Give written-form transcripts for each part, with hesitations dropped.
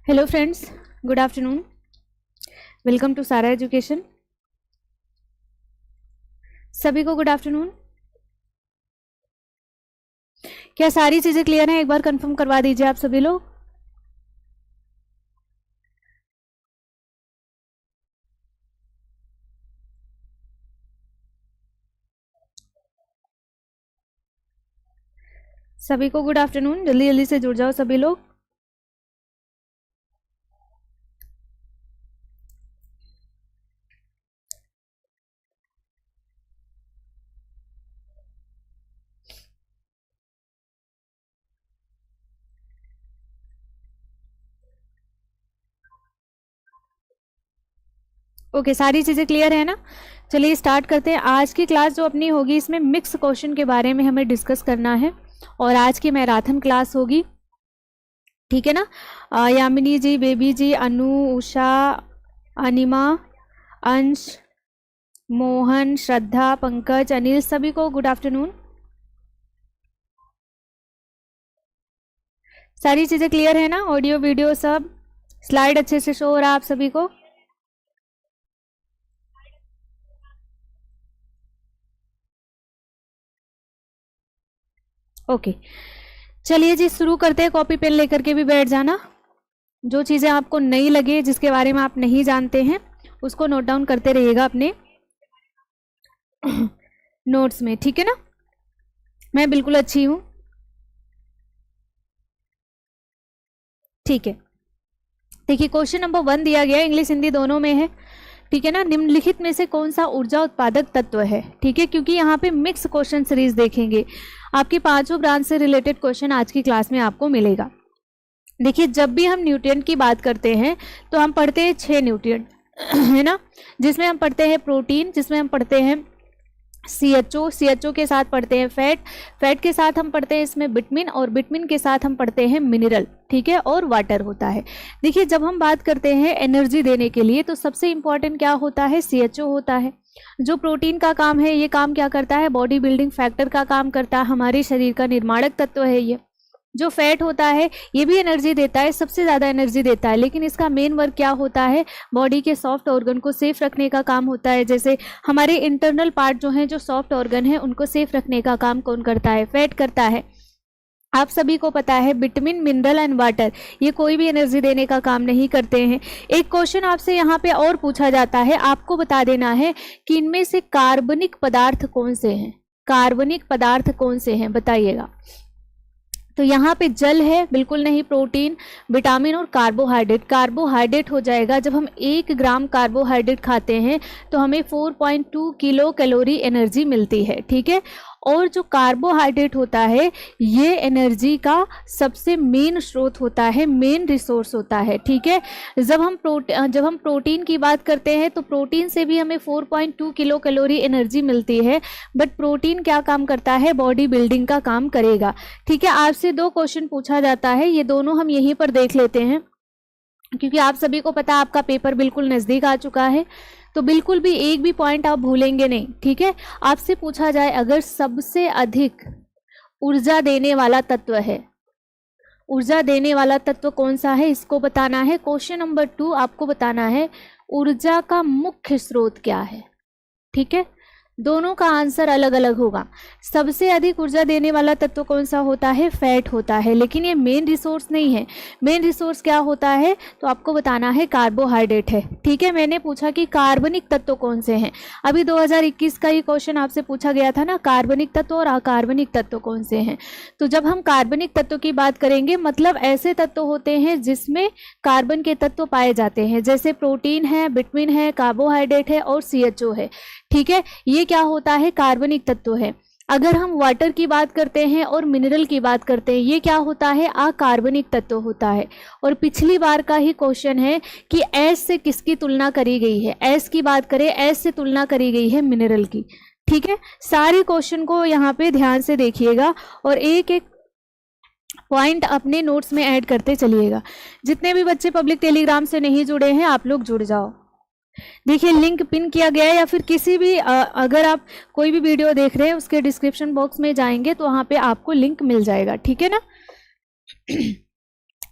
Hello friends, good afternoon. Welcome to Sara education. सभी को good afternoon. क्या सारी चीज़ें क्लियर हैं? एक बार कंफर्म करवा दीजिए आप सभी लोग। सभी को गुड आफ्टरनून। जल्दी जल्दी से जुड़ जाओ सभी लोग। ओके, सारी चीज़ें क्लियर है ना? चलिए स्टार्ट करते हैं। आज की क्लास जो अपनी होगी इसमें मिक्स क्वेश्चन के बारे में हमें डिस्कस करना है और आज की मैराथन क्लास होगी, ठीक है ना? यामिनी जी, बेबी जी, अनु, उषा, अनिमा, अंश, मोहन, श्रद्धा, पंकज, अनिल, सभी को गुड आफ्टरनून। सारी चीज़ें क्लियर है ना? ऑडियो वीडियो सब, स्लाइड अच्छे से शो हो रहा है आप सभी को? ओके, चलिए जी शुरू करते हैं। कॉपी पेन लेकर के भी बैठ जाना। जो चीज़ें आपको नहीं लगे, जिसके बारे में आप नहीं जानते हैं, उसको नोट डाउन करते रहिएगा अपने नोट्स में, ठीक है ना? मैं बिल्कुल अच्छी हूँ, ठीक है। देखिए क्वेश्चन नंबर 1 दिया गया, इंग्लिश हिंदी दोनों में है, ठीक है ना? निम्नलिखित में से कौन सा ऊर्जा उत्पादक तत्व है, ठीक है? क्योंकि यहाँ पे मिक्स क्वेश्चन सीरीज देखेंगे, आपकी 5 ब्रांच से रिलेटेड क्वेश्चन आज की क्लास में आपको मिलेगा। देखिए जब भी हम न्यूट्रिएंट की बात करते हैं तो हम पढ़ते हैं 6 न्यूट्रिएंट है ना, जिसमें हम पढ़ते हैं प्रोटीन, जिसमें हम पढ़ते हैं CHO के साथ पढ़ते हैं फैट के साथ हम पढ़ते हैं इसमें विटामिन, और विटामिन के साथ हम पढ़ते हैं मिनरल, ठीक है, और वाटर होता है। देखिए जब हम बात करते हैं एनर्जी देने के लिए तो सबसे इंपॉर्टेंट क्या होता है? CHO होता है। जो प्रोटीन का काम है, ये काम क्या करता है? बॉडी बिल्डिंग फैक्टर का काम करता है, हमारे शरीर का निर्माणक तत्व है ये। जो फैट होता है ये भी एनर्जी देता है, सबसे ज़्यादा एनर्जी देता है, लेकिन इसका मेन वर्क क्या होता है? बॉडी के सॉफ्ट ऑर्गन को सेफ रखने का काम होता है। जैसे हमारे इंटरनल पार्ट जो हैं, जो सॉफ्ट ऑर्गन है, उनको सेफ रखने का काम कौन करता है? फैट करता है। आप सभी को पता है विटामिन, मिनरल एंड वाटर ये कोई भी एनर्जी देने का काम नहीं करते हैं। एक क्वेश्चन आपसे यहाँ पे और पूछा जाता है, आपको बता देना है कि इनमें से कार्बनिक पदार्थ कौन से हैं? कार्बनिक पदार्थ कौन से हैं बताइएगा। तो यहाँ पे जल है, बिल्कुल नहीं। प्रोटीन, विटामिन और कार्बोहाइड्रेट। कार्बोहाइड्रेट हो जाएगा, जब हम 1 ग्राम कार्बोहाइड्रेट खाते हैं तो हमें 4.2 किलो कैलोरी एनर्जी मिलती है, ठीक है। और जो कार्बोहाइड्रेट होता है ये एनर्जी का सबसे मेन स्रोत होता है, मेन रिसोर्स होता है, ठीक है। जब हम प्रोटीन की बात करते हैं तो प्रोटीन से भी हमें 4.2 किलो कैलोरी एनर्जी मिलती है, बट प्रोटीन क्या काम करता है? बॉडी बिल्डिंग का काम करेगा, ठीक है। आपसे 2 क्वेश्चन पूछा जाता है, ये दोनों हम यहीं पर देख लेते हैं क्योंकि आप सभी को पता है आपका पेपर बिल्कुल नज़दीक आ चुका है, तो बिल्कुल भी एक भी पॉइंट आप भूलेंगे नहीं, ठीक है। आपसे पूछा जाए अगर सबसे अधिक ऊर्जा देने वाला तत्व है, ऊर्जा देने वाला तत्व कौन सा है, इसको बताना है। क्वेश्चन नंबर 2 आपको बताना है ऊर्जा का मुख्य स्रोत क्या है, ठीक है। दोनों का आंसर अलग अलग होगा। सबसे अधिक ऊर्जा देने वाला तत्व कौन सा होता है? फैट होता है, लेकिन ये मेन रिसोर्स नहीं है। मेन रिसोर्स क्या होता है? तो आपको बताना है कार्बोहाइड्रेट है, ठीक है। मैंने पूछा कि कार्बनिक तत्व कौन से हैं, अभी 2021 का ये क्वेश्चन आपसे पूछा गया था ना, कार्बनिक तत्व और अकार्बनिक तत्व कौन से हैं। तो जब हम कार्बनिक तत्व की बात करेंगे मतलब ऐसे तत्व होते हैं जिसमें कार्बन के तत्व पाए जाते हैं, जैसे प्रोटीन है, विटामिन है, कार्बोहाइड्रेट है और CHO है, ठीक है। ये क्या होता है? कार्बनिक तत्व है। अगर हम वाटर की बात करते हैं और मिनरल की बात करते हैं, ये क्या होता है? अकार्बनिक तत्व होता है। और पिछली बार का ही क्वेश्चन है कि एस से किसकी तुलना करी गई है? एस की बात करें, एस से तुलना करी गई है मिनरल की, ठीक है। सारे क्वेश्चन को यहाँ पे ध्यान से देखिएगा और एक एक पॉइंट अपने नोट्स में ऐड करते चलिएगा। जितने भी बच्चे पब्लिक टेलीग्राम से नहीं जुड़े हैं आप लोग जुड़ जाओ। देखिए लिंक पिन किया गया है, या फिर किसी भी अगर आप कोई भी वीडियो देख रहे हैं उसके डिस्क्रिप्शन बॉक्स में जाएंगे तो वहाँ पे आपको लिंक मिल जाएगा, ठीक है ना।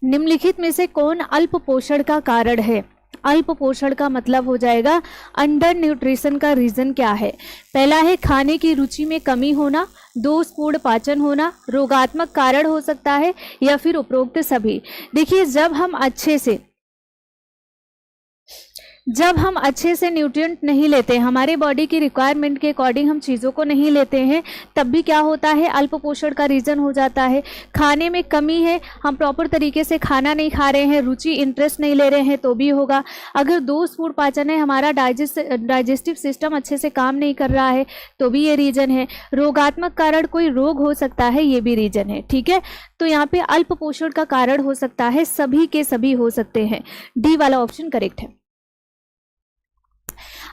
निम्नलिखित में से कौन अल्प पोषण का कारण है? अल्प पोषण का मतलब हो जाएगा अंडर न्यूट्रिशन का रीजन क्या है? पहला है खाने की रुचि में कमी होना, दोषपूर्ण पाचन होना, रोगात्मक कारण हो सकता है, या फिर उपरोक्त सभी। देखिए, जब हम अच्छे से न्यूट्रिएंट नहीं लेते, हमारे बॉडी की रिक्वायरमेंट के अकॉर्डिंग हम चीज़ों को नहीं लेते हैं, तब भी क्या होता है? अल्प पोषण का रीज़न हो जाता है। खाने में कमी है, हम प्रॉपर तरीके से खाना नहीं खा रहे हैं, रुचि इंटरेस्ट नहीं ले रहे हैं, तो भी होगा। अगर दोषपूर्ण पाचन है, हमारा डाइजेस्टिव सिस्टम अच्छे से काम नहीं कर रहा है, तो भी ये रीज़न है। रोगात्मक कारण, कोई रोग हो सकता है, ये भी रीज़न है। ठीक है, तो यहाँ पे अल्प पोषण का कारण हो सकता है, सभी के सभी हो सकते हैं। डी वाला ऑप्शन करेक्ट है।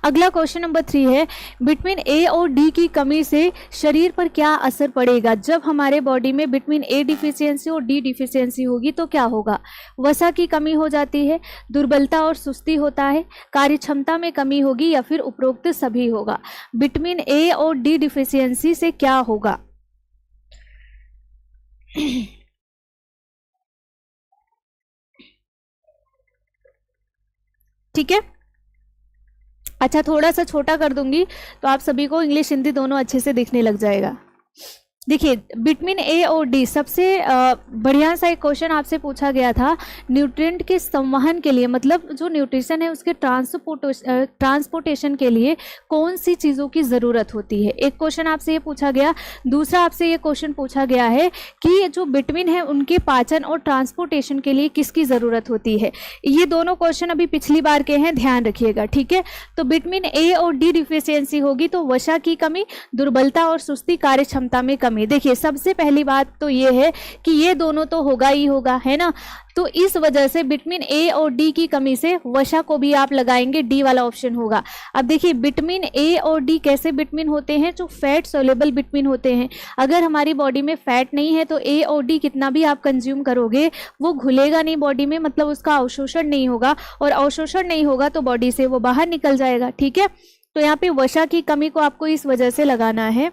अगला क्वेश्चन नंबर 3 है, विटामिन ए और डी की कमी से शरीर पर क्या असर पड़ेगा? जब हमारे बॉडी में विटामिन ए डिफिशियंसी और डी डिफिशियंसी होगी तो क्या होगा? वसा की कमी हो जाती है, दुर्बलता और सुस्ती होता है, कार्य क्षमता में कमी होगी, या फिर उपरोक्त सभी होगा। विटामिन ए और डी डिफिशियंसी से क्या होगा? ठीक है, अच्छा थोड़ा सा छोटा कर दूंगी तो आप सभी को इंग्लिश हिंदी दोनों अच्छे से दिखने लग जाएगा। देखिए, विटामिन ए और डी, सबसे बढ़िया सा एक क्वेश्चन आपसे पूछा गया था, न्यूट्रिएंट के संवहन के लिए, मतलब जो न्यूट्रिशन है उसके ट्रांसपोर्टेशन के लिए कौन सी चीज़ों की ज़रूरत होती है? एक क्वेश्चन आपसे ये पूछा गया। दूसरा आपसे ये क्वेश्चन पूछा गया है कि जो विटामिन है उनके पाचन और ट्रांसपोर्टेशन के लिए किसकी ज़रूरत होती है? ये दोनों क्वेश्चन अभी पिछली बार के हैं, ध्यान रखिएगा। ठीक है, तो विटामिन ए और डी डिफिशियंसी होगी तो वसा की कमी, दुर्बलता और सुस्ती, कार्य क्षमता में कमी। देखिए, सबसे पहली बात तो ये है कि ये दोनों तो होगा ही होगा, है ना। तो इस वजह से विटामिन ए और डी की कमी से वसा को भी आप लगाएंगे, डी वाला ऑप्शन होगा। अब देखिए, विटामिन ए और डी कैसे विटामिन होते हैं? जो फैट सोलेबल विटामिन होते हैं। अगर हमारी बॉडी में फैट नहीं है तो ए और डी कितना भी आप कंज्यूम करोगे वो घुलेगा नहीं बॉडी में, मतलब उसका अवशोषण नहीं होगा, और अवशोषण नहीं होगा तो बॉडी से वो बाहर निकल जाएगा। ठीक है, तो यहाँ पे वसा की कमी को आपको इस वजह से लगाना है,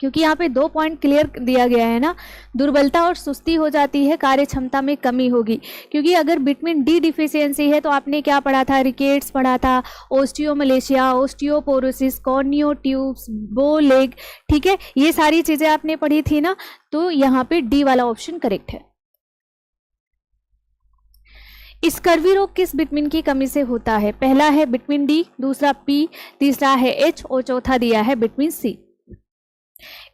क्योंकि यहाँ पे 2 पॉइंट क्लियर दिया गया है ना। दुर्बलता और सुस्ती हो जाती है, कार्य क्षमता में कमी होगी, क्योंकि अगर विटामिन डी डिफिशियंसी है तो आपने क्या पढ़ा था? रिकेट्स पढ़ा था, ओस्टियोमलेशिया, ओस्टियोपोरोसिस, कॉर्नियो ट्यूब्स, बो लेग। ठीक है, ये सारी चीजें आपने पढ़ी थी ना, तो यहाँ पे डी वाला ऑप्शन करेक्ट है। स्कर्वी रोग किस विटामिन की कमी से होता है? पहला है विटामिन डी, दूसरा पी, तीसरा है एच, और चौथा दिया है विटामिन सी।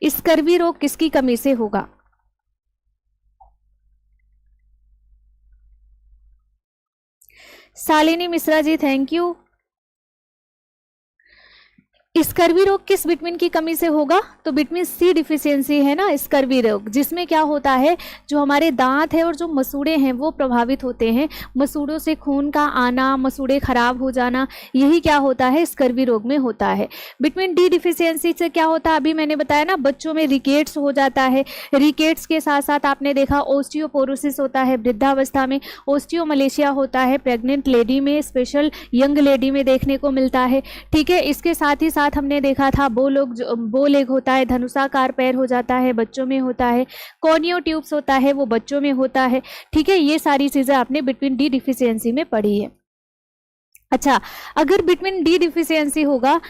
स्कर्वी रोग किसकी कमी से होगा? Shalini Mishra ji, thank you. Scurvy रोग किस विटामिन की कमी से होगा? तो विटामिन सी डिफिशियंसी है ना स्कर्वी रोग, जिसमें क्या होता है, जो हमारे दांत है और जो मसूड़े हैं वो प्रभावित होते हैं। मसूड़ों से खून का आना, मसूड़े खराब हो जाना, यही क्या होता है? स्कर्वी रोग में होता है। विटामिन डी डिफिशियंसी से क्या होता है? अभी मैंने बताया ना, बच्चों में रिकेट्स हो जाता है। रिकेट्स के साथ साथ आपने देखा ओस्टियोपोरोसिस होता है वृद्धावस्था में, ओस्टियोमलेशिया होता है प्रेग्नेंट लेडी में, स्पेशल यंग लेडी में देखने को मिलता है। ठीक है, इसके साथ ही साथ हमने देखा था बो लेग होता है, धनुषाकार पैर हो जाता है, बच्चों में होता है। कॉर्नियो ट्यूब्स होता है, वो बच्चों में होता है। ठीक है, ये सारी चीजें आपने विटामिन डी डिफिशियंसी में पढ़ी है। अच्छा, अगर विटामिन डी डिफिशियंसी होगा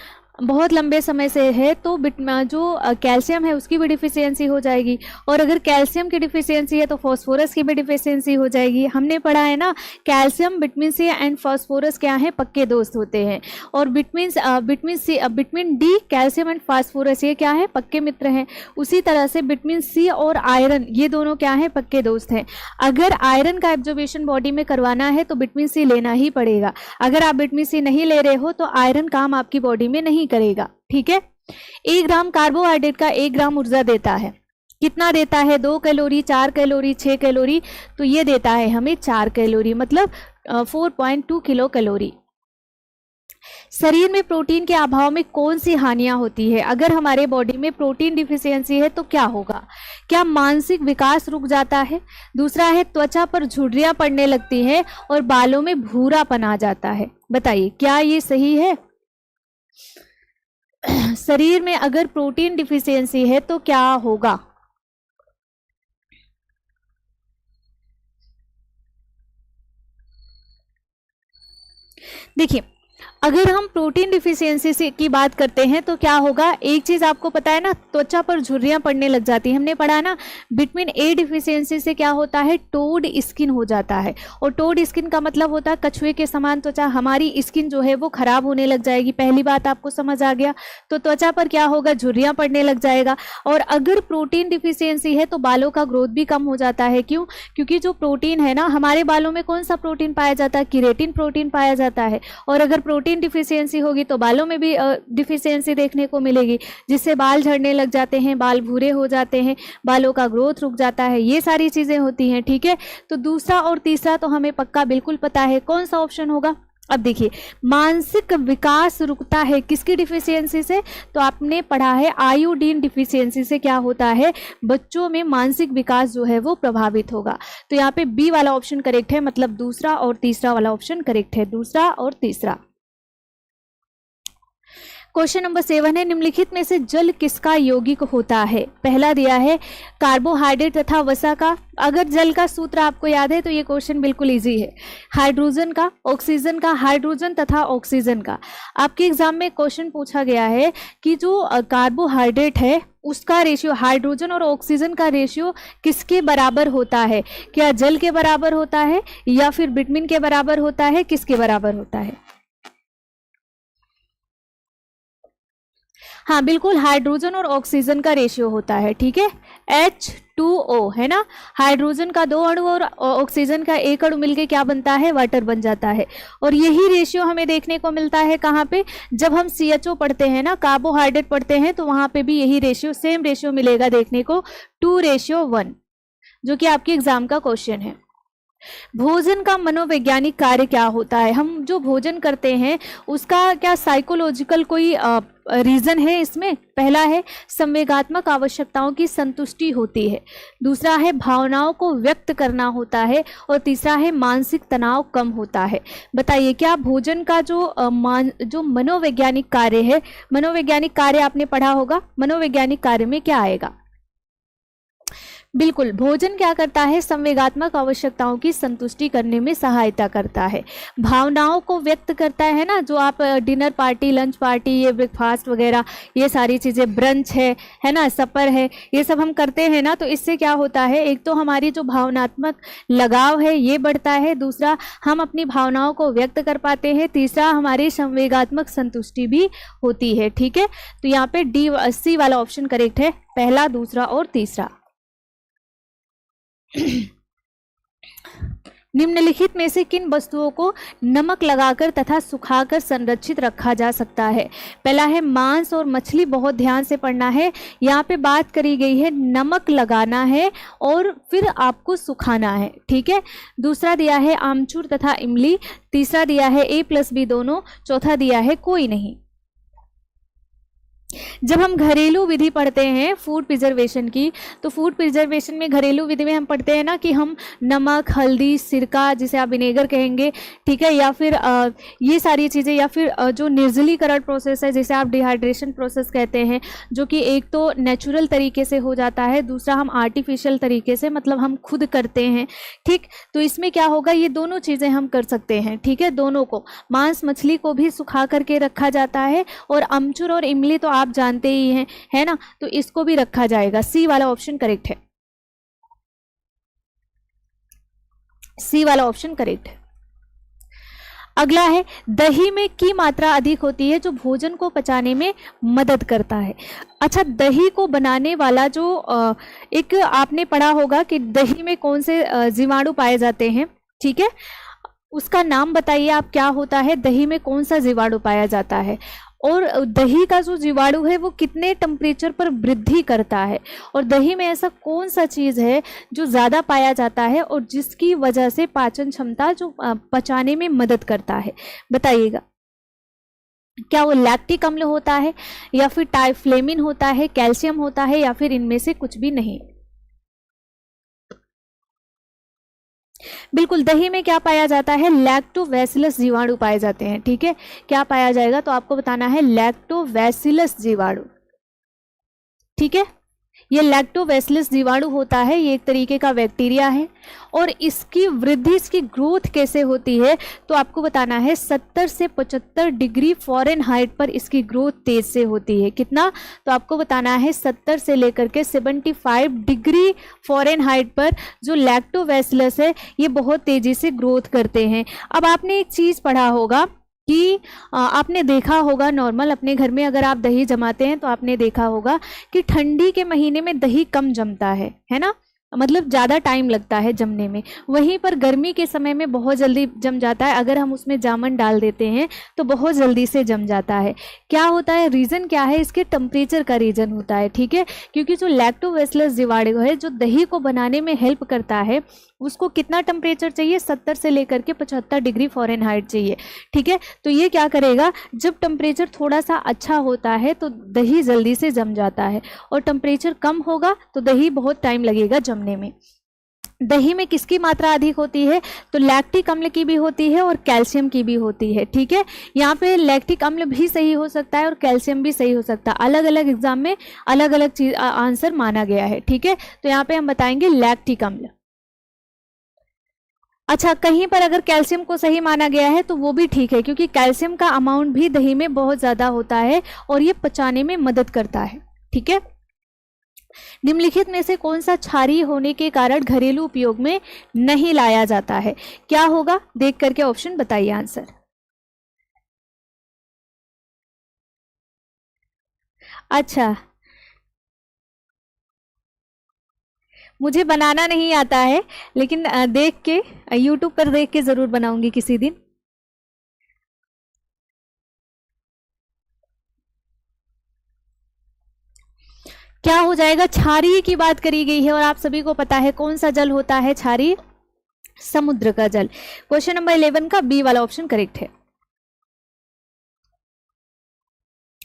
बहुत लंबे समय से है तो जो कैल्शियम है उसकी भी डिफिशियंसी हो जाएगी, और अगर कैल्शियम की डिफिशियंसी है तो फास्फोरस की भी डिफिशियंसी हो जाएगी। हमने पढ़ा है ना, calcium, vitamin C and phosphorus क्या है? पक्के दोस्त होते हैं। और vitamin D, calcium and phosphorus ये क्या है? पक्के मित्र हैं। उसी तरह से विटामिन सी और आयरन ये दोनों क्या है? पक्के दोस्त हैं। अगर आयरन का एब्जॉर्बेशन बॉडी में करवाना है तो विटामिन सी लेना ही पड़ेगा। अगर आप विटामिन सी नहीं ले रहे हो तो आयरन काम आपकी बॉडी में नहीं करेगा। ठीक है, 1 ग्राम कार्बोहाइड्रेट का 1 ग्राम ऊर्जा देता है। कितना देता है? 2 कैलोरी, 4 कैलोरी, 6 कैलोरी। तो ये देता है हमें 4 कैलोरी, मतलब 4.2 किलो कैलोरी। शरीर में प्रोटीन के अभाव में कौन सी हानियां होती है? अगर हमारे बॉडी में प्रोटीन डिफिशियंसी है तो क्या होगा? क्या मानसिक विकास रुक जाता है? दूसरा है त्वचा पर झुर्रियां पड़ने लगती हैं और बालों में भूरापन आ जाता है। बताइए, क्या ये सही है? शरीर में अगर प्रोटीन डिफिशियंसी है तो क्या होगा? देखिए, अगर हम प्रोटीन डिफिशियंसी से की बात करते हैं तो क्या होगा, एक चीज़ आपको पता है ना, त्वचा पर झुर्रियाँ पड़ने लग जाती हैं। हमने पढ़ा ना, विटामिन ए डिफिशियंसी से क्या होता है, टोड स्किन हो जाता है। और टोड स्किन का मतलब होता है कछुए के समान त्वचा, हमारी स्किन जो है वो खराब होने लग जाएगी। पहली बात आपको समझ आ गया। तो त्वचा पर क्या होगा, झुर्रियाँ पड़ने लग जाएगा। और अगर प्रोटीन डिफिशियंसी है तो बालों का ग्रोथ भी कम हो जाता है। क्यों? क्योंकि जो प्रोटीन है ना, हमारे बालों में कौन सा प्रोटीन पाया जाता है, केराटिन प्रोटीन पाया जाता है। और अगर प्रोटीन डिफिशियंसी होगी तो बालों में भी डिफिशियंसी देखने को मिलेगी, जिससे बाल झड़ने लग जाते हैं, बाल भूरे हो जाते हैं, बालों का ग्रोथ रुक जाता है, ये सारी चीज़ें होती हैं। ठीक है, तो दूसरा और तीसरा तो हमें पक्का बिल्कुल पता है, कौन सा ऑप्शन होगा। अब देखिए, मानसिक विकास रुकता है किसकी डिफिशियंसी से, तो आपने पढ़ा है आयोडीन डिफिशियंसी से क्या होता है, बच्चों में मानसिक विकास जो है वो प्रभावित होगा। तो यहाँ पे बी वाला ऑप्शन करेक्ट है, मतलब दूसरा और तीसरा वाला ऑप्शन करेक्ट है, दूसरा और तीसरा। क्वेश्चन नंबर 7 है, निम्नलिखित में से जल किसका यौगिक होता है। पहला दिया है कार्बोहाइड्रेट तथा वसा का। अगर जल का सूत्र आपको याद है तो ये क्वेश्चन बिल्कुल इजी है। हाइड्रोजन का, ऑक्सीजन का, हाइड्रोजन तथा ऑक्सीजन का। आपके एग्जाम में क्वेश्चन पूछा गया है कि जो कार्बोहाइड्रेट है उसका रेशियो, हाइड्रोजन और ऑक्सीजन का रेशियो किसके बराबर होता है। क्या जल के बराबर होता है या फिर विटामिन के बराबर होता है, किसके बराबर होता है। हाँ बिल्कुल, हाइड्रोजन और ऑक्सीजन का रेशियो होता है। ठीक है, H2O है ना, हाइड्रोजन का 2 अणु और ऑक्सीजन का 1 अणु मिलके क्या बनता है, वाटर बन जाता है। और यही रेशियो हमें देखने को मिलता है कहाँ पे, जब हम CHO पढ़ते हैं ना, कार्बोहाइड्रेट पढ़ते हैं, तो वहाँ पे भी यही रेशियो, सेम रेशियो मिलेगा देखने को, 2:1, जो कि आपके एग्जाम का क्वेश्चन है। भोजन का मनोवैज्ञानिक कार्य क्या होता है। हम जो भोजन करते हैं उसका क्या साइकोलॉजिकल कोई रीजन है इसमें। पहला है संवेगात्मक आवश्यकताओं की संतुष्टि होती है, दूसरा है भावनाओं को व्यक्त करना होता है, और तीसरा है मानसिक तनाव कम होता है। बताइए, क्या भोजन का जो मनोवैज्ञानिक कार्य है, मनोवैज्ञानिक कार्य आपने पढ़ा होगा, मनोवैज्ञानिक कार्य में क्या आएगा। बिल्कुल, भोजन क्या करता है, संवेगात्मक आवश्यकताओं की संतुष्टि करने में सहायता करता है, भावनाओं को व्यक्त करता है ना, जो आप डिनर पार्टी, लंच पार्टी, ये ब्रेकफास्ट वगैरह, ये सारी चीज़ें, ब्रंच है ना, सपर है, ये सब हम करते हैं ना, तो इससे क्या होता है, एक तो हमारी जो भावनात्मक लगाव है ये बढ़ता है, दूसरा हम अपनी भावनाओं को व्यक्त कर पाते हैं, तीसरा हमारी संवेगात्मक संतुष्टि भी होती है। ठीक है, तो यहाँ पे सी वाला ऑप्शन करेक्ट है, पहला, दूसरा और तीसरा। निम्नलिखित में से किन वस्तुओं को नमक लगाकर तथा सुखाकर संरक्षित रखा जा सकता है। पहला है मांस और मछली, बहुत ध्यान से पढ़ना है, यहाँ पे बात करी गई है नमक लगाना है और फिर आपको सुखाना है। ठीक है, दूसरा दिया है आमचूर तथा इमली, तीसरा दिया है A+B दोनों, चौथा दिया है कोई नहीं। जब हम घरेलू विधि पढ़ते हैं फूड प्रिजर्वेशन की, तो फूड प्रिजर्वेशन में घरेलू विधि में हम पढ़ते हैं ना कि हम नमक, हल्दी, सिरका, जिसे आप विनेगर कहेंगे, ठीक है, या फिर ये सारी चीज़ें, या फिर जो निर्जलीकरण प्रोसेस है जिसे आप डिहाइड्रेशन प्रोसेस कहते हैं, जो कि एक तो नेचुरल तरीके से हो जाता है, दूसरा हम आर्टिफिशियल तरीके से, मतलब हम खुद करते हैं। ठीक, तो इसमें क्या होगा, ये दोनों चीज़ें हम कर सकते हैं। ठीक है, दोनों को, मांस मछली को भी सुखा करके रखा जाता है, और अमचूर और इमली तो आप जानते ही हैं, है ना, तो इसको भी रखा जाएगा। सी वाला ऑप्शन करेक्ट है, सी वाला ऑप्शन करेक्ट है। अगला है दही में की मात्रा अधिक होती है जो भोजन को पचाने में मदद करता है। अच्छा, दही को बनाने वाला जो एक आपने पढ़ा होगा कि दही में कौन से जीवाणु पाए जाते हैं, ठीक है, उसका नाम बताइए आप, क्या होता है, दही में कौन सा जीवाणु पाया जाता है, और दही का जो जीवाणु है वो कितने टेम्परेचर पर वृद्धि करता है, और दही में ऐसा कौन सा चीज़ है जो ज़्यादा पाया जाता है और जिसकी वजह से पाचन क्षमता जो पचाने में मदद करता है, बताइएगा। क्या वो लैक्टिक अम्ल होता है, या फिर टाइफ्लेमिन होता है, कैल्शियम होता है, या फिर इनमें से कुछ भी नहीं। बिल्कुल, दही में क्या पाया जाता है, लैक्टोबैसिलस जीवाणु पाए जाते हैं। ठीक है, क्या पाया जाएगा, तो आपको बताना है लैक्टोबैसिलस जीवाणु। ठीक है, ये लैक्टोबैसिलस जीवाणु होता है, ये एक तरीके का बैक्टीरिया है। और इसकी वृद्धि, इसकी ग्रोथ कैसे होती है, तो आपको बताना है 70 से 75 डिग्री फ़ारेनहाइट पर इसकी ग्रोथ तेज से होती है। कितना, तो आपको बताना है 70 से लेकर के 75 डिग्री फ़ारेनहाइट पर जो लैक्टोबैसिलस है ये बहुत तेज़ी से ग्रोथ करते हैं। अब आपने एक चीज़ पढ़ा होगा कि आपने देखा होगा, नॉर्मल अपने घर में अगर आप दही जमाते हैं तो आपने देखा होगा कि ठंडी के महीने में दही कम जमता है ना, मतलब ज़्यादा टाइम लगता है जमने में। वहीं पर गर्मी के समय में बहुत जल्दी जम जाता है, अगर हम उसमें जामन डाल देते हैं तो बहुत जल्दी से जम जाता है। क्या होता है, रीज़न क्या है, इसके टेम्परेचर का रीज़न होता है, ठीक है। क्योंकि जो लैक्टोबैसिलस जीवाणु है जो दही को बनाने में हेल्प करता है, उसको कितना टेम्परेचर चाहिए, 70 से लेकर के 75 डिग्री फ़ारेनहाइट चाहिए, ठीक है। तो ये क्या करेगा, जब टेम्परेचर थोड़ा सा अच्छा होता है तो दही जल्दी से जम जाता है, और टेम्परेचर कम होगा तो दही बहुत टाइम लगेगा जमने में। दही में किसकी मात्रा अधिक होती है, तो लैक्टिक अम्ल की भी होती है और कैल्शियम की भी होती है, ठीक है। यहाँ पे लैक्टिक अम्ल भी सही हो सकता है और कैल्शियम भी सही हो सकता है, अलग अलग एग्जाम में अलग अलग चीज आंसर माना गया है, ठीक है। तो यहाँ पे हम बताएंगे लैक्टिक अम्ल। अच्छा, कहीं पर अगर कैल्शियम को सही माना गया है तो वो भी ठीक है, क्योंकि कैल्शियम का अमाउंट भी दही में बहुत ज़्यादा होता है और ये पचाने में मदद करता है, ठीक है। निम्नलिखित में से कौन सा क्षारीय होने के कारण घरेलू उपयोग में नहीं लाया जाता है, क्या होगा, देख करके ऑप्शन बताइए आंसर। अच्छा, मुझे बनाना नहीं आता है, लेकिन देख के, यूट्यूब पर देख के ज़रूर बनाऊंगी किसी दिन। क्या हो जाएगा, क्षारीय की बात करी गई है और आप सभी को पता है कौन सा जल होता है क्षारीय, समुद्र का जल। क्वेश्चन नंबर 11 का बी वाला ऑप्शन करेक्ट है।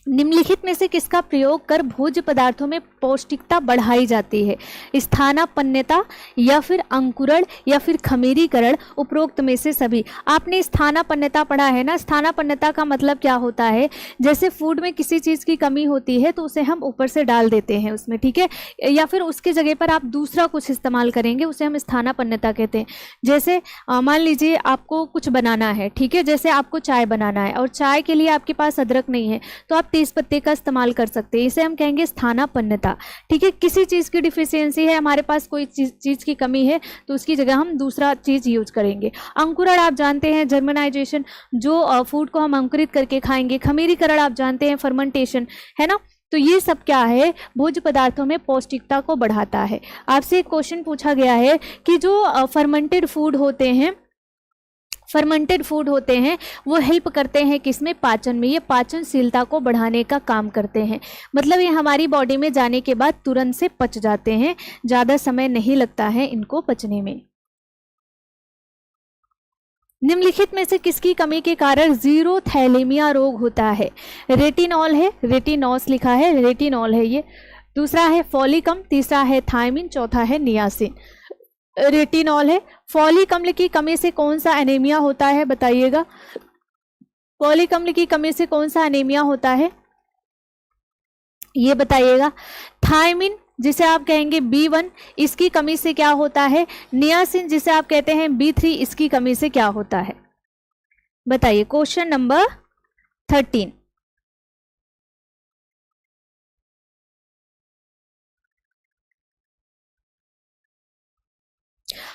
निम्नलिखित में से किसका प्रयोग कर भोज्य पदार्थों में पौष्टिकता बढ़ाई जाती है, स्थानापन्नता या फिर अंकुरण या फिर खमीरीकरण, उपरोक्त में से सभी। आपने स्थानापन्नता पढ़ा है ना, स्थानापन्नता का मतलब क्या होता है, जैसे फूड में किसी चीज़ की कमी होती है तो उसे हम ऊपर से डाल देते हैं उसमें, ठीक है, या फिर उसके जगह पर आप दूसरा कुछ इस्तेमाल करेंगे, उसे हम स्थानापन्नता कहते हैं। जैसे मान लीजिए आपको कुछ बनाना है, ठीक है, जैसे आपको चाय बनाना है और चाय के लिए आपके पास अदरक नहीं है तो आप तेज पत्ते का इस्तेमाल कर सकते हैं, इसे हम कहेंगे स्थानापन्नता, ठीक है। किसी चीज़ की डिफिशियंसी है, हमारे पास कोई चीज़ की कमी है तो उसकी जगह हम दूसरा चीज़ यूज करेंगे। अंकुरण आप जानते हैं, जर्मिनाइजेशन, जो फूड को हम अंकुरित करके खाएंगे। खमीरीकरण आप जानते हैं, फर्मेंटेशन, है ना। तो ये सब क्या है, भोज्य पदार्थों में पौष्टिकता को बढ़ाता है। आपसे एक क्वेश्चन पूछा गया है कि जो फर्मेंटेड फर्मेंटेड फूड होते हैं वो हेल्प करते हैं किसमें, पाचन में। ये पाचनशीलता को बढ़ाने का काम करते हैं, मतलब ये हमारी बॉडी में जाने के बाद तुरंत से पच जाते हैं, ज़्यादा समय नहीं लगता है इनको पचने में। निम्नलिखित में से किसकी कमी के कारण जीरो थैलेमिया रोग होता है, रेटिनॉल है, रेटिनॉस लिखा है, रेटिनॉल है ये, दूसरा है फॉलिक अम्ल, तीसरा है थायमिन, चौथा है नियासिन। रेटिनॉल है। फॉलिक अम्ल की कमी से कौन सा एनीमिया होता है, बताइएगा। फॉलिक अम्ल की कमी से कौन सा एनीमिया होता है, ये बताइएगा। थायमिन जिसे आप कहेंगे B1, इसकी कमी से क्या होता है। नियासिन जिसे आप कहते हैं B3, इसकी कमी से क्या होता है, बताइए। Question number 13।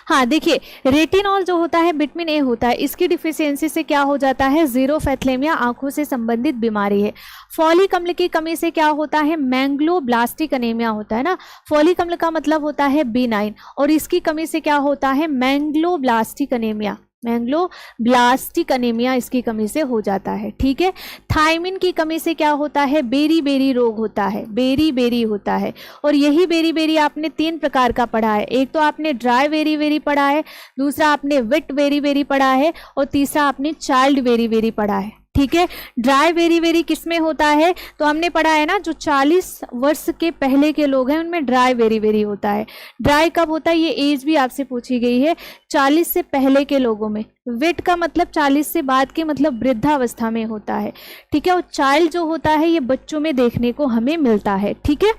हाँ देखिए, रेटिनॉल जो होता है विटामिन ए होता है, इसकी डिफिशियंसी से क्या हो जाता है, जीरोफैथलेमिया, आंखों से संबंधित बीमारी है। फॉलिक अम्ल की कमी से क्या होता है, मैंग्लोब्लास्टिक अनीमिया होता है ना। फॉलिक अम्ल का मतलब होता है B9 और इसकी कमी से क्या होता है, मैंग्लोब्लास्टिक अनीमिया, मैंग्लोब्लास्टिक अनीमिया इसकी कमी से हो जाता है, ठीक है। थायमिन की कमी से क्या होता है, बेरी बेरी रोग होता है, बेरी बेरी होता है। और यही बेरी बेरी आपने 3 प्रकार का पढ़ा है, एक तो आपने ड्राई बेरी बेरी पढ़ा है, दूसरा आपने वेट बेरी बेरी पढ़ा है और तीसरा आपने चाइल्ड बेरी बेरी पढ़ा है, ठीक है। ड्राई बेरी बेरी किसमें होता है, तो हमने पढ़ा है ना, जो 40 वर्ष के पहले के लोग हैं उनमें ड्राई बेरी बेरी होता है। ड्राई कब होता है, ये एज भी आपसे पूछी गई है, 40 से पहले के लोगों में। वेट का मतलब 40 से बाद के, मतलब वृद्धावस्था में होता है, ठीक है। और चाइल्ड जो होता है ये बच्चों में देखने को हमें मिलता है, ठीक है।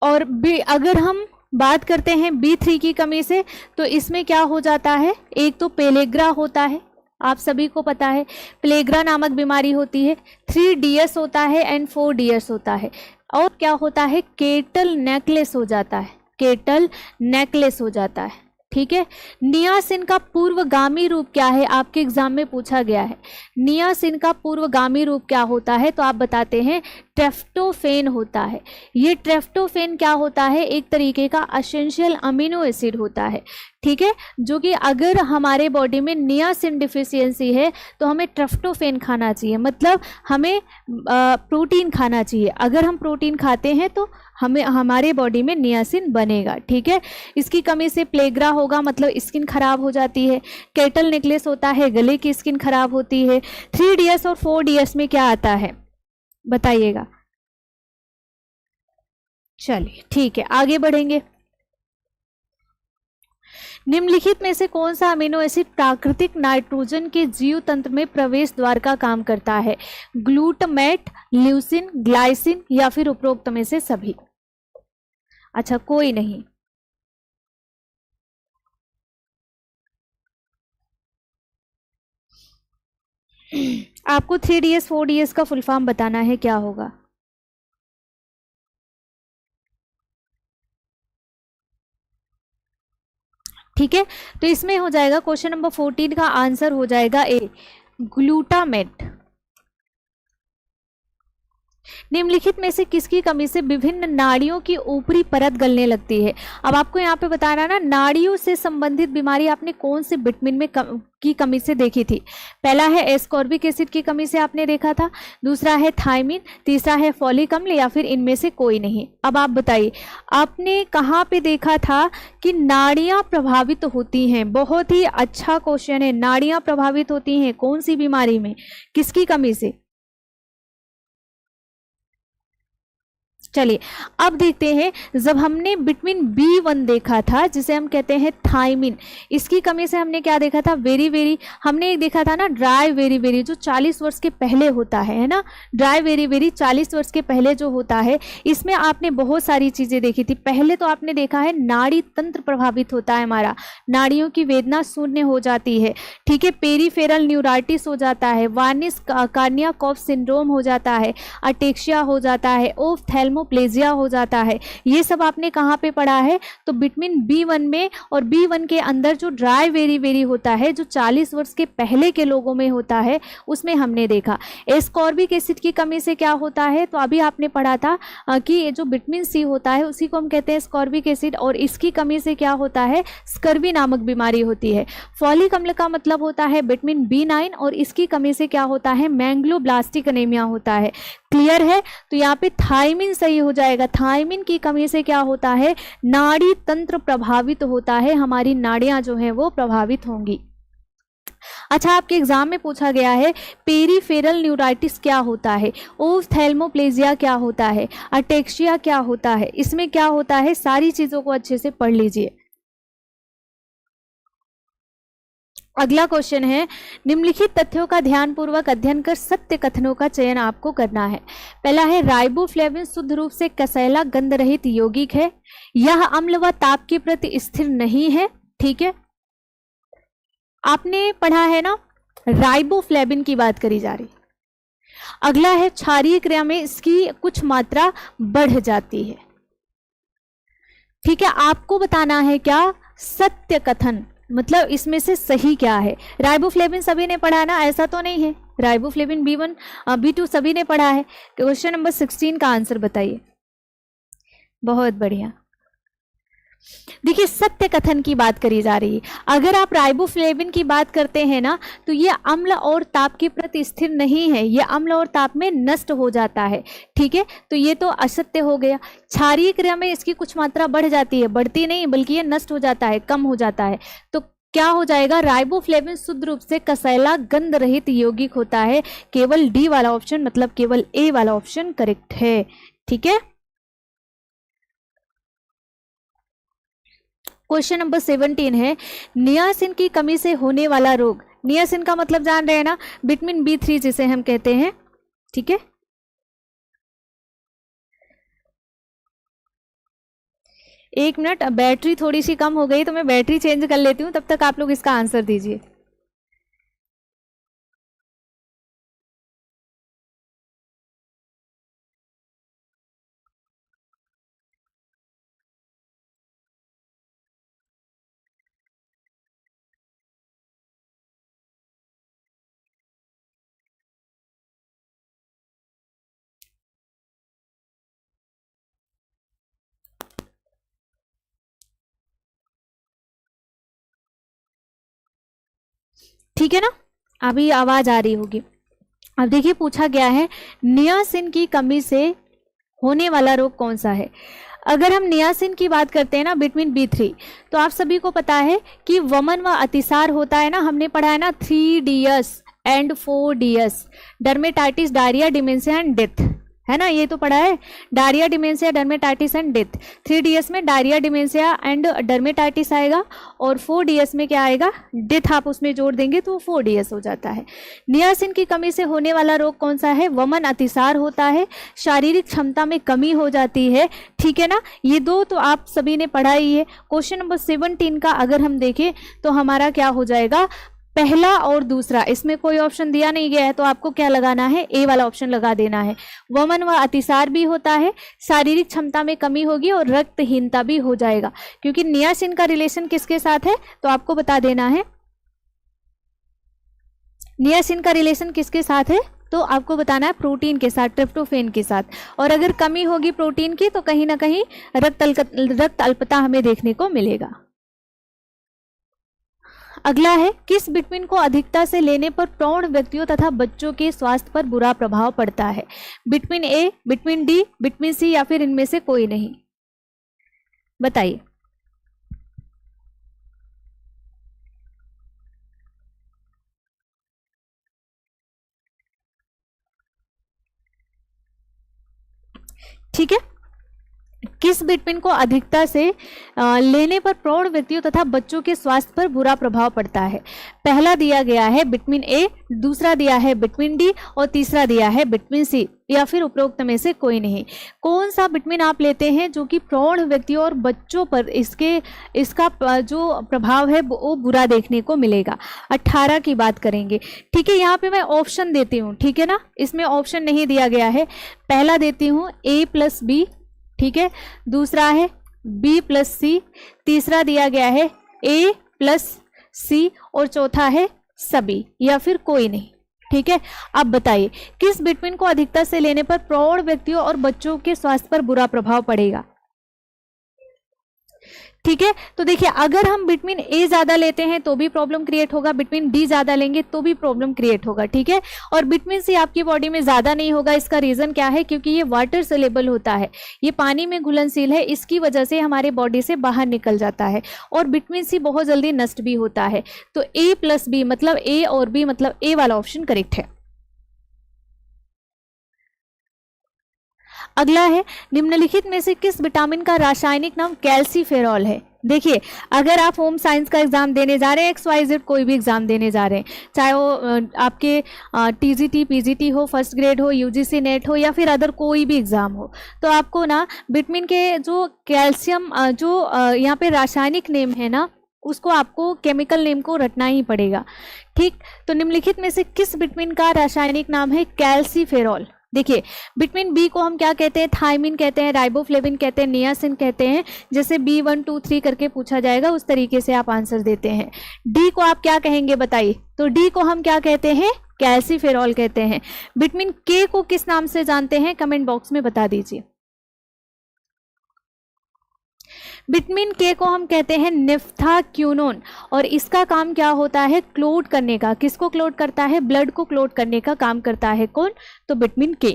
और अगर हम बात करते हैं B3 की कमी से, तो इसमें क्या हो जाता है, एक तो पेलेग्रा होता है, आप सभी को पता है प्लेग्रा नामक बीमारी होती है, 3DS होता है एंड 4DS होता है, और क्या होता है, केटल नेकलेस हो जाता है, केटल नेकलेस हो जाता है। ठीक है, नियासिन का पूर्वगामी रूप क्या है, आपके एग्जाम में पूछा गया है, नियासिन का पूर्वगामी रूप क्या होता है, तो आप बताते हैं ट्रेप्टोफेन होता है। ये ट्रेप्टोफेन क्या होता है, एक तरीके का एसेंशियल अमीनो एसिड होता है। ठीक है, जो कि अगर हमारे बॉडी में नियासिन डिफिशियंसी है तो हमें ट्रेप्टोफेन खाना चाहिए, मतलब हमें प्रोटीन खाना चाहिए। अगर हम प्रोटीन खाते हैं तो हमें हमारे बॉडी में नियासिन बनेगा। ठीक है, इसकी कमी से प्लेग्रा होगा, मतलब स्किन खराब हो जाती है। केटल नेकलेस होता है, गले की स्किन खराब होती है। 3DS और 4DS में क्या आता है बताइएगा। चलिए ठीक है, आगे बढ़ेंगे। निम्नलिखित में से कौन सा अमीनो एसिड प्राकृतिक नाइट्रोजन के जीव तंत्र में प्रवेश द्वार का काम करता है, ग्लूटामेट, ल्यूसिन, ग्लाइसिन या फिर उपरोक्त में से सभी। अच्छा, कोई नहीं, आपको 3DS 4DS का फुल फॉर्म बताना है, क्या होगा। ठीक है, तो इसमें हो जाएगा क्वेश्चन नंबर 14 का आंसर हो जाएगा ए, ग्लूटामेट। निम्नलिखित में से किसकी कमी से विभिन्न नाड़ियों की ऊपरी परत गलने लगती है। अब आपको यहाँ पे बताना ना, नाड़ियों से संबंधित बीमारी आपने कौन से विटामिन में की कमी से देखी थी। पहला है एस्कॉर्बिक एसिड की कमी से आपने देखा था, दूसरा है थायमिन, तीसरा है फॉलिक अम्ल, या फिर इनमें से कोई नहीं। अब आप बताइए, आपने कहाँ पे देखा था कि नाड़ियाँ प्रभावित होती हैं। बहुत ही अच्छा क्वेश्चन है, नाड़ियाँ प्रभावित होती हैं कौन सी बीमारी में, किसकी कमी से। चलिए अब देखते हैं, जब हमने विटामिन B1 देखा था जिसे हम कहते हैं थायमिन, इसकी कमी से हमने क्या देखा था, वेरी वेरी, हमने एक देखा था ना ड्राई वेरी वेरी, जो 40 वर्ष के पहले होता है ना, ड्राई वेरी वेरी 40 वर्ष के पहले जो होता है, इसमें आपने बहुत सारी चीज़ें देखी थी। पहले तो आपने देखा है नाड़ी तंत्र प्रभावित होता है हमारा, नाड़ियों की वेदना शून्य हो जाती है। ठीक है, पेरीफेरल न्यूराइटिस हो जाता है, वार्निस कार्नियाकॉफ सिंड्रोम हो जाता है, अटेक्सिया हो जाता है, ओफ्थेल्मोप्लेजिया हो जाता है। ये सब आपने कहाँ पे पढ़ा है, तो विटामिन B1 में, और B1 के अंदर जो ड्राई वेरी वेरी होता है, जो 40 वर्ष के पहले के लोगों में होता है, उसमें हमने देखा। एस्कॉर्बिक एसिड की कमी से क्या होता है, तो अभी आपने पढ़ा था कि ये जो विटामिन C होता है उसी को हम कहते हैं एस्कॉर्बिक एसिड, और इसकी कमी से क्या होता है, स्कर्वी नामक बीमारी होती है। फॉलिक अम्ल का मतलब होता है विटामिन B9, और इसकी कमी से क्या होता है, मैंग्लोब्लास्टिक एनीमिया होता है। क्लियर है, तो यहाँ पे थायमिन सही हो जाएगा। थायमिन की कमी से क्या होता है, नाड़ी तंत्र प्रभावित होता है, हमारी नाड़ियां जो है वो प्रभावित होंगी। अच्छा, आपके एग्जाम में पूछा गया है पेरीफेरल न्यूराइटिस क्या होता है, ओफ्थेल्मोप्लेजिया क्या होता है, अटेक्सिया क्या होता है, इसमें क्या होता है, सारी चीजों को अच्छे से पढ़ लीजिए। अगला क्वेश्चन है, निम्नलिखित तथ्यों का ध्यानपूर्वक अध्ययन कर सत्य कथनों का चयन आपको करना है। पहला है, राइबोफ्लेविन शुद्ध रूप से कसैला गंध रहित यौगिक है, यह अम्ल व ताप के प्रति स्थिर नहीं है। ठीक है, आपने पढ़ा है ना, राइबोफ्लेविन की बात करी जा रही। अगला है, क्षारीय क्रिया में इसकी कुछ मात्रा बढ़ जाती है। ठीक है, आपको बताना है क्या, सत्य कथन, मतलब इसमें से सही क्या है। राइबोफ्लेविन सभी ने पढ़ा है ना, ऐसा तो नहीं है, राइबोफ्लेविन B1 B2 सभी ने पढ़ा है। क्वेश्चन नंबर 16 का आंसर बताइए। बहुत बढ़िया, देखिए सत्य कथन की बात करी जा रही है। अगर आप राइबोफ्लेविन की बात करते हैं ना, तो ये अम्ल और ताप के प्रति स्थिर नहीं है, ये अम्ल और ताप में नष्ट हो जाता है। ठीक है, तो ये तो असत्य हो गया। क्षारीय क्रिया में इसकी कुछ मात्रा बढ़ जाती है, बढ़ती नहीं बल्कि ये नष्ट हो जाता है, कम हो जाता है। तो क्या हो जाएगा, राइबोफ्लेविन शुद्ध रूप से कसैला गंध रहित यौगिक होता है। केवल डी वाला ऑप्शन, मतलब केवल ए वाला ऑप्शन करेक्ट है। ठीक है, क्वेश्चन नंबर 17 है, नियासिन की कमी से होने वाला रोग। नियासिन का मतलब जान रहे हैं ना, विटामिन B3 जिसे हम कहते हैं। ठीक है, एक मिनट, बैटरी थोड़ी सी कम हो गई तो मैं बैटरी चेंज कर लेती हूँ, तब तक आप लोग इसका आंसर दीजिए। ठीक है ना, अभी आवाज आ रही होगी। अब देखिए पूछा गया है नियासिन की कमी से होने वाला रोग कौन सा है। अगर हम नियासिन की बात करते हैं ना विटामिन B3, तो आप सभी को पता है कि वमन व अतिसार होता है ना, हमने पढ़ा है ना 3DS and 4DS, dermatitis, diarrhoea, dementia and death, है ना, ये तो पढ़ा है, diarrhoea, dementia, dermatitis and death. 3DS में डायरिया, डिमेंशिया एंड डर्मेटाइटिस आएगा, और 4DS में क्या आएगा, डेथ, आप उसमें जोड़ देंगे तो 4DS हो जाता है। नियासिन की कमी से होने वाला रोग कौन सा है, वमन अतिसार होता है, शारीरिक क्षमता में कमी हो जाती है, ठीक है ना, ये दो तो आप सभी ने पढ़ा ही है। क्वेश्चन नंबर 17 का अगर हम देखें तो हमारा क्या हो जाएगा, पहला और दूसरा, इसमें कोई ऑप्शन दिया नहीं गया है तो आपको क्या लगाना है, ए वाला ऑप्शन लगा देना है। वमन व अतिसार भी होता है, शारीरिक क्षमता में कमी होगी और रक्तहीनता भी हो जाएगा, क्योंकि नियासिन का रिलेशन किसके साथ है, तो आपको बता देना है नियासिन का रिलेशन किसके साथ है, तो आपको बताना है प्रोटीन के साथ, ट्रिप्टोफेन के साथ, और अगर कमी होगी प्रोटीन की तो कहीं ना कहीं रक्त अल्पता हमें देखने को मिलेगा। अगला है किस विटामिन को अधिकता से लेने पर प्रौढ़ व्यक्तियों तथा बच्चों के स्वास्थ्य पर बुरा प्रभाव पड़ता है। Vitamin A, vitamin D, vitamin C या फिर इनमें से कोई नहीं, बताइए। ठीक है, किस विटामिन को अधिकता से लेने पर प्रौढ़ व्यक्तियों तथा बच्चों के स्वास्थ्य पर बुरा प्रभाव पड़ता है। पहला दिया गया है विटामिन ए, दूसरा दिया है विटामिन डी और तीसरा दिया है विटामिन सी, या फिर उपरोक्त में से कोई नहीं। कौन सा विटामिन आप लेते हैं जो कि प्रौढ़ व्यक्तियों और बच्चों पर इसका जो प्रभाव है वो बुरा देखने को मिलेगा। 18 की बात करेंगे, ठीक है, यहाँ पे मैं ऑप्शन देती हूँ, ठीक है ना, इसमें ऑप्शन नहीं दिया गया है। पहला देती हूँ A+B, ठीक है, दूसरा है B+C, तीसरा दिया गया है A+C और चौथा है सभी या फिर कोई नहीं, ठीक है। अब बताइए किस विटामिन को अधिकता से लेने पर प्रौढ़ व्यक्तियों और बच्चों के स्वास्थ्य पर बुरा प्रभाव पड़ेगा। ठीक है, तो देखिए अगर हम विटामिन ए ज्यादा लेते हैं तो भी प्रॉब्लम क्रिएट होगा, विटामिन डी ज्यादा लेंगे तो भी प्रॉब्लम क्रिएट होगा, ठीक है। और विटामिन सी आपकी बॉडी में ज्यादा नहीं होगा, इसका रीजन क्या है, क्योंकि ये वाटर सोल्यूबल होता है, ये पानी में घुलनशील है, इसकी वजह से हमारे बॉडी से बाहर निकल जाता है। और विटामिन सी बहुत जल्दी नष्ट भी होता है। तो A+B मतलब ए और बी मतलब ए वाला ऑप्शन करेक्ट है। अगला है निम्नलिखित में से किस विटामिन का रासायनिक नाम कैल्सीफेरॉल है। देखिए अगर आप होम साइंस का एग्जाम देने जा रहे हैं, XYZ कोई भी एग्जाम देने जा रहे हैं, चाहे वो आपके TGT PGT हो, फर्स्ट ग्रेड हो, UGC नेट हो या फिर अदर कोई भी एग्जाम हो, तो आपको ना विटामिन के जो कैल्शियम जो यहाँ पे रासायनिक नेम है ना, उसको आपको केमिकल नेम को रटना ही पड़ेगा, ठीक। तो निम्नलिखित में से किस विटामिन का रासायनिक नाम है कैल्सीफेरॉल। देखिए विटामिन बी को हम क्या कहते हैं, थायमिन कहते हैं, राइबोफ्लेविन कहते हैं, नियासिन कहते हैं, जैसे B1 2 3 करके पूछा जाएगा उस तरीके से आप आंसर देते हैं। डी को आप क्या कहेंगे बताइए, तो डी को हम क्या कहते हैं, कैल्सीफेरॉल कहते हैं। विटामिन के को किस नाम से जानते हैं, कमेंट बॉक्स में बता दीजिए। विटामिन के को हम कहते हैं निफ्थाक्यूनोन, और इसका काम क्या होता है, क्लोट करने का। किसको क्लोट करता है, ब्लड को क्लोट करने का काम करता है कौन, तो विटामिन के।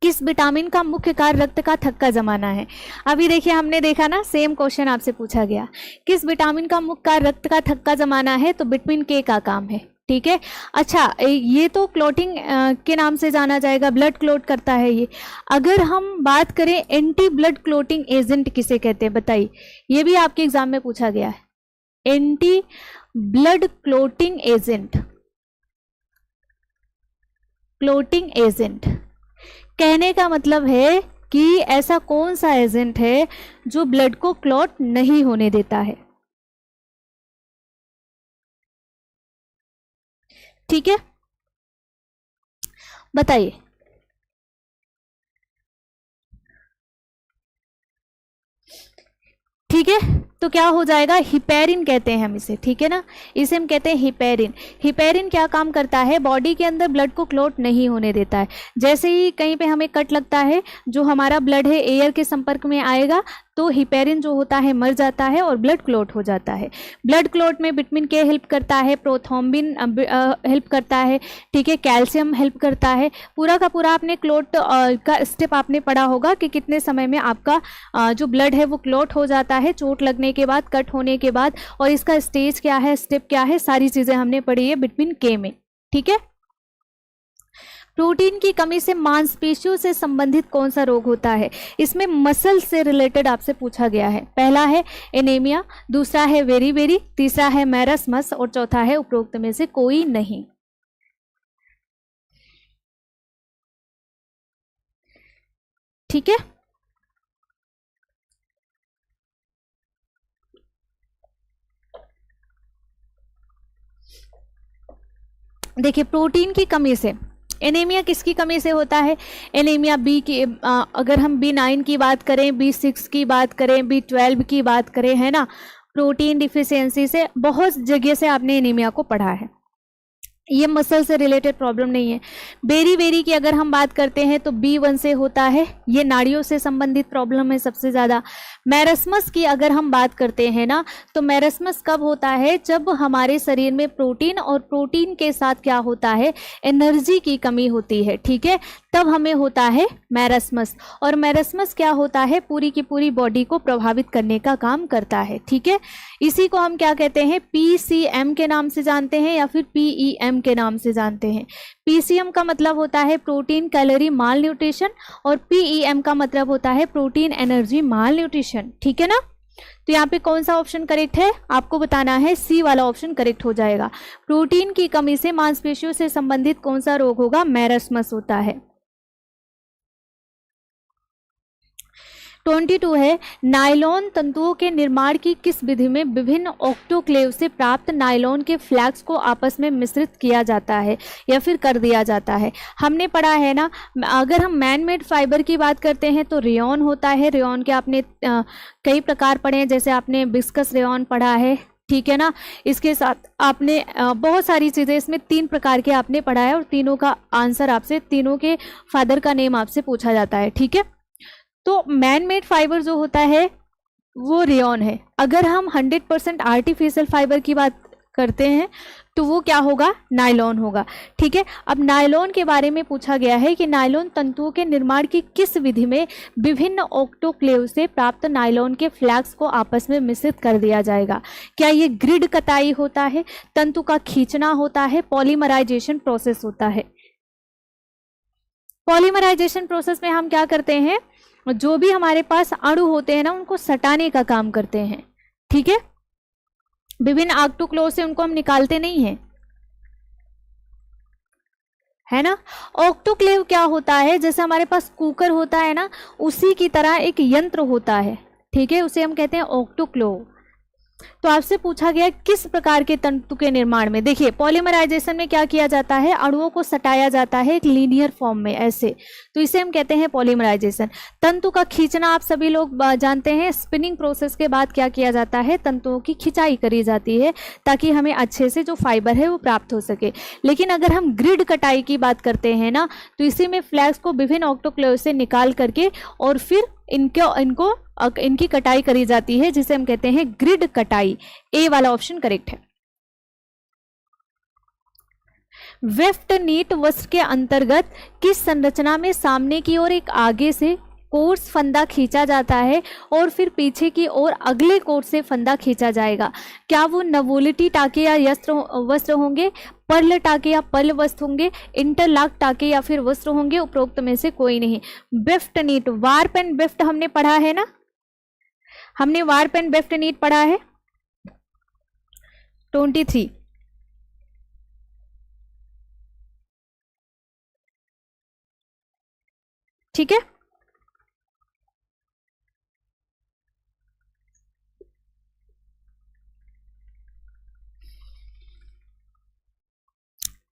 किस विटामिन का मुख्य कार्य रक्त का थक्का जमाना है। अभी देखिए हमने देखा ना, सेम क्वेश्चन आपसे पूछा गया, किस विटामिन का मुख्य कार्य रक्त का थक्का जमाना है, तो विटामिन के का काम है, ठीक है। अच्छा ये तो क्लोटिंग के नाम से जाना जाएगा, ब्लड क्लोट करता है ये। अगर हम बात करें एंटी ब्लड क्लोटिंग एजेंट किसे कहते हैं बताइए, ये भी आपके एग्जाम में पूछा गया है। Anti blood clotting agent, clotting agent कहने का मतलब है कि ऐसा कौन सा एजेंट है जो ब्लड को क्लॉट नहीं होने देता है। ठीक है, बताइए। ठीक है, तो क्या हो जाएगा, हिपेरिन कहते हैं हम इसे, ठीक है ना, इसे हम कहते हैं हिपेरिन। हिपेरिन क्या काम करता है, बॉडी के अंदर ब्लड को क्लॉट नहीं होने देता है। जैसे ही कहीं पे हमें कट लगता है, जो हमारा ब्लड है एयर के संपर्क में आएगा तो हिपेरिन जो होता है मर जाता है और ब्लड क्लॉट हो जाता है। ब्लड क्लॉट में विटामिन के हेल्प करता है, प्रोथ्रोम्बिन हेल्प करता है, ठीक है, कैल्शियम हेल्प करता है। पूरा का पूरा आपने क्लॉट का स्टेप आपने पढ़ा होगा कि कितने समय में आपका जो ब्लड है वो क्लॉट हो जाता है चोट लगने के बाद, कट होने के बाद, और इसका स्टेज क्या है, स्टेप क्या है, सारी चीजें हमने पढ़ी है विटामिन के में। ठीक है, प्रोटीन की कमी से मांसपेशियों से संबंधित कौन सा रोग होता है। इसमें मसल से रिलेटेड आपसे पूछा गया है। पहला है एनीमिया, दूसरा है वेरी वेरी, तीसरा है मैरस्मस और चौथा है उपरोक्त में से कोई नहीं। ठीक है, देखिए प्रोटीन की कमी से, एनीमिया किसकी कमी से होता है, एनीमिया बी की, अगर हम B9 की बात करें, B6 की बात करें, B12 की बात करें, है ना, प्रोटीन डिफिशियंसी से बहुत जगह से आपने एनीमिया को पढ़ा है। ये मसल से रिलेटेड प्रॉब्लम नहीं है। बेरी बेरी की अगर हम बात करते हैं तो B1 से होता है, ये नाड़ियों से संबंधित प्रॉब्लम है सबसे ज़्यादा। मैरस्मस की अगर हम बात करते हैं ना, तो मैरस्मस कब होता है, जब हमारे शरीर में प्रोटीन और प्रोटीन के साथ क्या होता है, एनर्जी की कमी होती है, ठीक है, तब हमें होता है मैरस्मस। और मैरस्मस क्या होता है, पूरी की पूरी बॉडी को प्रभावित करने का काम करता है। ठीक है, इसी को हम क्या कहते हैं, PCM के नाम से जानते हैं या फिर PEM के नाम से जानते हैं। PCM का मतलब होता है प्रोटीन कैलोरी माल न्यूट्रिशन और PEM का मतलब होता है प्रोटीन एनर्जी माल न्यूट्रिशन। ठीक है ना, तो यहाँ पे कौन सा ऑप्शन करेक्ट है आपको बताना है, सी वाला ऑप्शन करेक्ट हो जाएगा। प्रोटीन की कमी से मांसपेशियों से संबंधित कौन सा रोग होगा, मैरस्मस होता है। 22 है, नायलॉन तंतुओं के निर्माण की किस विधि में विभिन्न ऑक्टोक्लेव से प्राप्त नायलॉन के फ्लैक्स को आपस में मिश्रित किया जाता है या फिर कर दिया जाता है। हमने पढ़ा है ना, अगर हम मैन मेड फाइबर की बात करते हैं तो रेयॉन होता है। रेयॉन के आपने कई प्रकार पढ़े हैं, जैसे आपने विस्कस रेयॉन पढ़ा है, ठीक है ना, इसके साथ आपने बहुत सारी चीज़ें, इसमें 3 प्रकार के आपने पढ़ा है और तीनों का आंसर आपसे, तीनों के फादर का नेम आपसे पूछा जाता है। ठीक है, तो मैन मेड फाइबर जो होता है वो रेयॉन है। अगर हम 100% आर्टिफिशियल फाइबर की बात करते हैं तो वो क्या होगा, नायलॉन होगा। ठीक है, अब नायलॉन के बारे में पूछा गया है कि नायलॉन तंतुओं के निर्माण की किस विधि में विभिन्न ऑक्टोक्लेव से प्राप्त नायलॉन के फ्लैक्स को आपस में मिश्रित कर दिया जाएगा। क्या ये ग्रिड कताई होता है, तंतु का खींचना होता है, पॉलीमराइजेशन प्रोसेस होता है। पॉलीमराइजेशन प्रोसेस में हम क्या करते हैं, जो भी हमारे पास अणु होते हैं ना उनको सटाने का काम करते हैं। ठीक है, विभिन्न ऑक्टोक्लेव से उनको हम निकालते नहीं हैं, है ना। ऑक्टोक्लेव क्या होता है, जैसे हमारे पास कुकर होता है ना, उसी की तरह एक यंत्र होता है, ठीक है, उसे हम कहते हैं ऑक्टोक्लेव। तो आपसे पूछा गया किस प्रकार के तंतु के निर्माण में, देखिए पॉलीमराइजेशन में क्या किया जाता है, अणुओं को सटाया जाता है एक लीनियर फॉर्म में ऐसे, तो इसे हम कहते हैं पॉलीमराइजेशन। तंतु का खींचना आप सभी लोग जानते हैं, स्पिनिंग प्रोसेस के बाद क्या किया जाता है, तंतुओं की खिंचाई करी जाती है ताकि हमें अच्छे से जो फाइबर है वो प्राप्त हो सके। लेकिन अगर हम ग्रिड कटाई की बात करते हैं ना, तो इसी में फ्लैक्स को विभिन्न ऑक्टोक्लेव से निकाल करके और फिर इनकी कटाई करी जाती है, जिसे हम कहते हैं ग्रिड कटाई। ए वाला ऑप्शन करेक्ट है। वेफ्ट नीट वस्त्र के अंतर्गत किस संरचना में सामने की ओर एक आगे से कोर्स फंदा खींचा जाता है और फिर पीछे की ओर अगले कोर्स से फंदा खींचा जाएगा। क्या वो नवोलिटी टाके या वस्त्र होंगे, पर्ल टाके या पर्ल वस्त्र होंगे, इंटरलॉक टाके या फिर वस्त्र होंगे, उपरोक्त में से कोई नहीं। Weft knit, warp and weft हमने पढ़ा है ना, हमने वार्प एंड वेफ्ट नीट पढ़ा है 23। ठीक है,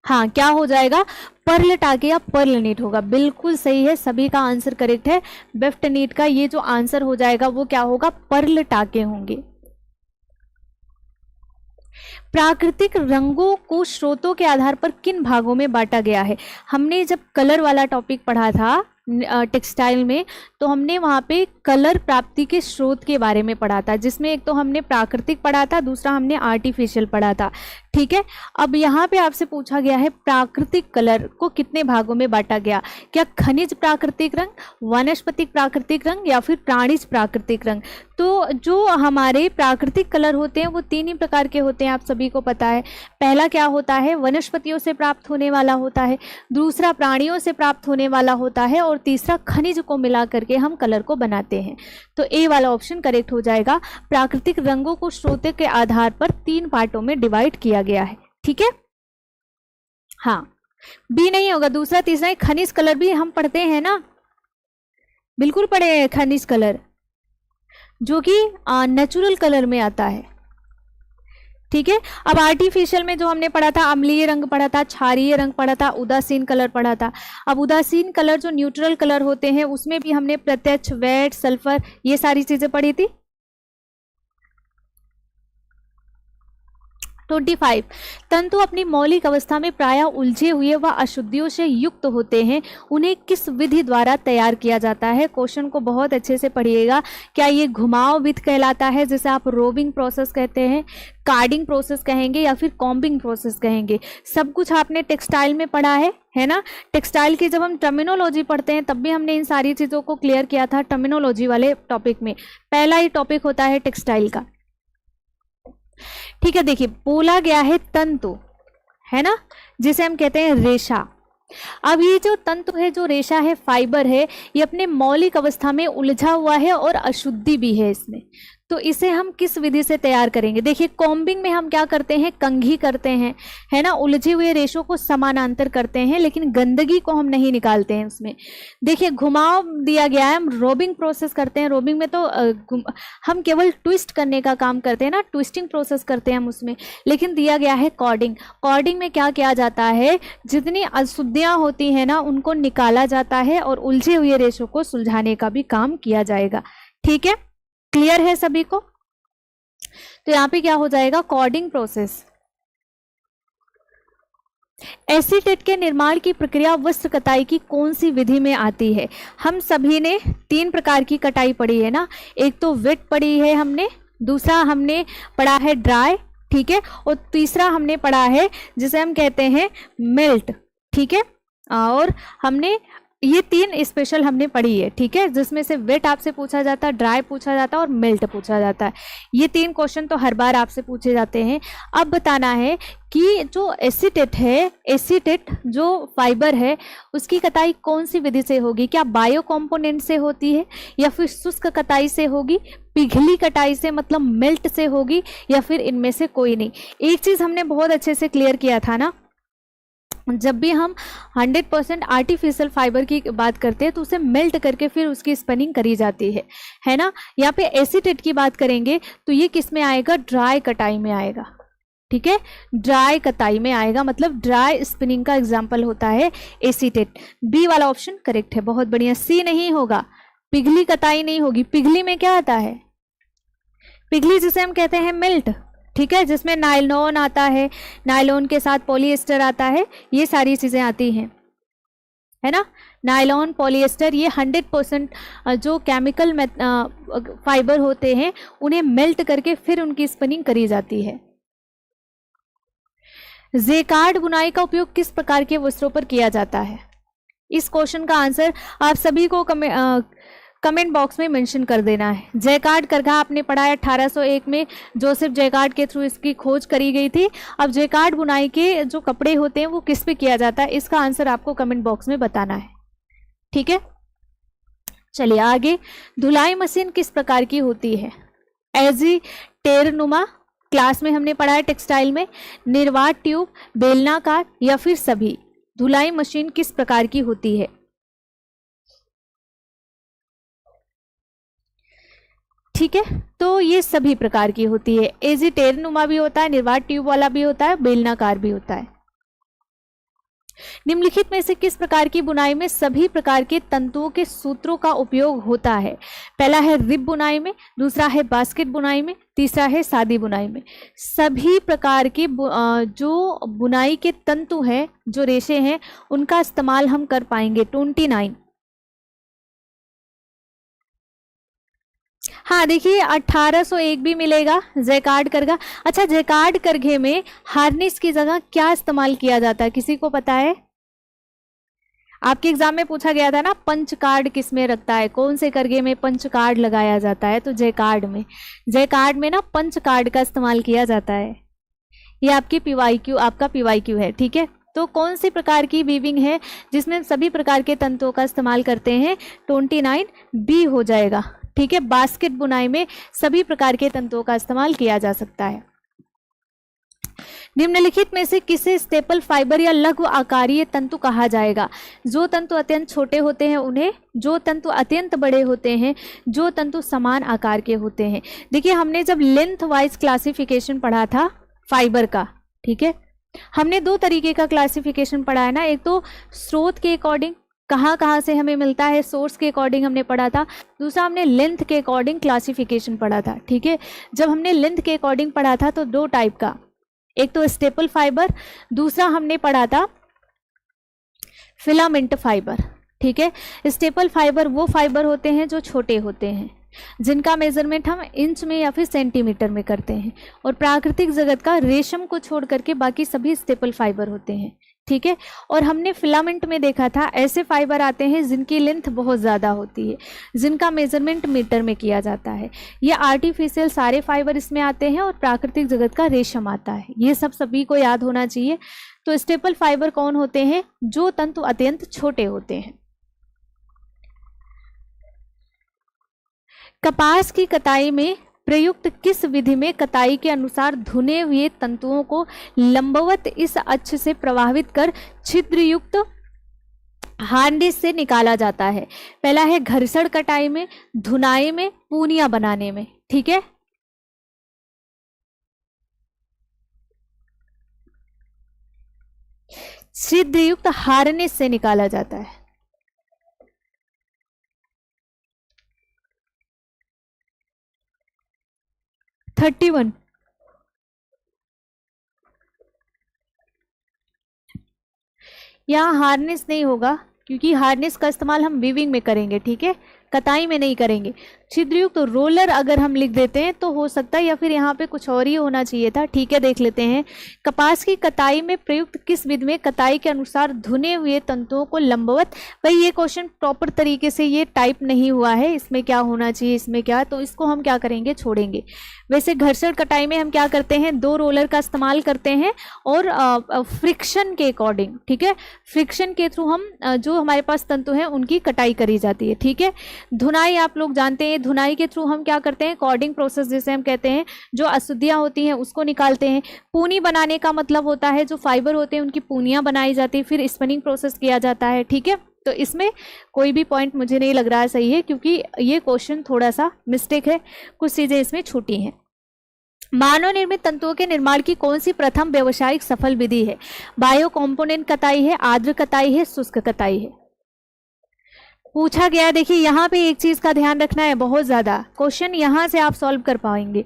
हाँ, क्या हो जाएगा, पर्ल टाके या पर्ल नीट होगा, बिल्कुल सही है, सभी का आंसर करेक्ट है। वेफ्ट नीट का ये जो आंसर हो जाएगा वो क्या होगा, पर्ल टाके होंगे। प्राकृतिक रंगों को स्रोतों के आधार पर किन भागों में बांटा गया है। हमने जब कलर वाला टॉपिक पढ़ा था टेक्सटाइल में, तो हमने वहाँ पे कलर प्राप्ति के स्रोत के बारे में पढ़ा था, जिसमें एक तो हमने प्राकृतिक पढ़ा था, दूसरा हमने आर्टिफिशियल पढ़ा था। ठीक है, अब यहाँ पे आपसे पूछा गया है प्राकृतिक कलर को कितने भागों में बांटा गया, क्या खनिज प्राकृतिक रंग, वनस्पतिक प्राकृतिक रंग या फिर प्राणिज प्राकृतिक रंग। तो जो हमारे प्राकृतिक कलर होते हैं वो 3 ही प्रकार के होते हैं, आप सभी को पता है। पहला क्या होता है, वनस्पतियों से प्राप्त होने वाला होता है, दूसरा प्राणियों से प्राप्त होने वाला होता है, और तीसरा खनिज को मिला करके हम कलर को बनाते हैं। तो ए वाला ऑप्शन करेक्ट हो जाएगा। प्राकृतिक रंगों को स्रोत के आधार पर 3 पार्टों में डिवाइड किया गया है। ठीक है, हाँ, बी नहीं होगा, दूसरा तीसरा। खनिज कलर भी हम पढ़ते हैं ना, बिल्कुल पढ़े हैं खनिज कलर, जो कि नेचुरल कलर में आता है। ठीक है, अब आर्टिफिशियल में जो हमने पढ़ा था, अम्लीय रंग पढ़ा था, क्षारीय रंग पढ़ा था, उदासीन कलर पढ़ा था। अब उदासीन कलर जो न्यूट्रल कलर होते हैं उसमें भी हमने प्रत्यक्ष, वेट, सल्फर, ये सारी चीजें पढ़ी थी। 25 तंतु अपनी मौलिक अवस्था में प्रायः उलझे हुए व अशुद्धियों से युक्त होते हैं, उन्हें किस विधि द्वारा तैयार किया जाता है। क्वेश्चन को बहुत अच्छे से पढ़िएगा। क्या ये घुमाव विधि कहलाता है, जिसे आप रोबिंग प्रोसेस कहते हैं, कार्डिंग प्रोसेस कहेंगे, या फिर कॉम्बिंग प्रोसेस कहेंगे। सब कुछ आपने टेक्सटाइल में पढ़ा है ना। टेक्सटाइल की जब हम टर्मिनोलॉजी पढ़ते हैं तब भी हमने इन सारी चीज़ों को क्लियर किया था टर्मिनोलॉजी वाले टॉपिक में। पहला ही टॉपिक होता है टेक्सटाइल का। ठीक है, देखिए बोला गया है तंतु, है ना, जिसे हम कहते हैं रेशा। अब ये जो तंतु है, जो रेशा है, फाइबर है, ये अपने मौलिक अवस्था में उलझा हुआ है और अशुद्धि भी है इसमें। तो इसे हम किस विधि से तैयार करेंगे। देखिए कॉम्बिंग में हम क्या करते हैं, कंघी करते हैं, है ना, उलझे हुए रेशों को समानांतर करते हैं, लेकिन गंदगी को हम नहीं निकालते हैं उसमें। देखिए घुमाव दिया गया है, हम रोबिंग प्रोसेस करते हैं। रोबिंग में तो हम केवल ट्विस्ट करने का काम करते हैं ना, ट्विस्टिंग प्रोसेस करते हैं हम उसमें। लेकिन दिया गया है कॉर्डिंग। कॉर्डिंग में क्या किया जाता है, जितनी अशुद्धियाँ होती हैं ना उनको निकाला जाता है और उलझे हुए रेशों को सुलझाने का भी काम किया जाएगा। ठीक है, क्लियर है सभी को। तो यहां पे क्या हो जाएगा, कॉर्डिंग प्रोसेस। एसीटेट के निर्माण की प्रक्रिया वस्त्र कताई की कौन सी विधि में आती है। हम सभी ने 3 प्रकार की कटाई पढ़ी है ना, एक तो वेट पढ़ी है हमने, दूसरा हमने पढ़ा है ड्राई, ठीक है, और तीसरा हमने पढ़ा है जिसे हम कहते हैं मेल्ट। ठीक है, और हमने ये 3 स्पेशल हमने पढ़ी है। ठीक है, जिसमें से वेट आपसे पूछा जाता है, ड्राई पूछा जाता है और मेल्ट पूछा जाता है। ये 3 क्वेश्चन तो हर बार आपसे पूछे जाते हैं। अब बताना है कि जो एसीटेट है, एसीटेट जो फाइबर है उसकी कताई कौन सी विधि से होगी। क्या बायो कंपोनेंट से होती है, या फिर शुष्क कताई से होगी, पिघली कटाई से मतलब मेल्ट से होगी, या फिर इनमें से कोई नहीं। एक चीज़ हमने बहुत अच्छे से क्लियर किया था ना, जब भी हम 100% आर्टिफिशियल फाइबर की बात करते हैं तो उसे मेल्ट करके फिर उसकी स्पिनिंग करी जाती है ना। यहाँ पे एसीटेट की बात करेंगे तो ये किस में आएगा, ड्राई कटाई में आएगा। ठीक है, ड्राई कताई में आएगा, मतलब ड्राई स्पिनिंग का एग्जाम्पल होता है एसीटेट। बी वाला ऑप्शन करेक्ट है, बहुत बढ़िया। सी नहीं होगा, पिघली कताई नहीं होगी। पिघली में क्या आता है, पिघली जिसे हम कहते हैं मेल्ट। ठीक है, जिसमें नायलॉन आता है, नायलॉन के साथ पॉलिएस्टर आता है, ये सारी चीज़ें आती हैं, है ना। नायलॉन, पॉलिएस्टर, ये 100% जो केमिकल फाइबर होते हैं उन्हें मेल्ट करके फिर उनकी स्पिनिंग करी जाती है। जेकार्ड बुनाई का उपयोग किस प्रकार के वस्त्रों पर किया जाता है। इस क्वेश्चन का आंसर आप सभी को कमेंट बॉक्स में मेंशन कर देना है। जैकार्ड करघा आपने पढ़ा है 1801 में, जोसेफ जैकार्ड के थ्रू इसकी खोज करी गई थी। अब जैकार्ड बुनाई के जो कपड़े होते हैं वो किस पे किया जाता है, इसका आंसर आपको कमेंट बॉक्स में बताना है। ठीक है, चलिए आगे। धुलाई मशीन किस प्रकार की होती है। एजिटेरनुमा क्लास में हमने पढ़ा है टेक्सटाइल में, निर्वात ट्यूब, बेलनाकार या फिर सभी। धुलाई मशीन किस प्रकार की होती है। ठीक है, तो ये सभी प्रकार की होती है। एजिटेरनुमा भी होता है, निर्वात ट्यूब वाला भी होता है, बेलनाकार भी होता है। निम्नलिखित में से किस प्रकार की बुनाई में सभी प्रकार के तंतुओं के सूत्रों का उपयोग होता है? पहला है रिब बुनाई में, दूसरा है बास्केट बुनाई में, तीसरा है सादी बुनाई में। सभी प्रकार के जो बुनाई के तंतु हैं, जो रेशे हैं, उनका इस्तेमाल हम कर पाएंगे। 29। हाँ देखिए 1801 भी मिलेगा जैकार्ड करघा। अच्छा, जैकार्ड करघे में हार्निस की जगह क्या इस्तेमाल किया जाता है, किसी को पता है? आपके एग्जाम में पूछा गया था ना, पंच कार्ड किस में रखता है, कौन से करघे में पंच कार्ड लगाया जाता है? तो जैकार्ड में। जैकार्ड में ना पंच कार्ड का इस्तेमाल किया जाता है। ये आपकी पीवाईक्यू, आपका पीवाईक्यू है, ठीक है। तो कौन सी प्रकार की वीविंग है जिसमें सभी प्रकार के तंतुओं का इस्तेमाल करते हैं? 29 बी हो जाएगा, ठीक है। बास्केट बुनाई में सभी प्रकार के तंतुओं का इस्तेमाल किया जा सकता है। निम्नलिखित में से किसे स्टेपल फाइबर या लघु आकारीय तंतु कहा जाएगा? जो तंतु अत्यंत छोटे होते हैं उन्हें, जो तंतु अत्यंत बड़े होते हैं, जो तंतु समान आकार के होते हैं। देखिए हमने जब लेंथ वाइज क्लासिफिकेशन पढ़ा था फाइबर का, ठीक है, हमने दो तरीके का क्लासिफिकेशन पढ़ा है ना। एक तो स्रोत के अकॉर्डिंग, कहाँ कहाँ से हमें मिलता है, सोर्स के अकॉर्डिंग हमने पढ़ा था। दूसरा हमने लेंथ के अकॉर्डिंग क्लासिफिकेशन पढ़ा था, ठीक है। जब हमने लेंथ के अकॉर्डिंग पढ़ा था तो दो टाइप का, एक तो स्टेपल फाइबर, दूसरा हमने पढ़ा था फिलामेंट फाइबर, ठीक है। स्टेपल फाइबर वो फाइबर होते हैं जो छोटे होते हैं, जिनका मेजरमेंट हम इंच में या फिर सेंटीमीटर में करते हैं, और प्राकृतिक जगत का रेशम को छोड़ करके बाकी सभी स्टेपल फाइबर होते हैं, ठीक है। और हमने फिलामेंट में देखा था ऐसे फाइबर आते हैं जिनकी लेंथ बहुत ज़्यादा होती है, जिनका मेजरमेंट मीटर में किया जाता है। ये आर्टिफिशियल सारे फाइबर इसमें आते हैं और प्राकृतिक जगत का रेशम आता है। ये सब सभी को याद होना चाहिए। तो स्टेपल फाइबर कौन होते हैं? जो तंतु अत्यंत छोटे होते हैं। कपास की कटाई में प्रयुक्त किस विधि में कटाई के अनुसार धुने हुए तंतुओं को लंबवत इस अक्ष से प्रभावित कर छिद्रयुक्त हार्नेस से निकाला जाता है? पहला है घर्षण कटाई में, धुनाई में, पूनिया बनाने में, ठीक है। छिद्रयुक्त हार्नेस से निकाला जाता है। थर्टी 31। यहाँ हार्नेस नहीं होगा क्योंकि हार्नेस का इस्तेमाल हम वीविंग में करेंगे, ठीक है, कताई में नहीं करेंगे। छिद्रयुक्त तो रोलर अगर हम लिख देते हैं तो हो सकता है, या फिर यहाँ पे कुछ और ही होना चाहिए था, ठीक है। देख लेते हैं। कपास की कटाई में प्रयुक्त किस विधि में कटाई के अनुसार धुने हुए तंतुओं को लंबवत, भाई ये क्वेश्चन प्रॉपर तरीके से ये टाइप नहीं हुआ है, इसमें क्या होना चाहिए, इसमें क्या, तो इसको हम क्या करेंगे, छोड़ेंगे। वैसे घर्षण कटाई में हम क्या करते हैं, दो रोलर का इस्तेमाल करते हैं और फ्रिक्शन के अकॉर्डिंग, ठीक है, फ्रिक्शन के थ्रू हम जो हमारे पास तंतु हैं उनकी कटाई करी जाती है, ठीक है। धुनाई आप लोग जानते हैं, धुनाई के थ्रू हम क्या करते हैं, कॉर्डिंग प्रोसेस जिसे हम कहते हैं, जो अशुद्धियां होती हैं उसको निकालते हैं। पूनी बनाने का मतलब होता है जो फाइबर होते हैं उनकी पूनियां बनाई जाती है, फिर स्पिनिंग प्रोसेस किया जाता है, ठीक है। तो इसमें कोई भी पॉइंट मुझे नहीं लग रहा है सही है, क्योंकि ये क्वेश्चन थोड़ा सा मिस्टेक है, कुछ चीजें इसमें छूटी हैं। मानव निर्मित तंतुओं के निर्माण की कौन सी प्रथम व्यवसायिक सफल विधि है? बायो कंपोनेंट कताई है, आर्द्र कताई है, शुष्क कताई है? पूछा गया। देखिए यहाँ पे एक चीज का ध्यान रखना है, बहुत ज्यादा क्वेश्चन यहाँ से आप सॉल्व कर पाएंगे।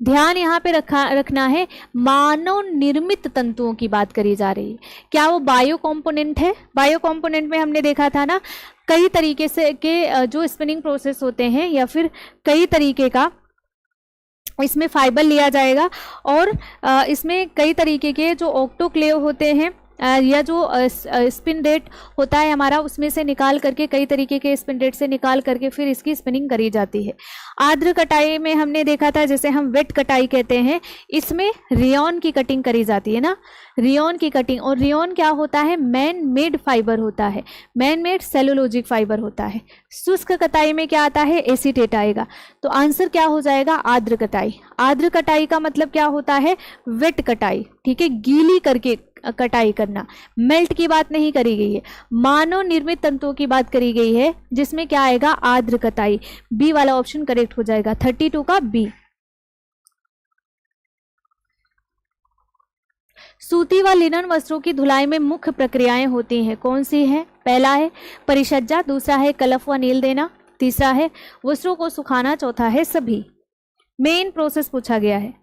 ध्यान यहाँ पे रखना है, मानव निर्मित तंतुओं की बात करी जा रही है। क्या वो बायो कंपोनेंट है? बायो कंपोनेंट में हमने देखा था ना, कई तरीके से के जो स्पिनिंग प्रोसेस होते हैं, या फिर कई तरीके का इसमें फाइबर लिया जाएगा, और इसमें कई तरीके के जो ऑक्टोक्लेव होते हैं या जो स्पिन रेट होता है हमारा, उसमें से निकाल करके, कई तरीके के स्पिन रेट से निकाल करके फिर इसकी स्पिनिंग करी जाती है। आर्द्र कटाई में हमने देखा था, जैसे हम वेट कटाई कहते हैं, इसमें रेयॉन की कटिंग करी जाती है ना, रेयॉन की कटिंग। और रेयॉन क्या होता है, मैन मेड फाइबर होता है, मैन मेड सेलुलोजिक फाइबर होता है। शुष्क कटाई में क्या आता है, एसीटेट आएगा। तो आंसर क्या हो जाएगा, आर्द्र कटाई। आर्द्र कटाई का मतलब क्या होता है, वेट कटाई, ठीक है, गीली करके कटाई करना। मेल्ट की बात नहीं करी गई है, मानव निर्मित तंतुओं की बात करी गई है, जिसमें क्या आएगा, आर्द्र कटाई। बी वाला ऑप्शन करेक्ट हो जाएगा, 32 का बी। सूती व लिनन वस्त्रों की धुलाई में मुख्य प्रक्रियाएं होती हैं, कौन सी हैं? पहला है परिसज्जा, दूसरा है कलफ व नील देना, तीसरा है वस्त्रों को सुखाना, चौथा है सभी। मेन प्रोसेस पूछा गया है।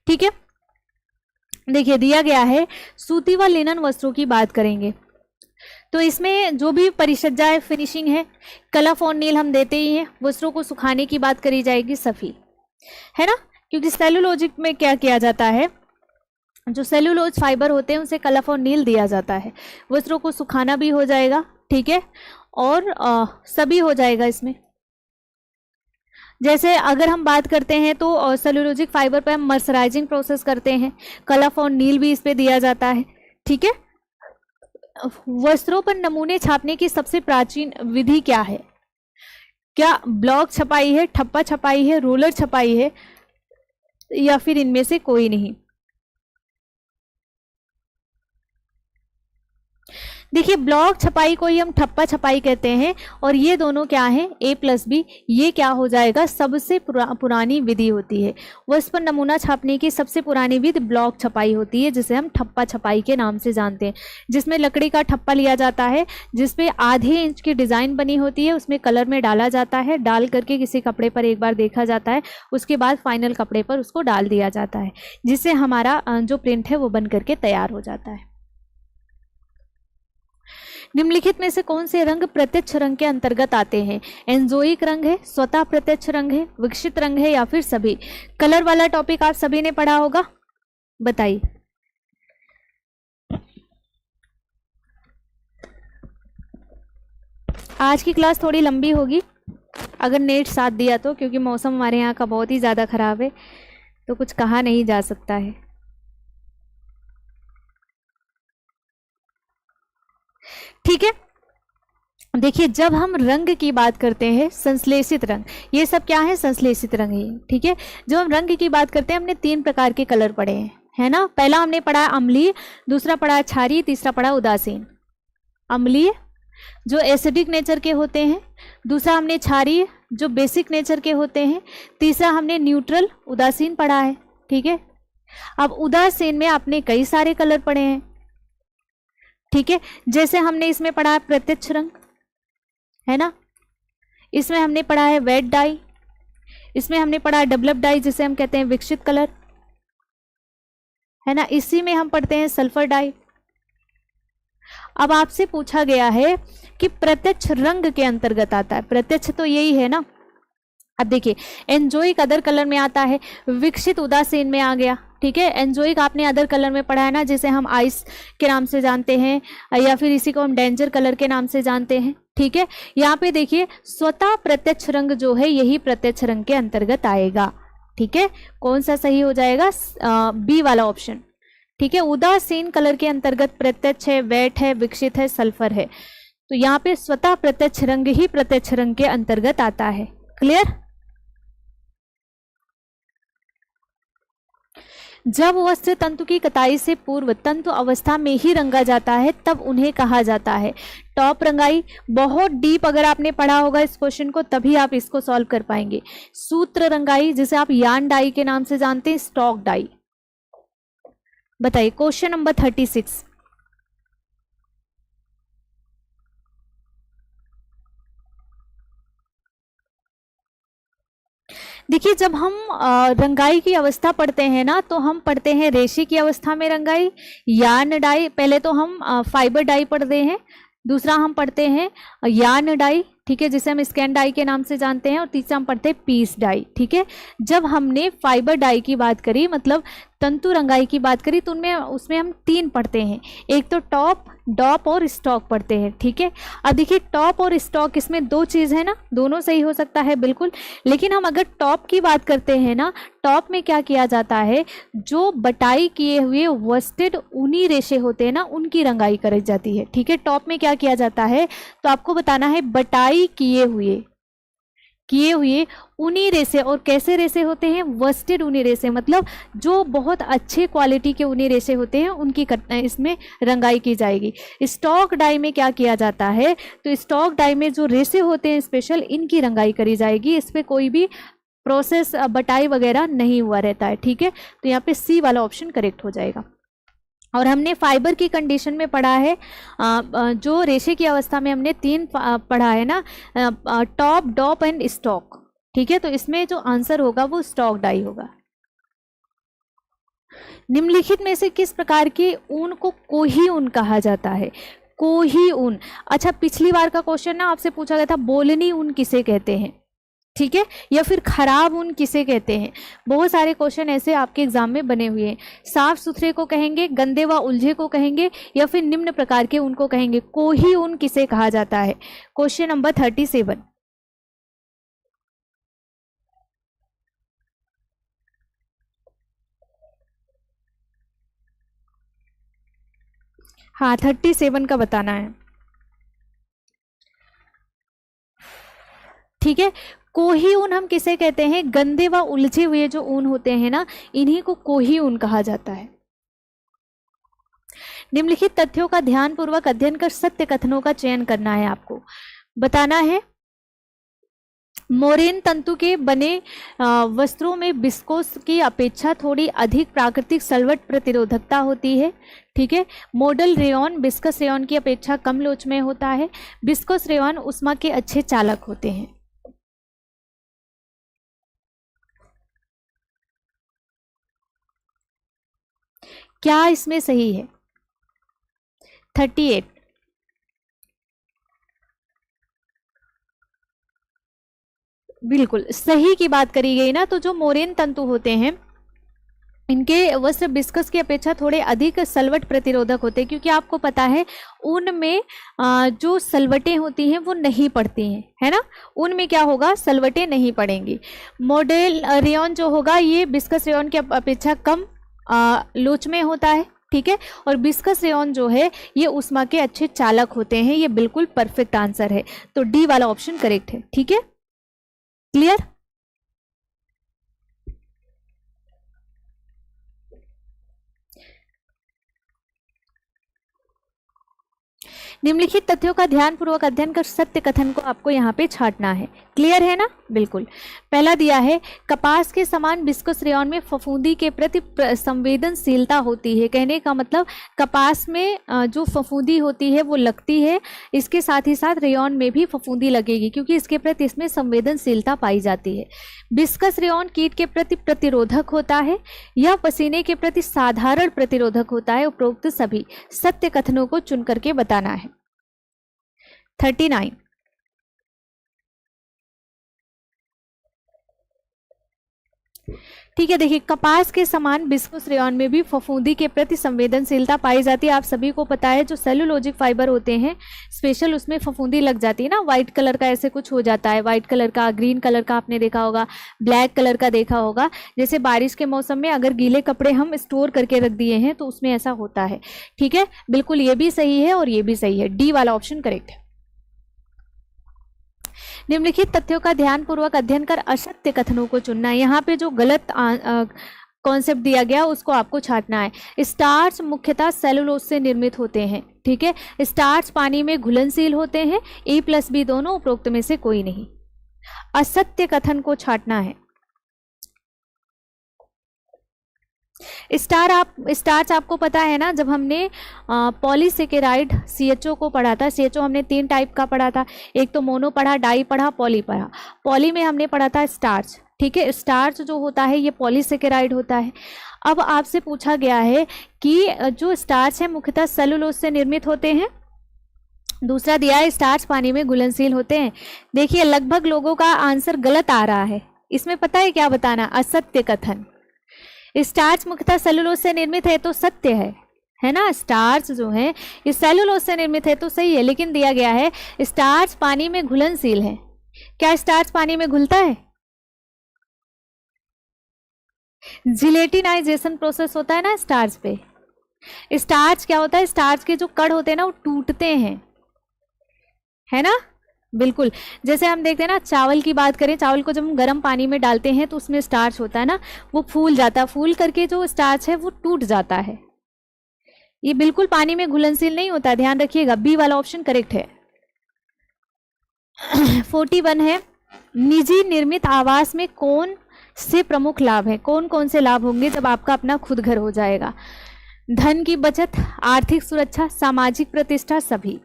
ठीक है, देखिए दिया गया है सूती व लिनन वस्त्रों की बात करेंगे तो इसमें जो भी परिसज्जा है, फिनिशिंग है, कलफ और नील हम देते ही हैं। वस्त्रों को सुखाने की बात करी जाएगी, सफी, है ना, क्योंकि सेलुलोजिक में क्या किया जाता है, जो सेलुलोज फाइबर होते हैं उसे कलफ और नील दिया जाता है। वस्त्रों को सुखाना भी हो जाएगा, ठीक है, और सभी हो जाएगा इसमें। जैसे अगर हम बात करते हैं तो सेलुलोजिक फाइबर पे हम मर्सराइजिंग प्रोसेस करते हैं, कलफ और नील भी इस पे दिया जाता है, ठीक है। वस्त्रों पर नमूने छापने की सबसे प्राचीन विधि क्या है? क्या ब्लॉक छपाई है, ठप्पा छपाई है, रोलर छपाई है, या फिर इनमें से कोई नहीं? देखिए ब्लॉक छपाई को ही हम ठप्पा छपाई कहते हैं और ये दोनों क्या है, A+B, ये क्या हो जाएगा, सबसे पुरानी विधि होती है। वस्त्र पर नमूना छापने की सबसे पुरानी विधि ब्लॉक छपाई होती है, जिसे हम ठप्पा छपाई के नाम से जानते हैं, जिसमें लकड़ी का ठप्पा लिया जाता है, जिसपे आधे इंच की डिज़ाइन बनी होती है, उसमें कलर में डाला जाता है, डाल करके किसी कपड़े पर एक बार देखा जाता है, उसके बाद फाइनल कपड़े पर उसको डाल दिया जाता है, जिससे हमारा जो प्रिंट है वो बन करके तैयार हो जाता है। निम्नलिखित में से कौन से रंग प्रत्यक्ष रंग के अंतर्गत आते हैं? एंजोइक रंग है, स्वतः प्रत्यक्ष रंग है, विकसित रंग है, या फिर सभी? कलर वाला टॉपिक आप सभी ने पढ़ा होगा, बताइए। आज की क्लास थोड़ी लंबी होगी अगर नेट साथ दिया तो, क्योंकि मौसम हमारे यहाँ का बहुत ही ज़्यादा खराब है, तो कुछ कहा नहीं जा सकता है। ठीक है, देखिए जब हम रंग की बात करते हैं, संश्लेषित रंग, ये सब क्या है, संश्लेषित रंग ही, ठीक है। जब हम रंग की बात करते हैं, हमने 3 प्रकार के कलर पढ़े हैं, है ना। पहला हमने पढ़ा अम्लीय, दूसरा पढ़ा क्षारीय, तीसरा पढ़ा उदासीन। अम्लीय जो एसिडिक नेचर के होते हैं, दूसरा हमने क्षारीय जो बेसिक नेचर के होते हैं, तीसरा हमने न्यूट्रल उदासीन पढ़ा है, ठीक है। अब उदासीन में आपने कई सारे कलर पढ़े हैं, ठीक है, जैसे हमने इसमें पढ़ा है प्रत्यक्ष रंग, है ना, इसमें हमने पढ़ा है वेट डाई, इसमें हमने पढ़ा है डेवलप डाई जिसे हम कहते हैं विकसित कलर, है ना, इसी में हम पढ़ते हैं सल्फर डाई। अब आपसे पूछा गया है कि प्रत्यक्ष रंग के अंतर्गत आता है, प्रत्यक्ष तो यही है ना। अब देखिए एंजोइक अदर कलर में आता है, विकसित उदासीन में आ गया, ठीक है। एंजोइक आपने अदर कलर में पढ़ा है ना, जिसे हम आइस के नाम से जानते हैं, या फिर इसी को हम डेंजर कलर के नाम से जानते हैं, ठीक है। यहाँ पे देखिए स्वतः प्रत्यक्ष रंग जो है यही प्रत्यक्ष रंग के अंतर्गत आएगा, ठीक है। कौन सा सही हो जाएगा, बी वाला ऑप्शन, ठीक है। उदासीन कलर के अंतर्गत प्रत्यक्ष है, वेट है, विकसित है, सल्फर है, तो यहाँ पे स्वतः प्रत्यक्ष रंग ही प्रत्यक्ष रंग के अंतर्गत आता है। क्लियर? जब वस्त्र तंतु की कताई से पूर्व तंतु अवस्था में ही रंगा जाता है तब उन्हें कहा जाता है टॉप रंगाई। बहुत डीप अगर आपने पढ़ा होगा इस क्वेश्चन को तभी आप इसको सॉल्व कर पाएंगे। सूत्र रंगाई जिसे आप यान डाई के नाम से जानते हैं, स्टॉक डाई। बताइए क्वेश्चन नंबर 36। देखिए जब हम रंगाई की अवस्था पढ़ते हैं ना, तो हम पढ़ते हैं रेशे की अवस्था में रंगाई, यान डाई, पहले तो हम फाइबर डाई पढ़ते हैं, दूसरा हम पढ़ते हैं यान डाई, ठीक है, जिसे हम स्कैन डाई के नाम से जानते हैं, और तीसरा हम पढ़ते हैं पीस डाई, ठीक है। जब हमने फाइबर डाई की बात करी, मतलब तंतु रंगाई की बात करी, तो उसमें हम 3 पढ़ते हैं, एक तो टॉप, डॉप और स्टॉक पढ़ते हैं, ठीक है। अब देखिए टॉप और स्टॉक इसमें 2 चीज़ है ना, दोनों सही हो सकता है बिल्कुल, लेकिन हम अगर टॉप की बात करते हैं ना, टॉप में क्या किया जाता है, जो बटाई किए हुए वस्टेड ऊनी रेशे होते हैं ना, उनकी रंगाई करी जाती है, ठीक है। टॉप में क्या किया जाता है, तो आपको बताना है बटाई किए हुए, किए हुए ऊनी रेशे, और कैसे रेशे होते हैं, वर्स्टेड ऊनी रेशे, मतलब जो बहुत अच्छे क्वालिटी के ऊनी रेशे होते हैं उनकी इसमें रंगाई की जाएगी। स्टॉक डाई में क्या किया जाता है, तो स्टॉक डाई में जो रेशे होते हैं स्पेशल, इनकी रंगाई करी जाएगी। इस पर कोई भी प्रोसेस बटाई वगैरह नहीं हुआ रहता है, ठीक है। तो यहाँ पे सी वाला ऑप्शन करेक्ट हो जाएगा। और हमने फाइबर की कंडीशन में पढ़ा है, जो रेशे की अवस्था में हमने 3 पढ़ा है ना, टॉप, डॉप एंड स्टॉक, ठीक है। तो इसमें जो आंसर होगा वो स्टॉक डाई होगा। निम्नलिखित में से किस प्रकार के ऊन को कोही ऊन कहा जाता है? कोही ऊन, अच्छा पिछली बार का क्वेश्चन ना आपसे पूछा गया था, बोलनी ऊन किसे कहते हैं, ठीक है, या फिर खराब ऊन किसे कहते हैं। बहुत सारे क्वेश्चन ऐसे आपके एग्जाम में बने हुए हैं। साफ सुथरे को कहेंगे, गंदे व उलझे को कहेंगे, या फिर निम्न प्रकार के ऊन को कहेंगे। कोही ऊन किसे कहा जाता है? Question number 37। हाँ 37 का बताना है, ठीक है। कोही ऊन हम किसे कहते हैं? गंदे व उलझे हुए जो ऊन होते हैं ना, इन्हीं को कोही ऊन कहा जाता है। निम्नलिखित तथ्यों का ध्यानपूर्वक अध्ययन कर सत्य कथनों का चयन करना है, आपको बताना है। मोरेन तंतु के बने वस्त्रों में विस्कोस की अपेक्षा थोड़ी अधिक प्राकृतिक सलवट प्रतिरोधकता होती है, ठीक है। मॉडल रेयॉन विस्कस रेयॉन की अपेक्षा कम लोच में होता है। विस्कोस रेयॉन उष्मा के अच्छे चालक होते हैं। क्या इसमें सही है? 38। बिल्कुल सही की बात करी गई ना। तो जो मोरेन तंतु होते हैं, इनके वस्त्र बिस्कस की अपेक्षा थोड़े अधिक सलवट प्रतिरोधक होते हैं, क्योंकि आपको पता है ऊन में जो सलवटें होती हैं वो नहीं पड़ती हैं, है ना। ऊन में क्या होगा, सलवटें नहीं पड़ेंगी। मॉडल रेयॉन जो होगा ये बिस्कस रेयॉन की अपेक्षा कम लोच में होता है, ठीक है। और बिस्कस रेयॉन जो है ये उष्मा के अच्छे चालक होते हैं। ये बिल्कुल परफेक्ट आंसर है, तो डी वाला ऑप्शन करेक्ट है, ठीक है। क्लियर? निम्नलिखित तथ्यों का ध्यानपूर्वक अध्ययन कर सत्य कथन को आपको यहाँ पे छांटना है। क्लियर है ना? बिल्कुल। पहला दिया है, कपास के समान विस्कोस रेयॉन में फफूंदी के प्रति संवेदनशीलता होती है। कहने का मतलब कपास में जो फफूंदी होती है वो लगती है, इसके साथ ही साथ रेयॉन में भी फफूंदी लगेगी, क्योंकि इसके प्रति इसमें संवेदनशीलता पाई जाती है। विस्कस रेयॉन कीट के प्रति प्रतिरोधक होता है, यह पसीने के प्रति साधारण प्रतिरोधक होता है। उपरोक्त सभी सत्य कथनों को चुन करके बताना है। 39। ठीक है, देखिए कपास के समान विस्कोस रेयॉन में भी फफूंदी के प्रति संवेदनशीलता पाई जाती है। आप सभी को पता है जो सेलुलोजिक फाइबर होते हैं स्पेशल, उसमें फफूंदी लग जाती है ना, व्हाइट कलर का ऐसे कुछ हो जाता है, व्हाइट कलर का, ग्रीन कलर का आपने देखा होगा, ब्लैक कलर का देखा होगा। जैसे बारिश के मौसम में अगर गीले कपड़े हम स्टोर करके रख दिए हैं तो उसमें ऐसा होता है, ठीक है। बिल्कुल ये भी सही है और ये भी सही है, डी वाला ऑप्शन करेक्ट है। निम्नलिखित तथ्यों का ध्यानपूर्वक अध्ययन कर असत्य कथनों को चुनना है। यहाँ पे जो गलत कॉन्सेप्ट दिया गया उसको आपको छांटना है। स्टार्च मुख्यतः सेलुलोज से निर्मित होते हैं, ठीक है। स्टार्च पानी में घुलनशील होते हैं, A+B दोनों, उपरोक्त में से कोई नहीं। असत्य कथन को छांटना है। स्टार्च आपको पता है ना, जब हमने पॉलीसेकेराइड CHO को पढ़ा था, CHO हमने 3 टाइप का पढ़ा था, एक तो मोनो पढ़ा, डाई पढ़ा, पॉली पढ़ा। पॉली में हमने पढ़ा था स्टार्च, ठीक है। स्टार्च जो होता है ये पॉलीसेकेराइड होता है। अब आपसे पूछा गया है कि जो स्टार्च है मुख्यतः सेलुलोज से निर्मित होते हैं। दूसरा दिया है स्टार्च पानी में घुलनशील होते हैं। देखिए लगभग लोगों का आंसर गलत आ रहा है, इसमें पता है क्या बताना, असत्य कथन। स्टार्च मुख्यतः सेलुलोज से निर्मित है तो सत्य है ना। स्टार्च जो है ये सेलुलोज से निर्मित है तो सही है, लेकिन दिया गया है स्टार्च पानी में घुलनशील है। क्या स्टार्च पानी में घुलता है? जिलेटिनाइजेशन प्रोसेस होता है ना स्टार्च पे। स्टार्च क्या होता है, स्टार्च के जो कण होते हैं ना वो टूटते हैं, है ना। बिल्कुल, जैसे हम देखते हैं ना, चावल की बात करें, चावल को जब हम गर्म पानी में डालते हैं तो उसमें स्टार्च होता है ना, वो फूल जाता है, फूल करके जो स्टार्च है वो टूट जाता है। ये बिल्कुल पानी में घुलनशील नहीं होता है, ध्यान रखिएगा। बी वाला ऑप्शन करेक्ट है। 41 है, निजी निर्मित आवास में कौन से प्रमुख लाभ है? कौन कौन से लाभ होंगे जब आपका अपना खुद घर हो जाएगा? धन की बचत, आर्थिक सुरक्षा, सामाजिक प्रतिष्ठा, सभी।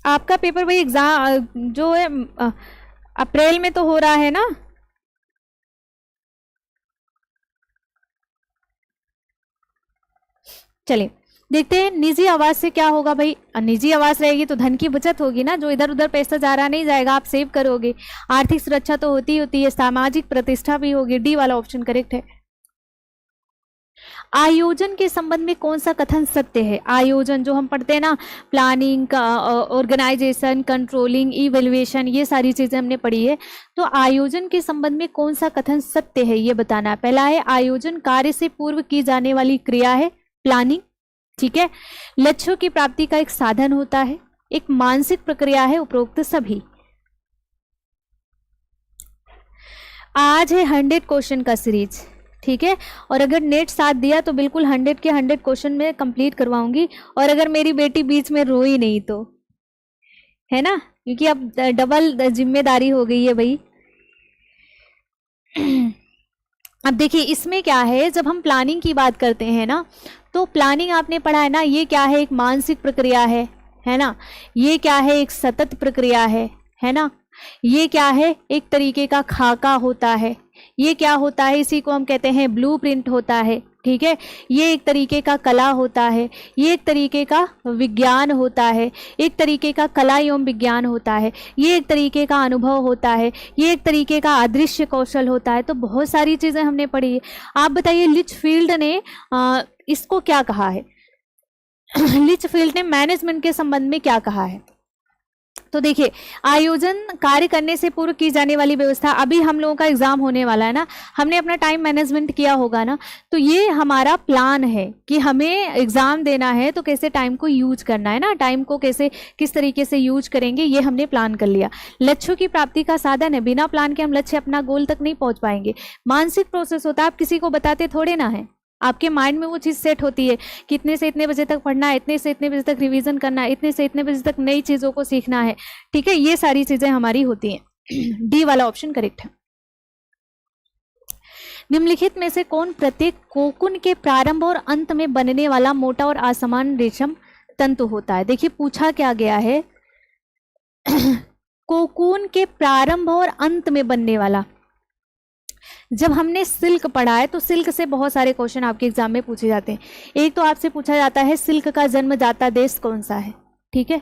आपका पेपर भाई एग्जाम जो है अप्रैल में तो हो रहा है ना? चलिए देखते हैं निजी आवास से क्या होगा भाई। निजी आवास रहेगी तो धन की बचत होगी ना, जो इधर उधर पैसा जा रहा नहीं जाएगा, आप सेव करोगे। आर्थिक सुरक्षा तो होती होती है, सामाजिक प्रतिष्ठा भी होगी। डी वाला ऑप्शन करेक्ट है। आयोजन के संबंध में कौन सा कथन सत्य है? आयोजन जो हम पढ़ते हैं ना, प्लानिंग का, ऑर्गेनाइजेशन, कंट्रोलिंग, इवेल्युएशन, ये सारी चीजें हमने पढ़ी है। तो आयोजन के संबंध में कौन सा कथन सत्य है ये बताना है। पहला है आयोजन कार्य से पूर्व की जाने वाली क्रिया है, प्लानिंग, ठीक है। लक्ष्यों की प्राप्ति का एक साधन होता है, एक मानसिक प्रक्रिया है, उपरोक्त सभी। आज है 100 क्वेश्चन का सीरीज, ठीक है। और अगर नेट साथ दिया तो बिल्कुल 100 के 100 क्वेश्चन में कंप्लीट करवाऊंगी। और अगर मेरी बेटी बीच में रोई नहीं तो, है ना, क्योंकि अब डबल जिम्मेदारी हो गई है भाई। अब देखिए इसमें क्या है, जब हम प्लानिंग की बात करते हैं ना, तो प्लानिंग आपने पढ़ा है ना, ये क्या है, एक मानसिक प्रक्रिया है ना। ये क्या है, एक सतत प्रक्रिया है ना। ये क्या है, एक तरीके का खाका होता है। ये क्या होता है, इसी को हम कहते हैं ब्लूप्रिंट होता है, ठीक है। ये एक तरीके का कला होता है, ये एक तरीके का विज्ञान होता है, एक तरीके का कला एवं विज्ञान होता है, ये एक तरीके का अनुभव होता है, ये एक तरीके का अदृश्य कौशल होता है। तो बहुत सारी चीज़ें हमने पढ़ी है। आप बताइए लिचफील्ड ने इसको क्या कहा है? लिचफील्ड ने मैनेजमेंट के संबंध में क्या कहा है? तो देखिए, आयोजन कार्य करने से पूर्व की जाने वाली व्यवस्था। अभी हम लोगों का एग्जाम होने वाला है ना, हमने अपना टाइम मैनेजमेंट किया होगा ना, तो ये हमारा प्लान है कि हमें एग्जाम देना है तो कैसे टाइम को यूज करना है ना, टाइम को कैसे किस तरीके से यूज करेंगे, ये हमने प्लान कर लिया। लक्ष्यों की प्राप्ति का साधन है, बिना प्लान के हम लक्ष्य अपना गोल तक नहीं पहुंच पाएंगे। मानसिक प्रोसेस होता है, आप किसी को बताते थोड़े ना है, आपके माइंड में वो चीज़ सेट होती है कि इतने से इतने बजे तक पढ़ना है, इतने से इतने बजे तक रिवीजन करना है, इतने से इतने बजे तक नई चीज़ों को सीखना है, ठीक है। ये सारी चीज़ें हमारी होती हैं। डी वाला ऑप्शन करेक्ट है। निम्नलिखित में से कौन प्रत्येक कोकून के प्रारंभ और अंत में बनने वाला मोटा और असमान रेशम तंतु होता है? देखिए पूछा क्या गया है, कोकून के प्रारंभ और अंत में बनने वाला। जब हमने सिल्क पढ़ा है तो सिल्क से बहुत सारे क्वेश्चन आपके एग्जाम में पूछे जाते हैं। एक तो आपसे पूछा जाता है सिल्क का जन्मदाता देश कौन सा है, ठीक है।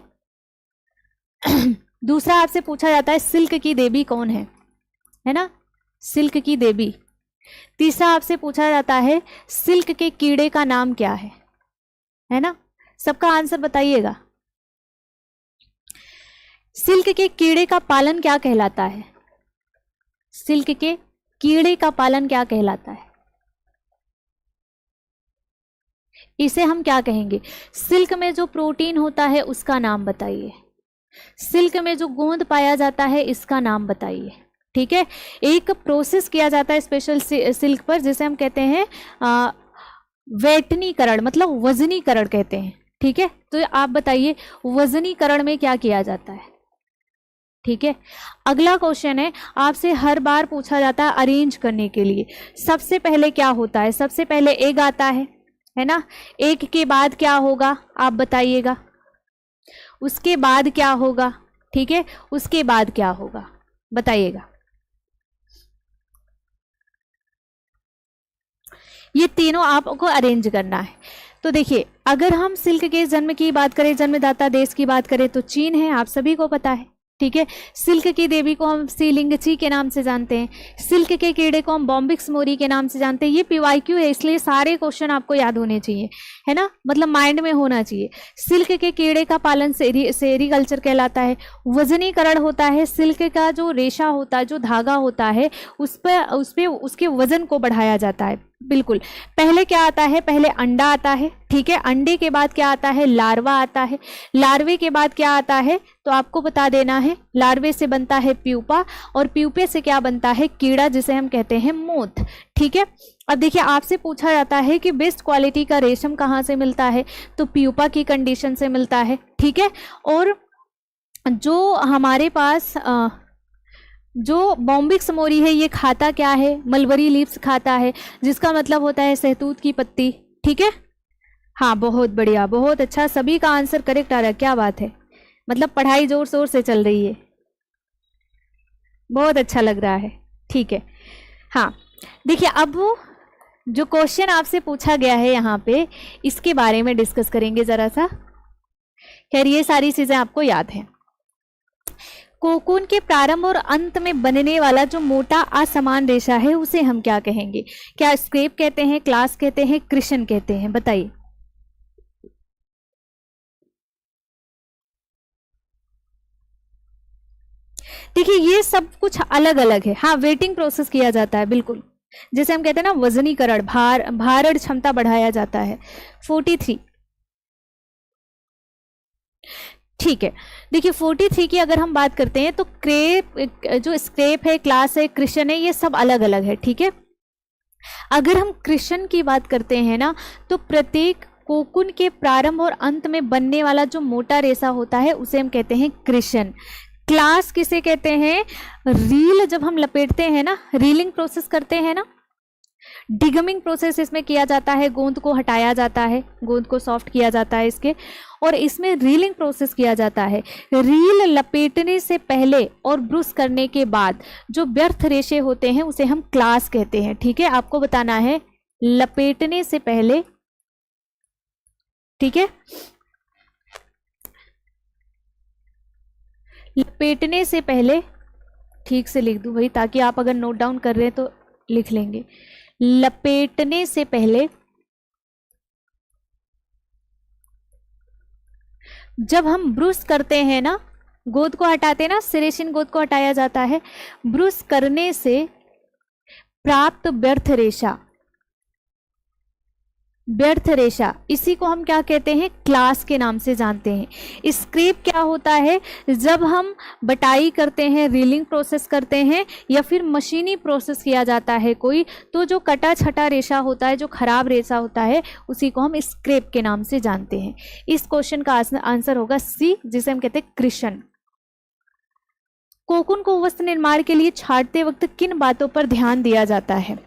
दूसरा आपसे पूछा जाता है सिल्क की देवी कौन है ना, सिल्क की देवी। तीसरा आपसे पूछा जाता है सिल्क के कीड़े का नाम क्या है ना। सबका आंसर बताइएगा। सिल्क के कीड़े का पालन क्या कहलाता है? सिल्क के कीड़े का पालन क्या कहलाता है? इसे हम क्या कहेंगे? सिल्क में जो प्रोटीन होता है उसका नाम बताइए। सिल्क में जो गोंद पाया जाता है इसका नाम बताइए, ठीक है। एक प्रोसेस किया जाता है स्पेशल सिल्क पर, जिसे हम कहते हैं वैटनीकरण, मतलब वजनीकरण कहते हैं, ठीक है। तो आप बताइए वजनीकरण में क्या किया जाता है, ठीक है। अगला क्वेश्चन है, आपसे हर बार पूछा जाता है अरेंज करने के लिए सबसे पहले क्या होता है? सबसे पहले एग आता है ना। एक के बाद क्या होगा आप बताइएगा, उसके बाद क्या होगा, ठीक है, उसके बाद क्या होगा बताइएगा। ये तीनों आपको अरेंज करना है। तो देखिए अगर हम सिल्क के जन्म की बात करें, जन्मदाता देश की बात करें तो चीन है, आप सभी को पता है, ठीक है। सिल्क की देवी को हम सीलिंगची के नाम से जानते हैं। सिल्क के कीड़े को हम बॉम्बिक्स मोरी के नाम से जानते हैं। ये पीवाईक्यू है, इसलिए सारे क्वेश्चन आपको याद होने चाहिए, है ना, मतलब माइंड में होना चाहिए। सिल्क के कीड़े का पालन सेरीकल्चर कहलाता है। वजनीकरण होता है, सिल्क का जो रेशा होता है, जो धागा होता है, उस पे उसके वजन को बढ़ाया जाता है। बिल्कुल। पहले क्या आता है, पहले अंडा आता है, ठीक है। अंडे के बाद क्या आता है, लार्वा आता है। लार्वे के बाद क्या आता है, तो आपको बता देना है, लार्वे से बनता है प्यूपा, और प्यूपे से क्या बनता है, कीड़ा, जिसे हम कहते हैं मोथ, ठीक है। अब देखिए आपसे पूछा जाता है कि बेस्ट क्वालिटी का रेशम कहाँ से मिलता है, तो प्यूपा की कंडीशन से मिलता है, ठीक है। और जो हमारे पास जो बॉम्बिक्स मोरी है, ये खाता क्या है, मलबरी लीव्स खाता है, जिसका मतलब होता है सहतूत की पत्ती, ठीक है। हाँ बहुत बढ़िया, बहुत अच्छा, सभी का आंसर करेक्ट आ रहा है, क्या बात है, मतलब पढ़ाई जोर शोर से चल रही है, बहुत अच्छा लग रहा है, ठीक है। हाँ देखिए अब जो क्वेश्चन आपसे पूछा गया है यहाँ पे, इसके बारे में डिस्कस करेंगे जरा सा। खैर ये सारी चीजें आपको याद हैं। कोकून के प्रारंभ और अंत में बनने वाला जो मोटा असमान रेशा है उसे हम क्या कहेंगे, क्या स्क्रेप कहते हैं, क्लास कहते हैं, क्रिशन कहते हैं, बताइए। देखिए ये सब कुछ अलग अलग है, हाँ वेटिंग प्रोसेस किया जाता है, बिल्कुल, जैसे हम कहते हैं ना वजनीकरण, भारण क्षमता बढ़ाया जाता है। 43, ठीक है। देखिए 43 की अगर हम बात करते हैं तो क्रेप, जो स्क्रेप है, क्लास है, क्रिशन है, ये सब अलग अलग है, ठीक है। अगर हम क्रिशन की बात करते हैं ना, तो प्रत्येक कोकून के प्रारंभ और अंत में बनने वाला जो मोटा रेशा होता है उसे हम कहते हैं क्रिशन। क्लास किसे कहते हैं, रील जब हम लपेटते हैं ना, रीलिंग प्रोसेस करते हैं ना, डिगमिंग प्रोसेस इसमें किया जाता है, गोंद को हटाया जाता है, गोंद को सॉफ्ट किया जाता है इसके, और इसमें रीलिंग प्रोसेस किया जाता है। रील लपेटने से पहले और ब्रूस करने के बाद जो व्यर्थ रेशे होते हैं उसे हम क्लास कहते हैं, ठीक है। आपको बताना है लपेटने से पहले, ठीक है, लपेटने से पहले, ठीक से लिख दूं भाई ताकि आप अगर नोट डाउन कर रहे हैं तो लिख लेंगे। लपेटने से पहले जब हम ब्रूस करते हैं ना, गोद को हटाते हैं ना, सिरेशिन गोद को हटाया जाता है, ब्रूस करने से प्राप्त व्यर्थ रेशा, व्यर्थ रेशा, इसी को हम क्या कहते हैं, क्लास के नाम से जानते हैं। स्क्रेप क्या होता है, जब हम बटाई करते हैं, रीलिंग प्रोसेस करते हैं, या फिर मशीनी प्रोसेस किया जाता है कोई, तो जो कटा छटा रेशा होता है, जो खराब रेशा होता है, उसी को हम स्क्रेप के नाम से जानते हैं। इस क्वेश्चन का आंसर होगा सी, जिसे हम कहते हैं क्रिशन। कोकून को वस्त्र निर्माण के लिए छांटते वक्त किन बातों पर ध्यान दिया जाता है।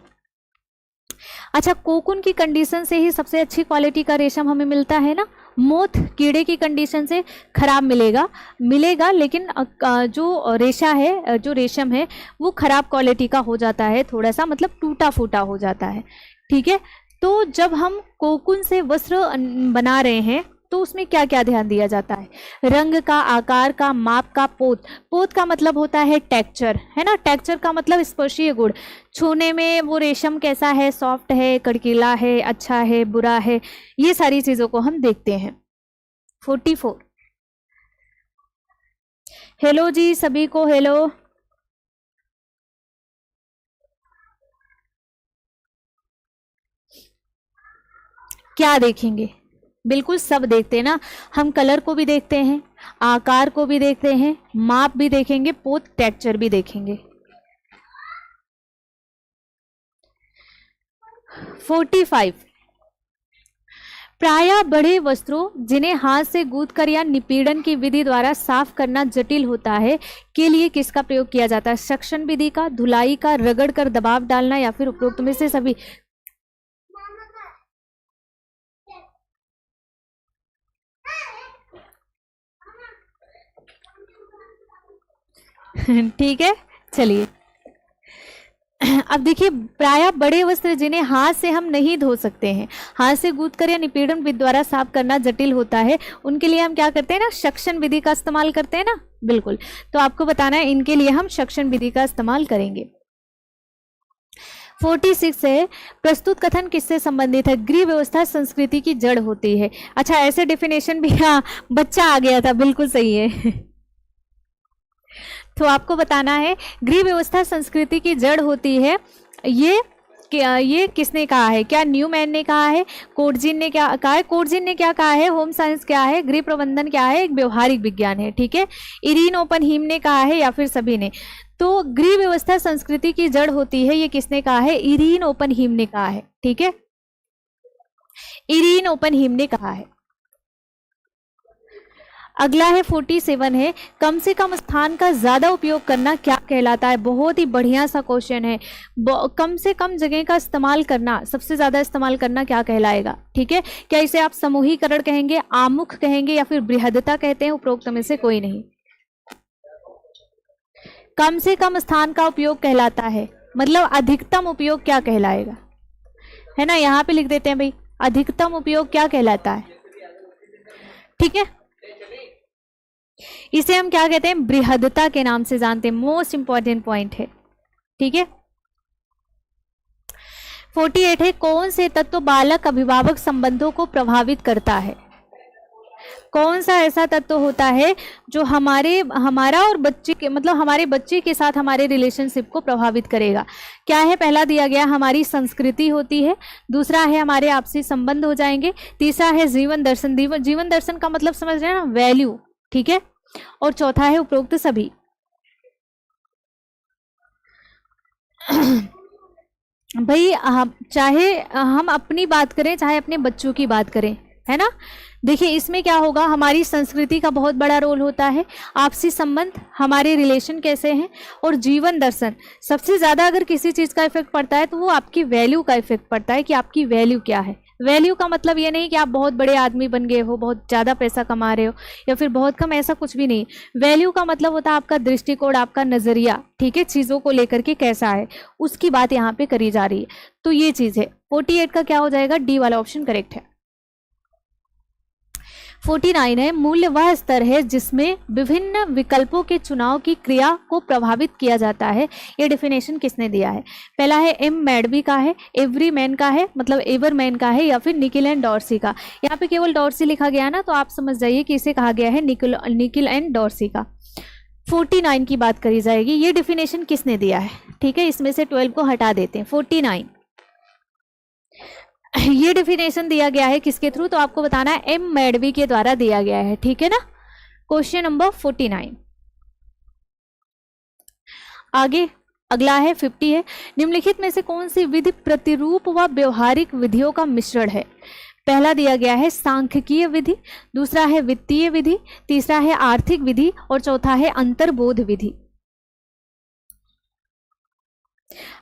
अच्छा, कोकून की कंडीशन से ही सबसे अच्छी क्वालिटी का रेशम हमें मिलता है ना। मोथ कीड़े की कंडीशन से खराब मिलेगा, लेकिन जो रेशा है, जो रेशम है, वो खराब क्वालिटी का हो जाता है, थोड़ा सा मतलब टूटा फूटा हो जाता है, ठीक है। तो जब हम कोकून से वस्त्र बना रहे हैं तो उसमें क्या क्या ध्यान दिया जाता है, रंग का, आकार का, माप का, पोत का मतलब होता है टेक्सचर, है ना। टेक्सचर का मतलब स्पर्शीय गुण, छूने में वो रेशम कैसा है, सॉफ्ट है, कड़कीला है, अच्छा है, बुरा है, ये सारी चीजों को हम देखते हैं। 44, हेलो जी सभी को, हेलो। क्या देखेंगे, बिल्कुल सब देखते हैं ना, हम कलर को भी देखते हैं, आकार को भी देखते हैं, माप भी देखेंगे, पोत टेक्सचर भी देखेंगे। 45, प्रायः बड़े वस्त्रों जिन्हें हाथ से गूंथकर या निपीड़न की विधि द्वारा साफ करना जटिल होता है के लिए किसका प्रयोग किया जाता है, सक्शन विधि का, धुलाई का, रगड़ कर दबाव डालना, या फिर उपरोक्त में से सभी। ठीक है, चलिए अब देखिए, प्रायः बड़े वस्त्र जिन्हें हाथ से हम नहीं धो सकते हैं, हाथ से गूंथकर या निपीड़न विधि द्वारा साफ करना जटिल होता है, उनके लिए हम क्या करते हैं ना, सक्शन विधि का इस्तेमाल करते हैं ना, बिल्कुल। तो आपको बताना है इनके लिए हम सक्शन विधि का इस्तेमाल करेंगे। 46 है, प्रस्तुत कथन किससे संबंधित है, गृह व्यवस्था संस्कृति की जड़ होती है। अच्छा, ऐसे डेफिनेशन भी, हाँ बच्चा आ गया था, बिल्कुल सही है। तो आपको बताना है गृह व्यवस्था संस्कृति की जड़ होती है, ये ये किसने कहा है? क्या न्यूमैन ने कहा है? कोटजिन ने क्या कहा है? कोटजिन ने क्या कहा है? होम साइंस क्या है? गृह प्रबंधन क्या है? एक व्यवहारिक विज्ञान है। ठीक है, इरीन ओपनहीम ने कहा है या फिर सभी ने? तो गृह व्यवस्था संस्कृति की जड़ होती है, ये किसने कहा है? इरीन ओपनहीम ने कहा है। ठीक है, इरीन ओपनहीम ने कहा है। अगला है 47 है, कम से कम स्थान का ज्यादा उपयोग करना क्या कहलाता है? बहुत ही बढ़िया सा क्वेश्चन है। कम से कम जगह का इस्तेमाल करना, सबसे ज्यादा इस्तेमाल करना क्या कहलाएगा? ठीक है, क्या इसे आप समूहीकरण कहेंगे, आमुख कहेंगे या फिर बृहदता कहते हैं? उपरोक्त में से कोई नहीं। कम से कम स्थान का उपयोग कहलाता है, मतलब अधिकतम उपयोग क्या कहलाएगा? है ना, यहां पे लिख देते हैं भाई, अधिकतम उपयोग क्या कहलाता है? ठीक है, इसे हम क्या कहते हैं? बृहदता के नाम से जानते हैं। मोस्ट इंपॉर्टेंट पॉइंट है। ठीक है, 48 है, कौन से तत्व बालक अभिभावक संबंधों को प्रभावित करता है? कौन सा ऐसा तत्व होता है जो हमारा और बच्चे के, मतलब हमारे बच्चे के साथ हमारे रिलेशनशिप को प्रभावित करेगा? क्या है? पहला दिया गया हमारी संस्कृति होती है, दूसरा है हमारे आपसी संबंध हो जाएंगे, तीसरा है जीवन दर्शन। जीवन दर्शन का मतलब समझ रहे हैं ना, वैल्यू। ठीक है, और चौथा है उपरोक्त सभी। भाई चाहे हम अपनी बात करें चाहे अपने बच्चों की बात करें, है ना, देखिए इसमें क्या होगा, हमारी संस्कृति का बहुत बड़ा रोल होता है, आपसी संबंध, हमारे रिलेशन कैसे हैं, और जीवन दर्शन। सबसे ज्यादा अगर किसी चीज का इफेक्ट पड़ता है तो वो आपकी वैल्यू का इफेक्ट पड़ता है कि आपकी वैल्यू क्या है। वैल्यू का मतलब ये नहीं कि आप बहुत बड़े आदमी बन गए हो, बहुत ज़्यादा पैसा कमा रहे हो या फिर बहुत कम, ऐसा कुछ भी नहीं। वैल्यू का मतलब होता है आपका दृष्टिकोण, आपका नज़रिया, ठीक है, चीज़ों को लेकर के कैसा है, उसकी बात यहाँ पे करी जा रही है। तो ये चीज़ है। 48 का क्या हो जाएगा? डी वाला ऑप्शन करेक्ट है। 49 है, मूल्य वह स्तर है जिसमें विभिन्न विकल्पों के चुनाव की क्रिया को प्रभावित किया जाता है। ये डेफिनेशन किसने दिया है? पहला है एम मैडवी का है, एवरी मैन का है, मतलब एवर मैन का है, या फिर निकिल एंड डॉर्सी का। यहाँ पे केवल डॉर्सी लिखा गया ना, तो आप समझ जाइए कि इसे कहा गया है निकिल एंड डॉर्सी का। 49 की बात करी जाएगी, ये डेफिनेशन किसने दिया है? ठीक है, इसमें से 12 को हटा देते हैं। 49 ये डेफिनेशन दिया गया है किसके थ्रू? तो आपको बताना है एम मैडवी के द्वारा दिया गया है। ठीक है ना। Question number 49। आगे अगला है 50 है, निम्नलिखित में से कौन सी विधि प्रतिरूप व व्यवहारिक विधियों का मिश्रण है? पहला दिया गया है सांख्यिकीय विधि, दूसरा है वित्तीय विधि, तीसरा है आर्थिक विधि और चौथा है अंतर्बोध विधि।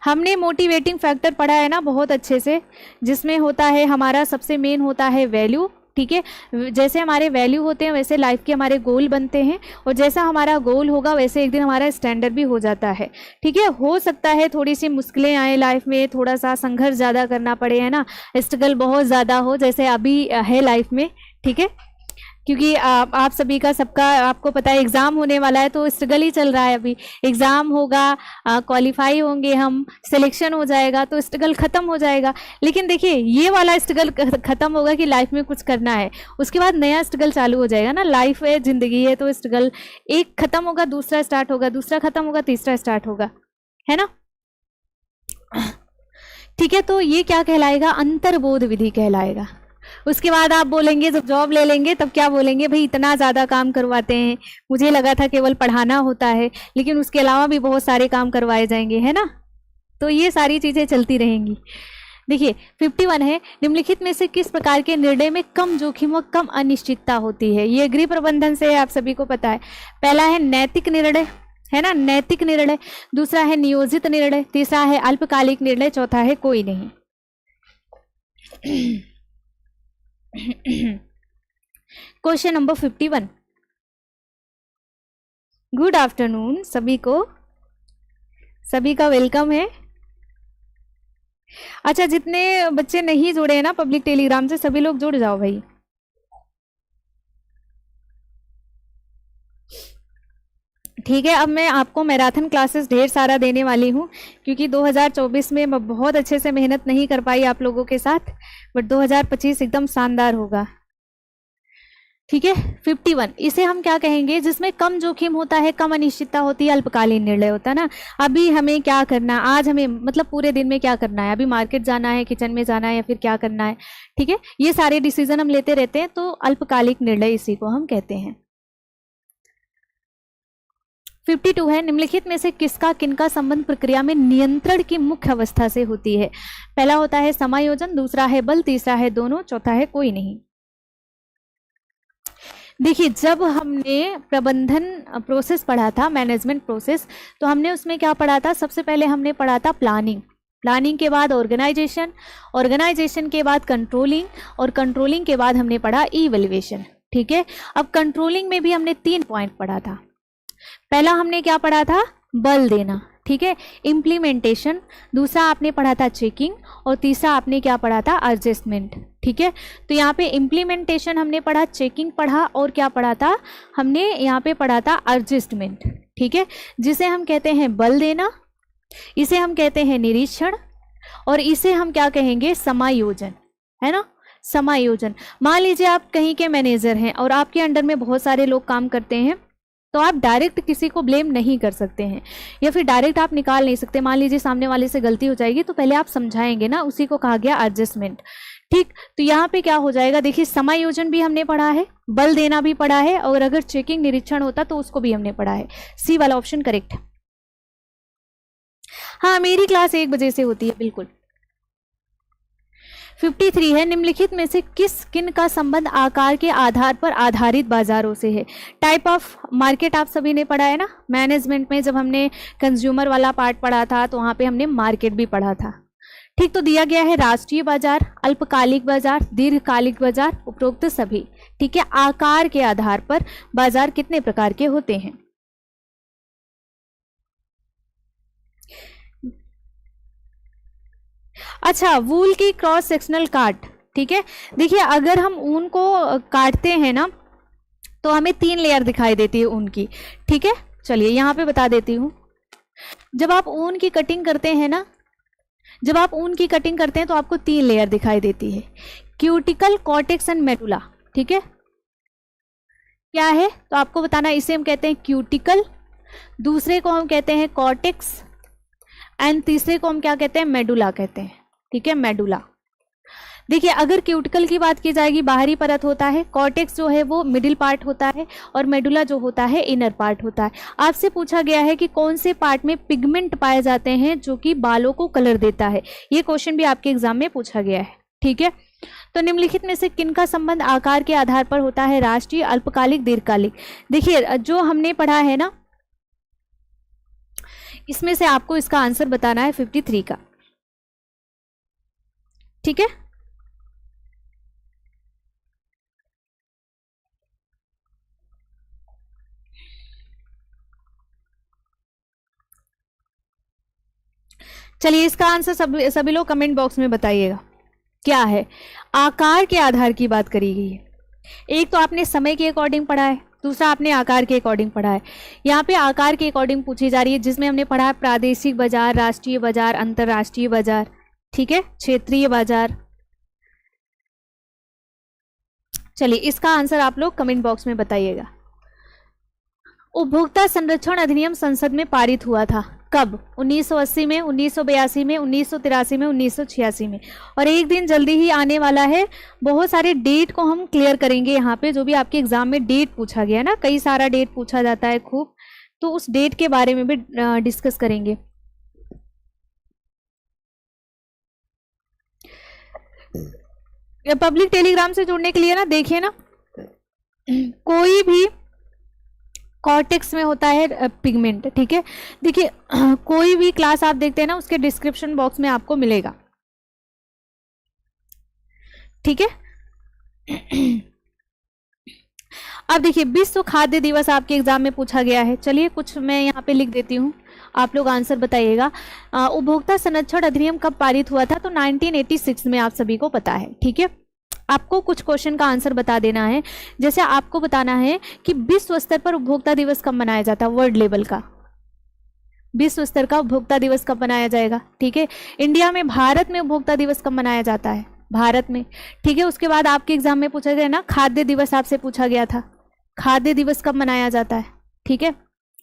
हमने मोटिवेटिंग फैक्टर पढ़ा है ना बहुत अच्छे से, जिसमें होता है हमारा सबसे मेन होता है वैल्यू। ठीक है, जैसे हमारे वैल्यू होते हैं वैसे लाइफ के हमारे गोल बनते हैं, और जैसा हमारा गोल होगा वैसे एक दिन हमारा स्टैंडर्ड भी हो जाता है। ठीक है, हो सकता है थोड़ी सी मुश्किलें आए लाइफ में, थोड़ा सा संघर्ष ज़्यादा करना पड़े, है ना, स्ट्रगल बहुत ज़्यादा हो, जैसे अभी है लाइफ में। ठीक है, क्योंकि आप सभी का, सबका आपको पता है एग्ज़ाम होने वाला है, तो स्ट्रगल ही चल रहा है अभी। एग्ज़ाम होगा, क्वालिफाई होंगे हम, सिलेक्शन हो जाएगा, तो स्ट्रगल ख़त्म हो जाएगा। लेकिन देखिए ये वाला स्ट्रगल ख़त्म होगा कि लाइफ में कुछ करना है, उसके बाद नया स्ट्रगल चालू हो जाएगा ना। लाइफ है, ज़िंदगी है, तो स्ट्रगल एक ख़त्म होगा दूसरा स्टार्ट होगा, दूसरा ख़त्म होगा तीसरा स्टार्ट होगा, है ना। ठीक है, तो ये क्या कहलाएगा? अंतर्बोध विधि कहलाएगा। उसके बाद आप बोलेंगे, जब जॉब ले लेंगे तब क्या बोलेंगे? भाई इतना ज़्यादा काम करवाते हैं, मुझे लगा था केवल पढ़ाना होता है, लेकिन उसके अलावा भी बहुत सारे काम करवाए जाएंगे, है ना। तो ये सारी चीज़ें चलती रहेंगी। देखिए 51 है, निम्नलिखित में से किस प्रकार के निर्णय में कम जोखिम व कम अनिश्चितता होती है? ये गृह प्रबंधन से आप सभी को पता है। पहला है नैतिक निर्णय, है ना, नैतिक निर्णय, दूसरा है नियोजित निर्णय, तीसरा है अल्पकालिक निर्णय, चौथा है कोई नहीं। Question number 51। गुड आफ्टरनून सभी को, सभी का वेलकम है। अच्छा, जितने बच्चे नहीं जुड़े हैं ना पब्लिक टेलीग्राम से, सभी लोग जुड़ जाओ भाई। ठीक है, अब मैं आपको मैराथन क्लासेस ढेर सारा देने वाली हूँ, क्योंकि 2024 में मैं बहुत अच्छे से मेहनत नहीं कर पाई आप लोगों के साथ, बट 2025 एकदम शानदार होगा। ठीक है। 51 इसे हम क्या कहेंगे, जिसमें कम जोखिम होता है, कम अनिश्चितता होती है, अल्पकालीन निर्णय होता है ना। अभी हमें क्या करना, आज हमें मतलब पूरे दिन में क्या करना है, अभी मार्केट जाना है, किचन में जाना है, या फिर क्या करना है, ठीक है, ये सारे डिसीजन हम लेते रहते हैं, तो अल्पकालिक निर्णय इसी को हम कहते हैं। 52 है, निम्नलिखित में से किसका किनका संबंध प्रक्रिया में नियंत्रण की मुख्य अवस्था से होती है। पहला होता है समायोजन, दूसरा है बल, तीसरा है दोनों, चौथा है कोई नहीं। देखिए, जब हमने प्रबंधन प्रोसेस पढ़ा था, मैनेजमेंट प्रोसेस, तो हमने उसमें क्या पढ़ा था, सबसे पहले हमने पढ़ा था प्लानिंग, प्लानिंग के बाद ऑर्गेनाइजेशन, ऑर्गेनाइजेशन के बाद कंट्रोलिंग, और कंट्रोलिंग के बाद हमने पढ़ा इवैल्यूएशन। ठीक है, अब कंट्रोलिंग में भी हमने 3 पॉइंट पढ़ा था। पहला हमने क्या पढ़ा था, बल देना, ठीक है, इम्प्लीमेंटेशन, दूसरा आपने पढ़ा था चेकिंग, और तीसरा आपने क्या पढ़ा था, एडजस्टमेंट। ठीक है, तो यहाँ पे इम्प्लीमेंटेशन हमने पढ़ा, चेकिंग पढ़ा, और क्या पढ़ा था हमने यहाँ पे पढ़ा था एडजस्टमेंट। ठीक है, जिसे हम कहते हैं बल देना, इसे हम कहते हैं निरीक्षण, और इसे हम क्या कहेंगे, समायोजन, है ना, समायोजन। मान लीजिए आप कहीं के मैनेजर हैं और आपके अंडर में बहुत सारे लोग काम करते हैं, तो आप डायरेक्ट किसी को ब्लेम नहीं कर सकते हैं, या फिर डायरेक्ट आप निकाल नहीं सकते। मान लीजिए सामने वाले से गलती हो जाएगी, तो पहले आप समझाएंगे ना, उसी को कहा गया एडजस्टमेंट। ठीक, तो यहाँ पे क्या हो जाएगा, देखिए समायोजन भी हमने पढ़ा है, बल देना भी पढ़ा है, और अगर चेकिंग निरीक्षण होता तो उसको भी हमने पढ़ा है। सी वाला ऑप्शन करेक्ट है। हाँ, मेरी क्लास 1 बजे से होती है, बिल्कुल। 53 है, निम्नलिखित में से किन का संबंध आकार के आधार पर आधारित बाजारों से है। टाइप ऑफ मार्केट आप सभी ने पढ़ा है ना, मैनेजमेंट में जब हमने कंज्यूमर वाला पार्ट पढ़ा था, तो वहां पे हमने मार्केट भी पढ़ा था। ठीक, तो दिया गया है राष्ट्रीय बाजार, अल्पकालिक बाजार, दीर्घकालिक बाजार, उपरोक्त सभी। ठीक है, आकार के आधार पर बाजार कितने प्रकार के होते हैं। अच्छा, वूल की क्रॉस सेक्शनल काट, ठीक है, देखिए अगर हम ऊन को काटते हैं ना, तो हमें 3 लेयर दिखाई देती है ऊन की। ठीक है, चलिए यहाँ पे बता देती हूँ। जब आप ऊन की कटिंग करते हैं ना, जब आप ऊन की कटिंग करते हैं तो आपको 3 लेयर दिखाई देती है, क्यूटिकल, कॉर्टेक्स एंड मेडुला। ठीक है, क्या है तो आपको बताना, इसे हम कहते हैं क्यूटिकल, दूसरे को हम कहते हैं कॉर्टेक्स, एंड तीसरे को हम क्या कहते हैं, मेडुला कहते हैं। ठीक है, मेडुला। देखिए, अगर क्यूटिकल की बात की जाएगी, बाहरी परत होता है, कॉर्टेक्स जो है वो मिडिल पार्ट होता है, और मेडुला जो होता है इनर पार्ट होता है। आपसे पूछा गया है कि कौन से पार्ट में पिगमेंट पाए जाते हैं जो कि बालों को कलर देता है। ये क्वेश्चन भी आपके एग्जाम में पूछा गया है। ठीक है, तो निम्नलिखित में से किनका संबंध आकार के आधार पर होता है, राष्ट्रीय, अल्पकालिक, दीर्घकालिक। देखिए, जो हमने पढ़ा है ना, इसमें से आपको इसका आंसर बताना है 53 का। ठीक है, चलिए इसका आंसर सभी लोग कमेंट बॉक्स में बताइएगा क्या है। आकार के आधार की बात करी गई है। एक तो आपने समय के अकॉर्डिंग पढ़ा है, दूसरा आपने आकार के अकॉर्डिंग पढ़ा है। यहाँ पे आकार के अकॉर्डिंग पूछी जा रही है, जिसमें हमने पढ़ा है प्रादेशिक बाजार, राष्ट्रीय बाजार, अंतरराष्ट्रीय बाजार, ठीक है, क्षेत्रीय बाजार। चलिए इसका आंसर आप लोग कमेंट बॉक्स में बताइएगा। उपभोक्ता संरक्षण अधिनियम संसद में पारित हुआ था कब, 1980 में, 1982 में, 1983 में, 1986 में। और एक दिन जल्दी ही आने वाला है, बहुत सारे डेट को हम क्लियर करेंगे यहाँ पे, जो भी आपके एग्जाम में डेट पूछा गया ना, कई सारा डेट पूछा जाता है खूब, तो उस डेट के बारे में भी डिस्कस करेंगे। पब्लिक टेलीग्राम से जुड़ने के लिए ना, देखिए ना, कोई भी कॉर्टेक्स में होता है पिगमेंट। ठीक है, देखिए कोई भी क्लास आप देखते हैं ना, उसके डिस्क्रिप्शन बॉक्स में आपको मिलेगा। ठीक है, अब देखिए विश्व खाद्य दिवस आपके एग्जाम में पूछा गया है। चलिए कुछ मैं यहाँ पे लिख देती हूँ, आप लोग आंसर बताइएगा। उपभोक्ता संरक्षण अधिनियम कब पारित हुआ था, तो 1986 में, आप सभी को पता है। ठीक है, आपको कुछ क्वेश्चन का आंसर बता देना है। जैसे आपको बताना है कि विश्व स्तर पर उपभोक्ता दिवस कब मनाया जाता है, वर्ल्ड लेवल का विश्व स्तर का उपभोक्ता दिवस कब मनाया जाएगा। ठीक है, इंडिया में, भारत में उपभोक्ता दिवस कब मनाया जाता है, भारत में, ठीक है। उसके बाद आपके एग्जाम में पूछा गया ना, खाद्य दिवस आपसे पूछा गया था, खाद्य दिवस कब मनाया जाता है, ठीक है,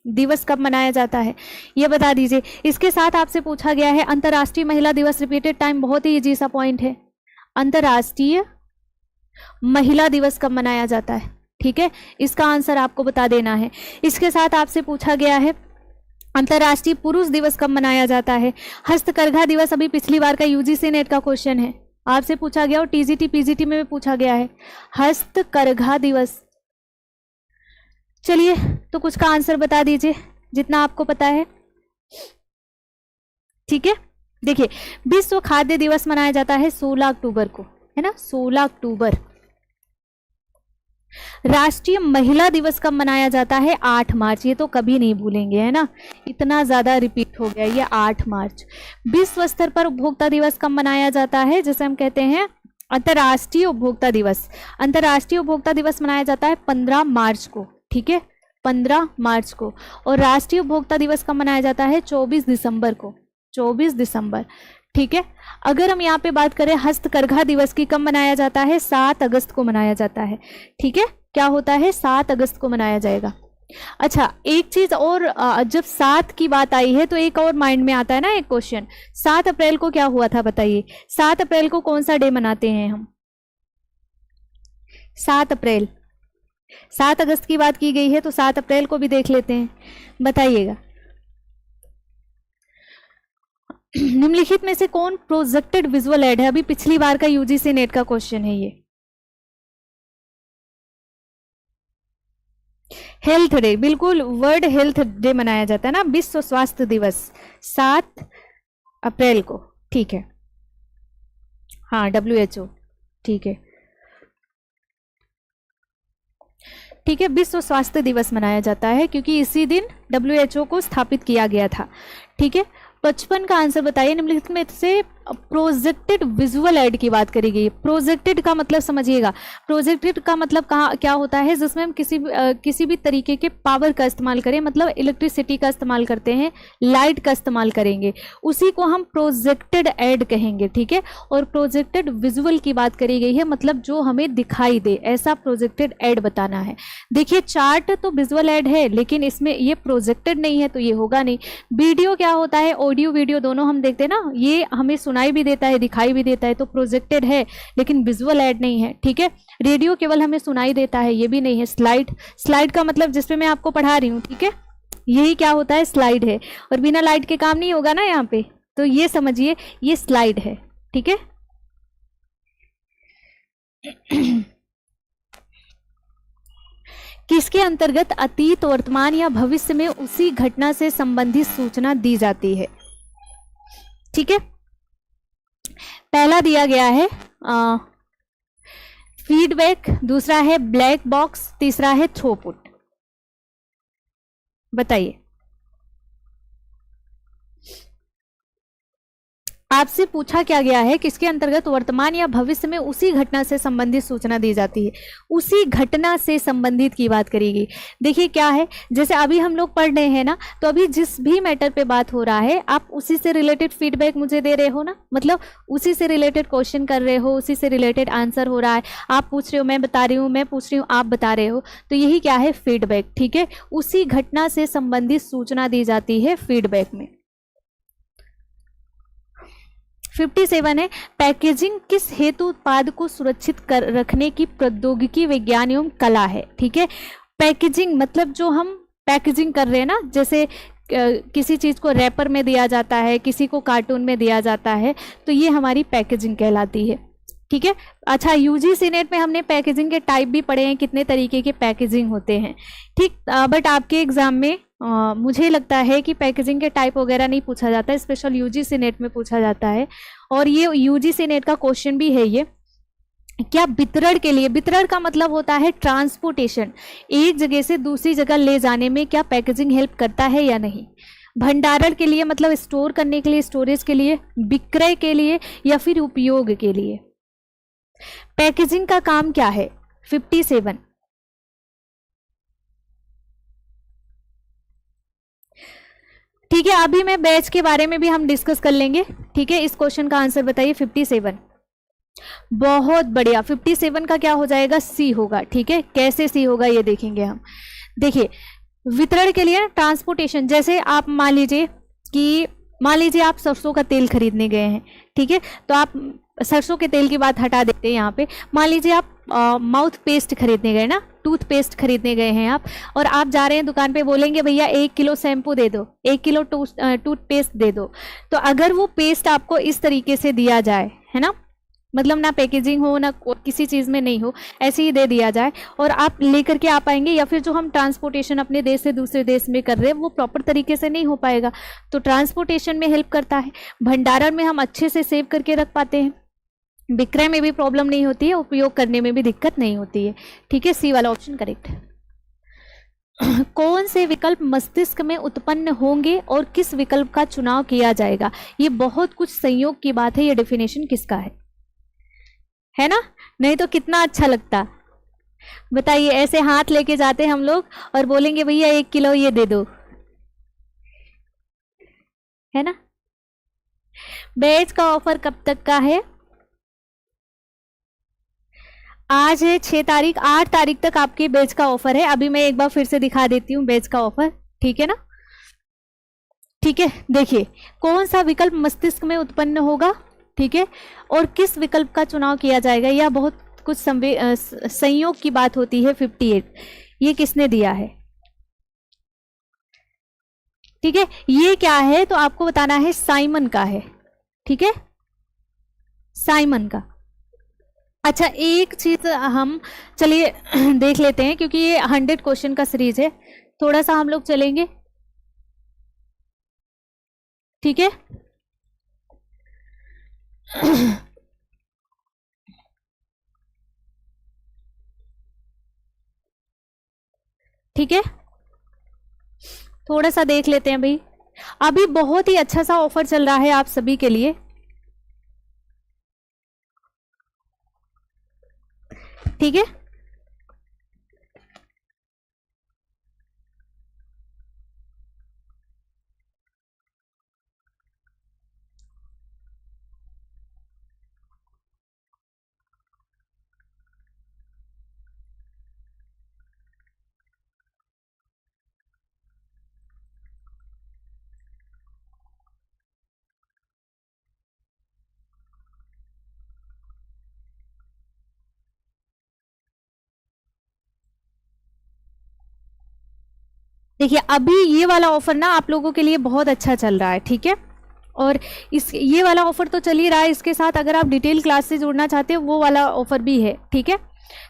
दिवस कब मनाया जाता है ये बता दीजिए। इसके साथ आपसे पूछा गया है अंतर्राष्ट्रीय महिला दिवस, रिपीटेड टाइम, बहुत ही इजी सा पॉइंट है, अंतर्राष्ट्रीय महिला दिवस कब मनाया जाता है, ठीक है, इसका आंसर आपको बता देना है। इसके साथ आपसे पूछा गया है अंतर्राष्ट्रीय पुरुष दिवस कब मनाया जाता है। हस्तकरघा दिवस अभी पिछली बार का यूजीसी नेट का क्वेश्चन है, आपसे पूछा गया और टीजीटी पीजीटी में भी पूछा गया है हस्तकरघा दिवस। चलिए तो कुछ का आंसर बता दीजिए जितना आपको पता है, ठीक है। देखिए विश्व खाद्य दिवस मनाया जाता है 16 अक्टूबर को, है ना, 16 अक्टूबर। राष्ट्रीय महिला दिवस कब मनाया जाता है, 8 मार्च, ये तो कभी नहीं भूलेंगे, है ना, इतना ज्यादा रिपीट हो गया ये 8 मार्च। विश्व स्तर पर उपभोक्ता दिवस कब मनाया जाता है, जैसे हम कहते हैं अंतर्राष्ट्रीय उपभोक्ता दिवस, अंतर्राष्ट्रीय उपभोक्ता दिवस मनाया जाता है 15 मार्च को, ठीक है, 15 मार्च को। और राष्ट्रीय उपभोक्ता दिवस कब मनाया जाता है, 24 दिसंबर को, 24 दिसंबर, ठीक है। अगर हम यहाँ पे बात करें हस्तकरघा दिवस की, कब मनाया जाता है, 7 अगस्त को मनाया जाता है, ठीक है, क्या होता है, 7 अगस्त को मनाया जाएगा। अच्छा एक चीज और, जब 7 की बात आई है तो एक और माइंड में आता है ना एक क्वेश्चन, 7 अप्रैल को क्या हुआ था बताइए, 7 अप्रैल को कौन सा डे मनाते हैं हम, 7 अप्रैल, 7 अगस्त की बात की गई है तो 7 अप्रैल को भी देख लेते हैं, बताइएगा। निम्नलिखित में से कौन प्रोजेक्टेड विजुअल एड है, अभी पिछली बार का यूजीसी नेट का क्वेश्चन है ये। हेल्थ डे, बिल्कुल, वर्ल्ड हेल्थ डे मनाया जाता है ना, विश्व स्वास्थ्य दिवस 7 अप्रैल को, ठीक है, हाँ WHO, ठीक है, ठीक है, विश्व स्वास्थ्य दिवस मनाया जाता है क्योंकि इसी दिन WHO को स्थापित किया गया था, ठीक है। 55 का आंसर बताइए, निम्नलिखित में से प्रोजेक्टेड विजुअल एड की बात करी गई है। प्रोजेक्टेड का मतलब समझिएगा, प्रोजेक्टेड का मतलब कहाँ क्या होता है, जिसमें हम किसी भी तरीके के पावर का इस्तेमाल करें, मतलब इलेक्ट्रिसिटी का इस्तेमाल करते हैं, लाइट का इस्तेमाल करेंगे, उसी को हम प्रोजेक्टेड एड कहेंगे, ठीक है। और प्रोजेक्टेड विजुअल की बात करी गई है, मतलब जो हमें दिखाई दे, ऐसा प्रोजेक्टेड एड बताना है। देखिए चार्ट तो विजुअल एड है लेकिन इसमें ये प्रोजेक्टेड नहीं है तो ये होगा नहीं। वीडियो क्या होता है, ऑडियो वीडियो दोनों हम देखते हैं ना, ये हमें सुनाई भी देता है दिखाई भी देता है तो प्रोजेक्टेड है लेकिन विजुअल ऐड नहीं है, ठीक है। रेडियो केवल हमें सुनाई देता है, ये भी नहीं है। स्लाइड का मतलब जिसपे मैं आपको पढ़ा रही हूँ, ठीक है, यही क्या होता है, स्लाइड है। और बिना लाइट के काम नहीं होगा ना यहाँ पे, तो ये समझिए ये स्लाइड है, ठीक है। किसके अंतर्गत अतीत, वर्तमान या भविष्य में उसी घटना से संबंधित सूचना दी जाती है, ठीक है। पहला दिया गया है फीडबैक, दूसरा है ब्लैक बॉक्स, तीसरा है थ्रूपुट, बताइए। आपसे पूछा क्या गया है, किसके अंतर्गत वर्तमान या भविष्य में उसी घटना से संबंधित सूचना दी जाती है, उसी घटना से संबंधित की बात करेगी। देखिए क्या है, जैसे अभी हम लोग पढ़ रहे हैं ना, तो अभी जिस भी मैटर पे बात हो रहा है आप उसी से रिलेटेड फीडबैक मुझे दे रहे हो ना, मतलब उसी से रिलेटेड क्वेश्चन कर रहे हो, उसी से रिलेटेड आंसर हो रहा है, आप पूछ रहे हो मैं बता रही हूँ, मैं पूछ रही हूँ आप बता रहे हो, तो यही क्या है, फीडबैक, ठीक है। उसी घटना से संबंधित सूचना दी जाती है फीडबैक में। 57 है, पैकेजिंग किस हेतु उत्पाद को सुरक्षित कर रखने की प्रौद्योगिकी, विज्ञान एवं कला है, ठीक है। पैकेजिंग मतलब जो हम पैकेजिंग कर रहे हैं ना, जैसे किसी चीज़ को रैपर में दिया जाता है, किसी को कार्टून में दिया जाता है, तो ये हमारी पैकेजिंग कहलाती है, ठीक है। अच्छा यूजीसी नेट में हमने पैकेजिंग के टाइप भी पढ़े हैं, कितने तरीके के पैकेजिंग होते हैं, ठीक। बट आपके एग्जाम में मुझे लगता है कि पैकेजिंग के टाइप वगैरह नहीं पूछा जाता है, स्पेशल यूजीसी नेट में पूछा जाता है। और ये यूजीसी नेट का क्वेश्चन भी है ये, क्या वितरण के लिए, वितरण का मतलब होता है ट्रांसपोर्टेशन, एक जगह से दूसरी जगह ले जाने में क्या पैकेजिंग हेल्प करता है या नहीं। भंडारण के लिए मतलब स्टोर करने के लिए, स्टोरेज के लिए, विक्रय के लिए या फिर उपयोग के लिए। पैकेजिंग का काम क्या है, 57। ठीक है, अभी मैं बैच के बारे में भी हम डिस्कस कर लेंगे, ठीक है। इस क्वेश्चन का आंसर बताइए 57। बहुत बढ़िया, 57 का क्या हो जाएगा, सी होगा। ठीक है, कैसे सी होगा ये देखेंगे हम। देखिए वितरण के लिए ट्रांसपोर्टेशन, जैसे आप मान लीजिए कि आप सरसों का तेल खरीदने गए हैं, ठीक है, तो आप सरसों के तेल की बात हटा देते हैं यहाँ पे। मान लीजिए आप माउथ पेस्ट खरीदने गए ना, टूथपेस्ट खरीदने गए हैं आप, और आप जा रहे हैं दुकान पे, बोलेंगे भैया 1 किलो शैम्पू दे दो, 1 किलो टूथपेस्ट दे दो। तो अगर वो पेस्ट आपको इस तरीके से दिया जाए, है ना, मतलब ना पैकेजिंग हो ना किसी चीज़ में नहीं हो, ऐसे ही दे दिया जाए और आप लेकर के आ पाएंगे, या फिर जो हम ट्रांसपोर्टेशन अपने देश से दूसरे देश में कर रहे हैं वो प्रॉपर तरीके से नहीं हो पाएगा, तो ट्रांसपोर्टेशन में हेल्प करता है। भंडारण में हम अच्छे से सेव करके रख पाते हैं, विक्रय में भी प्रॉब्लम नहीं होती है, उपयोग करने में भी दिक्कत नहीं होती है। ठीक है, सी वाला ऑप्शन करेक्ट है। कौन से विकल्प मस्तिष्क में उत्पन्न होंगे और किस विकल्प का चुनाव किया जाएगा, ये बहुत कुछ संयोग की बात है। ये डेफिनेशन किसका है ना, नहीं तो कितना अच्छा लगता। बताइए, ऐसे हाथ लेके जाते हम लोग और बोलेंगे भैया 1 किलो ये दे दो, है ना। बैच का ऑफर कब तक का है, आज है 6 तारीख, 8 तारीख तक आपके बैच का ऑफर है। अभी मैं एक बार फिर से दिखा देती हूँ बैच का ऑफर, ठीक है ना। ठीक है, देखिए कौन सा विकल्प मस्तिष्क में उत्पन्न होगा, ठीक है, और किस विकल्प का चुनाव किया जाएगा, यह बहुत कुछ संयोग की बात होती है। 58 ये किसने दिया है, ठीक है, ये क्या है तो आपको बताना है, साइमन का है। ठीक है, साइमन का। अच्छा एक चीज हम चलिए देख लेते हैं, क्योंकि ये 100 क्वेश्चन का सीरीज है, थोड़ा सा हम लोग चलेंगे। ठीक है, ठीक है, थोड़ा सा देख लेते हैं भाई। अभी बहुत ही अच्छा सा ऑफर चल रहा है आप सभी के लिए, ठीक है। देखिए अभी ये वाला ऑफर ना आप लोगों के लिए बहुत अच्छा चल रहा है, ठीक है, और ये वाला ऑफर तो चल ही रहा है, इसके साथ अगर आप डिटेल क्लास से जुड़ना चाहते हो वो वाला ऑफर भी है। ठीक है,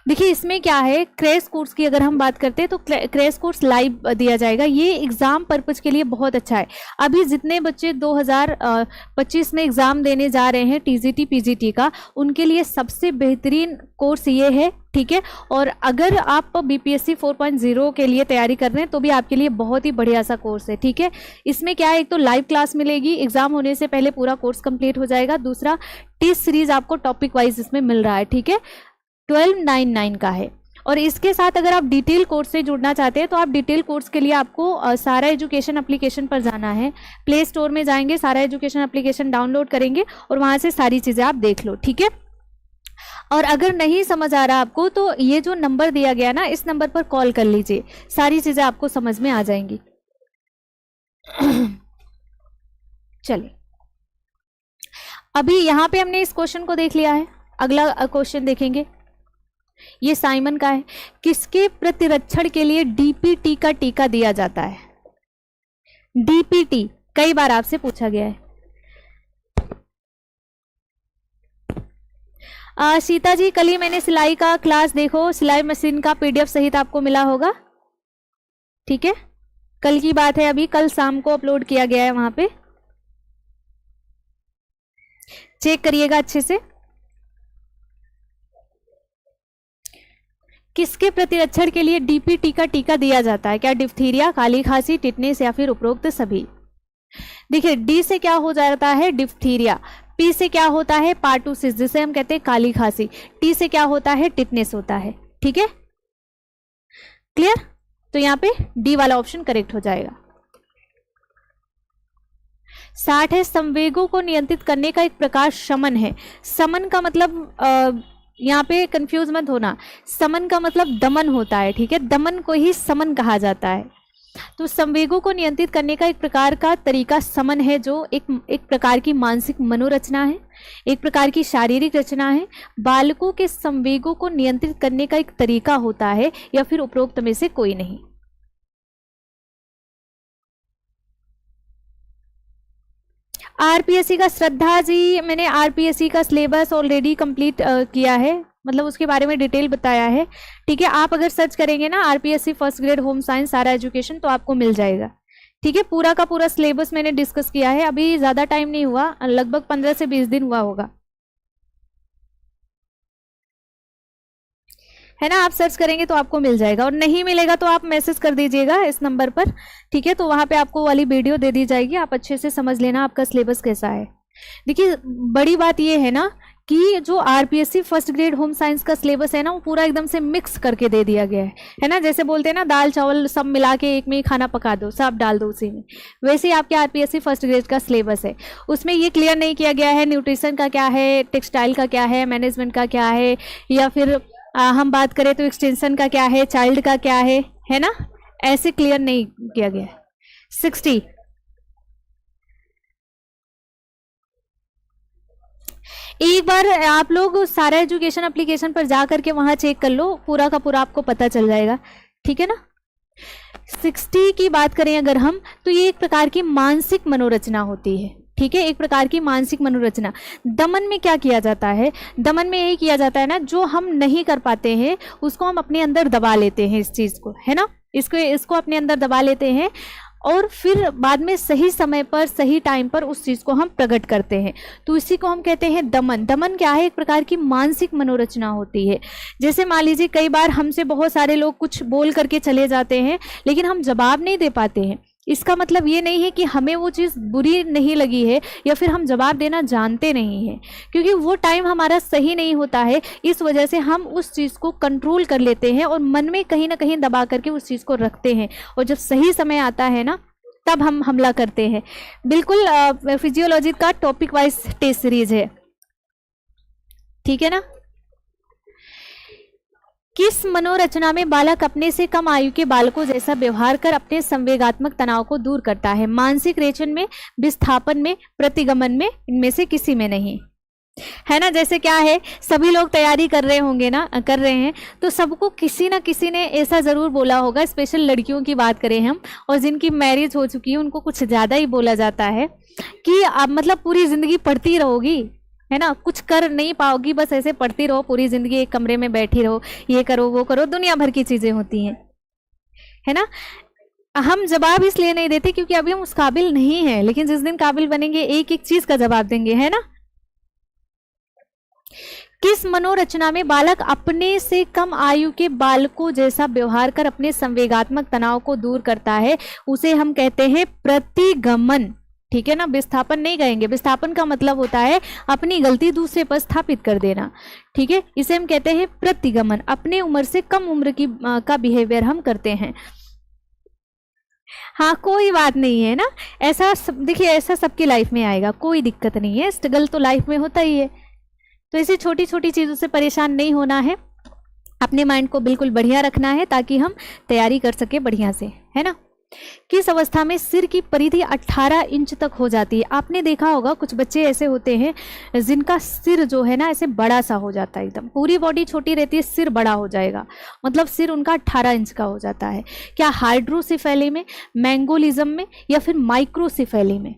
देखिए इसमें क्या है, क्रैश कोर्स की अगर हम बात करते हैं तो क्रैश कोर्स लाइव दिया जाएगा, ये एग्जाम पर्पज के लिए बहुत अच्छा है। अभी जितने बच्चे 2025 में एग्जाम देने जा रहे हैं टीजीटी पीजीटी का, उनके लिए सबसे बेहतरीन कोर्स ये है। ठीक है, और अगर आप बीपीएससी 4.0 के लिए तैयारी कर रहे हैं तो भी आपके लिए बहुत ही बढ़िया सा कोर्स है। ठीक है, इसमें क्या है, एक तो लाइव क्लास मिलेगी, एग्जाम होने से पहले पूरा कोर्स कंप्लीट हो जाएगा, दूसरा टेस्ट सीरीज आपको टॉपिक वाइज इसमें मिल रहा है। ठीक है, 1299 का है। और इसके साथ अगर आप डिटेल कोर्स से जुड़ना चाहते हैं तो आप डिटेल कोर्स के लिए आपको सारा एजुकेशन एप्लीकेशन पर जाना है, प्ले स्टोर में जाएंगे, सारा एजुकेशन एप्लीकेशन डाउनलोड करेंगे और वहां से सारी चीजें आप देख लो। ठीक है, और अगर नहीं समझ आ रहा आपको तो ये जो नंबर दिया गया ना, इस नंबर पर कॉल कर लीजिए, सारी चीजें आपको समझ में आ जाएंगी। चलिए अभी यहाँ पे हमने इस क्वेश्चन को देख लिया है, अगला क्वेश्चन देखेंगे। ये साइमन का है, किसके प्रतिरक्षण के लिए डीपीटी का टीका दिया जाता है। डीपीटी कई बार आपसे पूछा गया है। सीता जी कल ही मैंने सिलाई का क्लास देखो, सिलाई मशीन का पीडीएफ सहित आपको मिला होगा। ठीक है, कल की बात है, अभी कल शाम को अपलोड किया गया है, वहां पे चेक करिएगा अच्छे से। किसके प्रतिरक्षण के लिए डीपीटी का टीका दिया जाता है, क्या डिप्थीरिया, काली खांसी, टिटनेस या फिर उपरोक्त सभी। देखिए डी से क्या हो जाता है, डिप्थीरिया, पी से क्या होता है, पार्टूसिस जिसे हम कहते हैं काली खांसी, टी से क्या होता है, टिटनेस होता है। ठीक है, क्लियर, तो यहाँ पे डी वाला ऑप्शन करेक्ट हो जाएगा। 60 है संवेगों को नियंत्रित करने का एक प्रकार शमन है। समन का मतलब यहाँ पे कंफ्यूज मत होना, समन का मतलब दमन होता है, ठीक है, दमन को ही समन कहा जाता है। तो संवेगों को नियंत्रित करने का एक प्रकार का तरीका समन है, जो एक प्रकार की मानसिक मनोरचना है, एक प्रकार की शारीरिक रचना है। बालकों के संवेगों को नियंत्रित करने का एक तरीका होता है, या फिर उपरोक्त में से कोई नहीं। आरपीएससी का, श्रद्धा जी, मैंने आरपीएससी का सिलेबस ऑलरेडी कंप्लीट किया है, मतलब उसके बारे में डिटेल बताया है, ठीक है। आप अगर सर्च करेंगे ना RPSC first grade home science सारा एजुकेशन, तो आपको मिल जाएगा, ठीक है। पूरा का पूरा सिलेबस मैंने डिस्कस किया है, अभी ज़्यादा टाइम नहीं हुआ, लगभग 15 से 20 दिन हुआ होगा, है ना। आप सर्च करेंगे तो आपको मिल जाएगा, और नहीं मिलेगा तो आप मैसेज कर दीजिएगा इस नंबर पर, ठीक है। तो वहाँ पे आपको वाली वीडियो दे दी जाएगी, आप अच्छे से समझ लेना आपका सिलेबस कैसा है। देखिए बड़ी बात ये है ना कि जो RPSC first grade home science का सिलेबस है ना, वो पूरा एकदम से मिक्स करके दे दिया गया है ना। जैसे बोलते हैं ना दाल चावल सब मिला के एक में ही खाना पका दो, सब डाल दो उसी में, वैसे ही आपके आरपीएससी फर्स्ट ग्रेड का सिलेबस है। उसमें ये क्लियर नहीं किया गया है न्यूट्रिशन का क्या है, टेक्सटाइल का क्या है, मैनेजमेंट का क्या है, या फिर हम बात करें तो एक्सटेंशन का क्या है, चाइल्ड का क्या है ना, ऐसे क्लियर नहीं किया गया है। 60 एक बार आप लोग सारा एजुकेशन एप्लीकेशन पर जा करके वहां चेक कर लो, पूरा का पूरा आपको पता चल जाएगा, ठीक है ना। 60 की बात करें अगर हम, तो ये एक प्रकार की मानसिक मनोरचना होती है, ठीक है, एक प्रकार की मानसिक मनोरचना। दमन में क्या किया जाता है, दमन में यही किया जाता है ना, जो हम नहीं कर पाते हैं उसको हम अपने अंदर दबा लेते हैं, इस चीज को, है ना, इसको अपने अंदर दबा लेते हैं, और फिर बाद में सही समय पर सही टाइम पर उस चीज को हम प्रकट करते हैं, तो इसी को हम कहते हैं दमन। दमन क्या है, एक प्रकार की मानसिक मनोरचना होती है। जैसे मान लीजिए कई बार हमसे बहुत सारे लोग कुछ बोल करके चले जाते हैं, लेकिन हम जवाब नहीं दे पाते हैं, इसका मतलब ये नहीं है कि हमें वो चीज़ बुरी नहीं लगी है, या फिर हम जवाब देना जानते नहीं हैं, क्योंकि वो टाइम हमारा सही नहीं होता है, इस वजह से हम उस चीज़ को कंट्रोल कर लेते हैं और मन में कहीं ना कहीं दबा करके उस चीज़ को रखते हैं, और जब सही समय आता है ना तब हम हमला करते हैं। बिल्कुल फिजियोलॉजी का टॉपिक वाइज टेस्ट सीरीज है, ठीक है ना। किस मनोरचना में बालक अपने से कम आयु के बालकों जैसा व्यवहार कर अपने संवेगात्मक तनाव को दूर करता है? मानसिक रेचन में, विस्थापन में, प्रतिगमन में, इनमें से किसी में नहीं, है ना। जैसे क्या है, सभी लोग तैयारी कर रहे होंगे ना, कर रहे हैं, तो सबको किसी ना किसी ने ऐसा ज़रूर बोला होगा, स्पेशल लड़कियों की बात करें हम, और जिनकी मैरिज हो चुकी है उनको कुछ ज़्यादा ही बोला जाता है कि आप मतलब पूरी ज़िंदगी पढ़ती रहोगी, है ना, कुछ कर नहीं पाओगी, बस ऐसे पढ़ती रहो पूरी ज़िंदगी, एक कमरे में बैठी रहो, ये करो वो करो, दुनिया भर की चीज़ें होती हैं, है ना। हम जवाब इसलिए नहीं देते क्योंकि अभी हम उस काबिल नहीं हैं, लेकिन जिस दिन काबिल बनेंगे एक एक चीज़ का जवाब देंगे, है ना। किस मनोरचना में बालक अपने से कम आयु के बालकों जैसा व्यवहार कर अपने संवेगात्मक तनाव को दूर करता है? उसे हम कहते हैं प्रतिगमन, ठीक है ना। विस्थापन नहीं कहेंगे, विस्थापन का मतलब होता है अपनी गलती दूसरे पर स्थापित कर देना, ठीक है, इसे हम कहते हैं प्रतिगमन। अपने उम्र से कम उम्र की का बिहेवियर हम करते हैं। हाँ कोई बात नहीं है ना, ऐसा देखिए ऐसा सबकी लाइफ में आएगा, कोई दिक्कत नहीं है, स्ट्रगल तो लाइफ में होता ही है, तो ऐसी छोटी छोटी चीज़ों से परेशान नहीं होना है, अपने माइंड को बिल्कुल बढ़िया रखना है ताकि हम तैयारी कर सके बढ़िया से, है ना। किस अवस्था में सिर की परिधि 18 इंच तक हो जाती है? आपने देखा होगा कुछ बच्चे ऐसे होते हैं जिनका सिर जो है ना ऐसे बड़ा सा हो जाता है, एकदम पूरी बॉडी छोटी रहती है, सिर बड़ा हो जाएगा, मतलब सिर उनका 18 इंच का हो जाता है। क्या हाइड्रोसिफेली में, मैंगोलिज्म में, या फिर माइक्रोसिफेली में?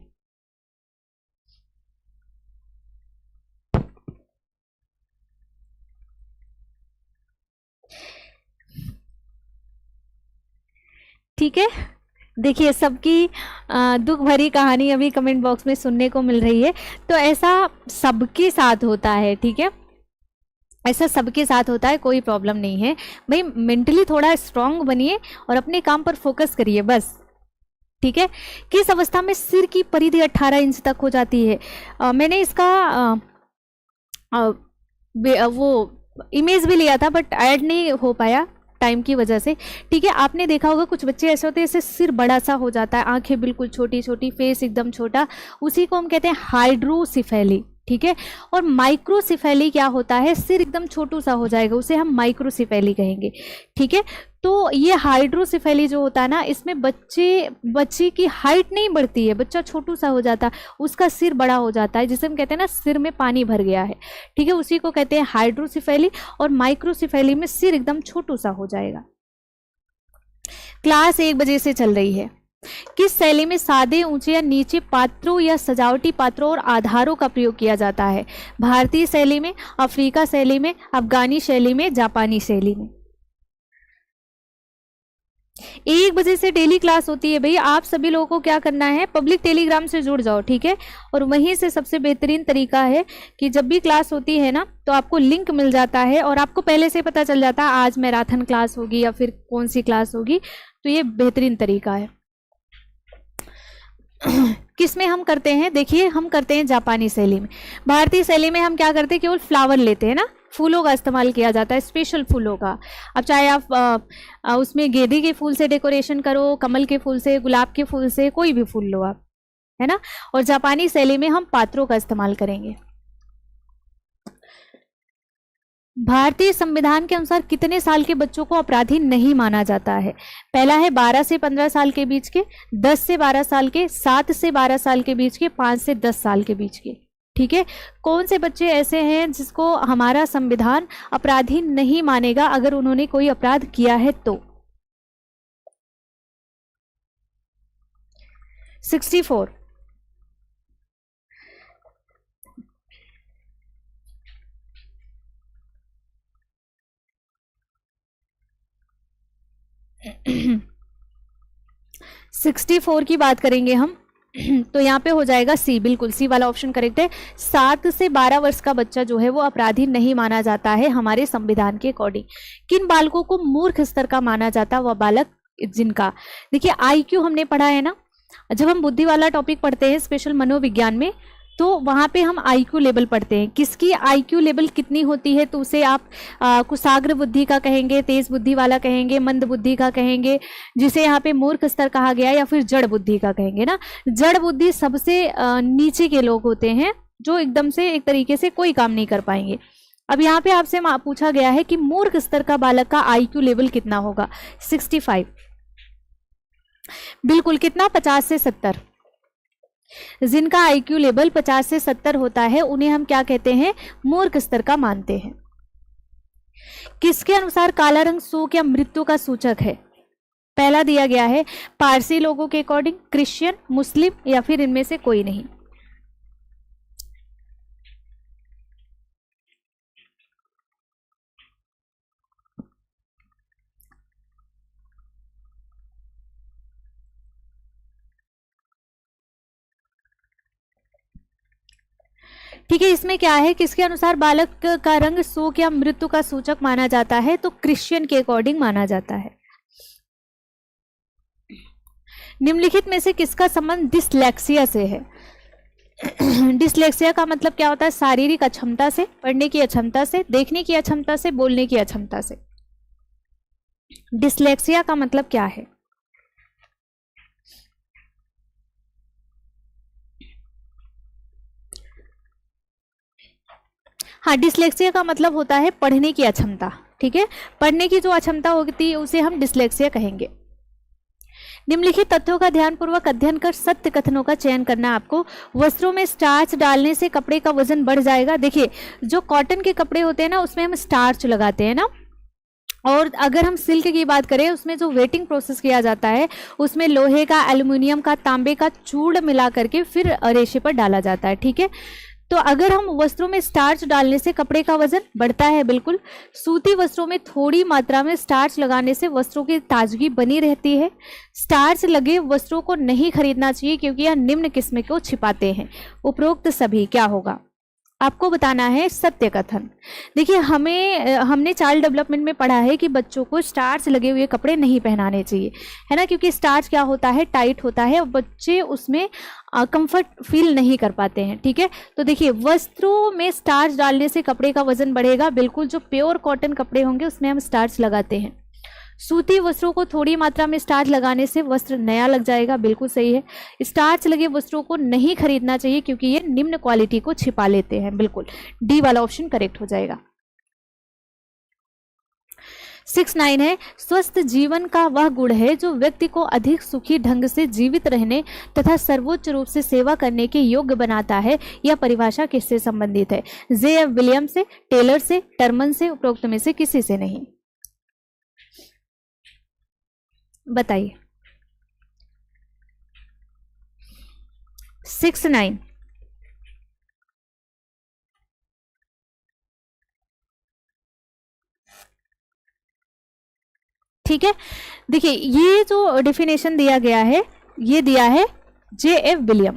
ठीक है, देखिए सबकी दुख भरी कहानी अभी कमेंट बॉक्स में सुनने को मिल रही है, तो ऐसा सबके साथ होता है, ठीक है, ऐसा सबके साथ होता है, कोई प्रॉब्लम नहीं है भाई। मेंटली थोड़ा स्ट्रांग बनिए और अपने काम पर फोकस करिए बस, ठीक है। किस अवस्था में सिर की परिधि 18 इंच तक हो जाती है? मैंने इसका वो इमेज भी लिया था बट ऐड नहीं हो पाया, टाइम की वजह से। ठीक है, आपने देखा होगा कुछ बच्चे ऐसे होते हैं जैसे सिर बड़ा सा हो जाता है, आंखें बिल्कुल छोटी छोटी, फेस एकदम छोटा, उसी को हम कहते हैं हाइड्रोसिफेली। ठीक है, और माइक्रोसिफेली क्या होता है, सिर एकदम छोटू सा हो जाएगा, उसे हम माइक्रोसिफेली कहेंगे। ठीक है, तो ये हाइड्रोसिफेली जो होता है ना, इसमें बच्चे की हाइट नहीं बढ़ती है, बच्चा छोटू सा हो जाता है, उसका सिर बड़ा हो जाता है, जिसे हम कहते हैं ना सिर में पानी भर गया है। ठीक है, उसी को कहते हैं हाइड्रोसिफेली। और माइक्रोसिफेली में सिर एकदम छोटू सा हो जाएगा। क्लास 1 बजे से चल रही है। किस शैली में सादे, ऊंचे या नीचे पात्रों या सजावटी पात्रों और आधारों का प्रयोग किया जाता है? भारतीय शैली में, अफ्रीका शैली में, अफगानी शैली में, जापानी शैली में? 1 बजे से डेली क्लास होती है भैया। आप सभी लोगों को क्या करना है, पब्लिक टेलीग्राम से जुड़ जाओ। ठीक है, और वहीं से सबसे बेहतरीन तरीका है कि जब भी क्लास होती है ना, तो आपको लिंक मिल जाता है और आपको पहले से पता चल जाता है आज मैराथन क्लास होगी या फिर कौन सी क्लास होगी। तो ये बेहतरीन तरीका है। किस में हम करते हैं, देखिए हम करते हैं जापानी शैली में। भारतीय शैली में हम क्या करते हैं, केवल फ्लावर लेते हैं ना, फूलों का इस्तेमाल किया जाता है, स्पेशल फूलों का। अब चाहे आप उसमें गेंदे के फूल से डेकोरेशन करो, कमल के फूल से, गुलाब के फूल से, कोई भी फूल लो आप, है ना। और जापानी शैली में हम पात्रों का इस्तेमाल करेंगे। भारतीय संविधान के अनुसार कितने साल के बच्चों को अपराधी नहीं माना जाता है? पहला है 12 से 15 साल के बीच के, 10 से 12 साल के, 7 से 12 साल के बीच के, 5 से 10 साल के बीच के। ठीक है, कौन से बच्चे ऐसे हैं जिसको हमारा संविधान अपराधी नहीं मानेगा अगर उन्होंने कोई अपराध किया है तो? 64। सिक्सटी फोर की बात करेंगे हम तो यहाँ पे हो जाएगा सी, बिल्कुल सी वाला ऑप्शन करेक्ट है। 7 से 12 वर्ष का बच्चा जो है वो अपराधी नहीं माना जाता है हमारे संविधान के अकॉर्डिंग। किन बालकों को मूर्ख स्तर का माना जाता है? वह बालक जिनका, देखिए आईक्यू हमने पढ़ा है ना, जब हम बुद्धि वाला टॉपिक पढ़ते हैं स्पेशल मनोविज्ञान में, तो वहाँ पे हम आईक्यू लेवल पढ़ते हैं। किसकी आईक्यू लेवल कितनी होती है, तो उसे आप कुशाग्र बुद्धि का कहेंगे, तेज बुद्धि वाला कहेंगे, मंद बुद्धि का कहेंगे, जिसे यहाँ पे मूर्ख स्तर कहा गया, या फिर जड़ बुद्धि का कहेंगे ना। जड़ बुद्धि सबसे नीचे के लोग होते हैं जो एकदम से एक तरीके से कोई काम नहीं कर पाएंगे। अब यहाँ पे आपसे पूछा गया है कि मूर्ख स्तर का बालक का आईक्यू लेवल कितना होगा? 65। बिल्कुल, कितना? 50 से 70। जिनका आईक्यू लेवल 50 से 70 होता है उन्हें हम क्या कहते हैं? मूर्ख स्तर का मानते हैं। किसके अनुसार काला रंग शोक या मृत्यु का सूचक है? पहला दिया गया है पारसी लोगों के अकॉर्डिंग, क्रिश्चियन, मुस्लिम, या फिर इनमें से कोई नहीं। ठीक है, इसमें क्या है, किसके अनुसार बालक का रंग शोक या मृत्यु का सूचक माना जाता है? तो क्रिश्चियन के अकॉर्डिंग माना जाता है। निम्नलिखित में से किसका संबंध डिसलेक्सिया से है? डिसलेक्सिया का मतलब क्या होता है? शारीरिक अक्षमता से, पढ़ने की अक्षमता से, देखने की अक्षमता से, बोलने की अक्षमता से। डिसलेक्सिया का मतलब क्या है? हाँ, डिसलेक्सिया का मतलब होता है पढ़ने की अक्षमता। ठीक है, पढ़ने की जो अक्षमता होती है उसे हम डिसलेक्सिया कहेंगे। निम्नलिखित तथ्यों का ध्यानपूर्वक अध्ययन कर सत्य कथनों का चयन करना है आपको। वस्त्रों में स्टार्च डालने से कपड़े का वजन बढ़ जाएगा। देखिए, जो कॉटन के कपड़े होते हैं ना, उसमें हम स्टार्च लगाते हैं ना, और अगर हम सिल्क की बात करें, उसमें जो वेटिंग प्रोसेस किया जाता है, उसमें लोहे का, एल्युमिनियम का, तांबे का चूर्ण मिला करके फिर रेशे पर डाला जाता है। ठीक है, तो अगर हम वस्त्रों में स्टार्च डालने से कपड़े का वजन बढ़ता है, बिल्कुल। सूती वस्त्रों में थोड़ी मात्रा में स्टार्च लगाने से वस्त्रों की ताजगी बनी रहती है। स्टार्च लगे वस्त्रों को नहीं खरीदना चाहिए क्योंकि यह निम्न किस्म को छिपाते हैं। उपरोक्त सभी क्या होगा? आपको बताना है सत्य कथन। देखिए, हमने चाइल्ड डेवलपमेंट में पढ़ा है कि बच्चों को स्टार्च लगे हुए कपड़े नहीं पहनाने चाहिए, है ना, क्योंकि स्टार्च क्या होता है? टाइट होता है और बच्चे उसमें कंफर्ट फील नहीं कर पाते हैं। ठीक है, तो देखिए, वस्त्रों में स्टार्च डालने से कपड़े का वजन बढ़ेगा। बिल्कुल, जो प्योर कॉटन कपड़े होंगे उसमें हम स्टार्च लगाते हैं। सूती वस्त्रों को थोड़ी मात्रा में स्टार्च लगाने से वस्त्र नया लग जाएगा, बिल्कुल सही है। स्टार्च लगे वस्त्रों को नहीं खरीदना चाहिए क्योंकि ये निम्न क्वालिटी को छिपा लेते हैं, बिल्कुल डी वाला ऑप्शन करेक्ट हो जाएगा। 6-9 है, स्वस्थ जीवन का वह गुण है जो व्यक्ति को अधिक सुखी ढंग से जीवित रहने तथा सर्वोच्च रूप से सेवा करने के योग्य बनाता है। यह परिभाषा किससे संबंधित है? जे.एफ. विलियम से, टेलर से, टर्मन से, उपरोक्त में से किसी से नहीं? बताइए। 6-9 ठीक है। देखिए ये जो डेफिनेशन दिया गया है ये दिया है जे.एफ. विलियम।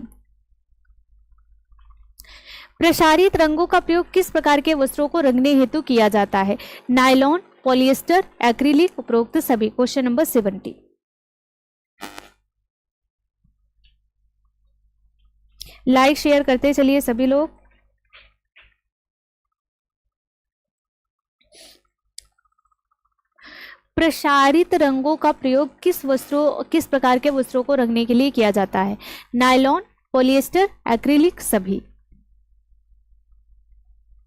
प्रसारित रंगों का प्रयोग किस प्रकार के वस्त्रों को रंगने हेतु किया जाता है? नायलॉन, पॉलिएस्टर, एक्रिलिक, उपरोक्त सभी। Question number 70। लाइक शेयर करते चलिए सभी लोग। प्रसारित रंगों का प्रयोग किस प्रकार के वस्त्रों को रंगने के लिए किया जाता है? नायलॉन, पॉलिएस्टर, एक्रिलिक, सभी।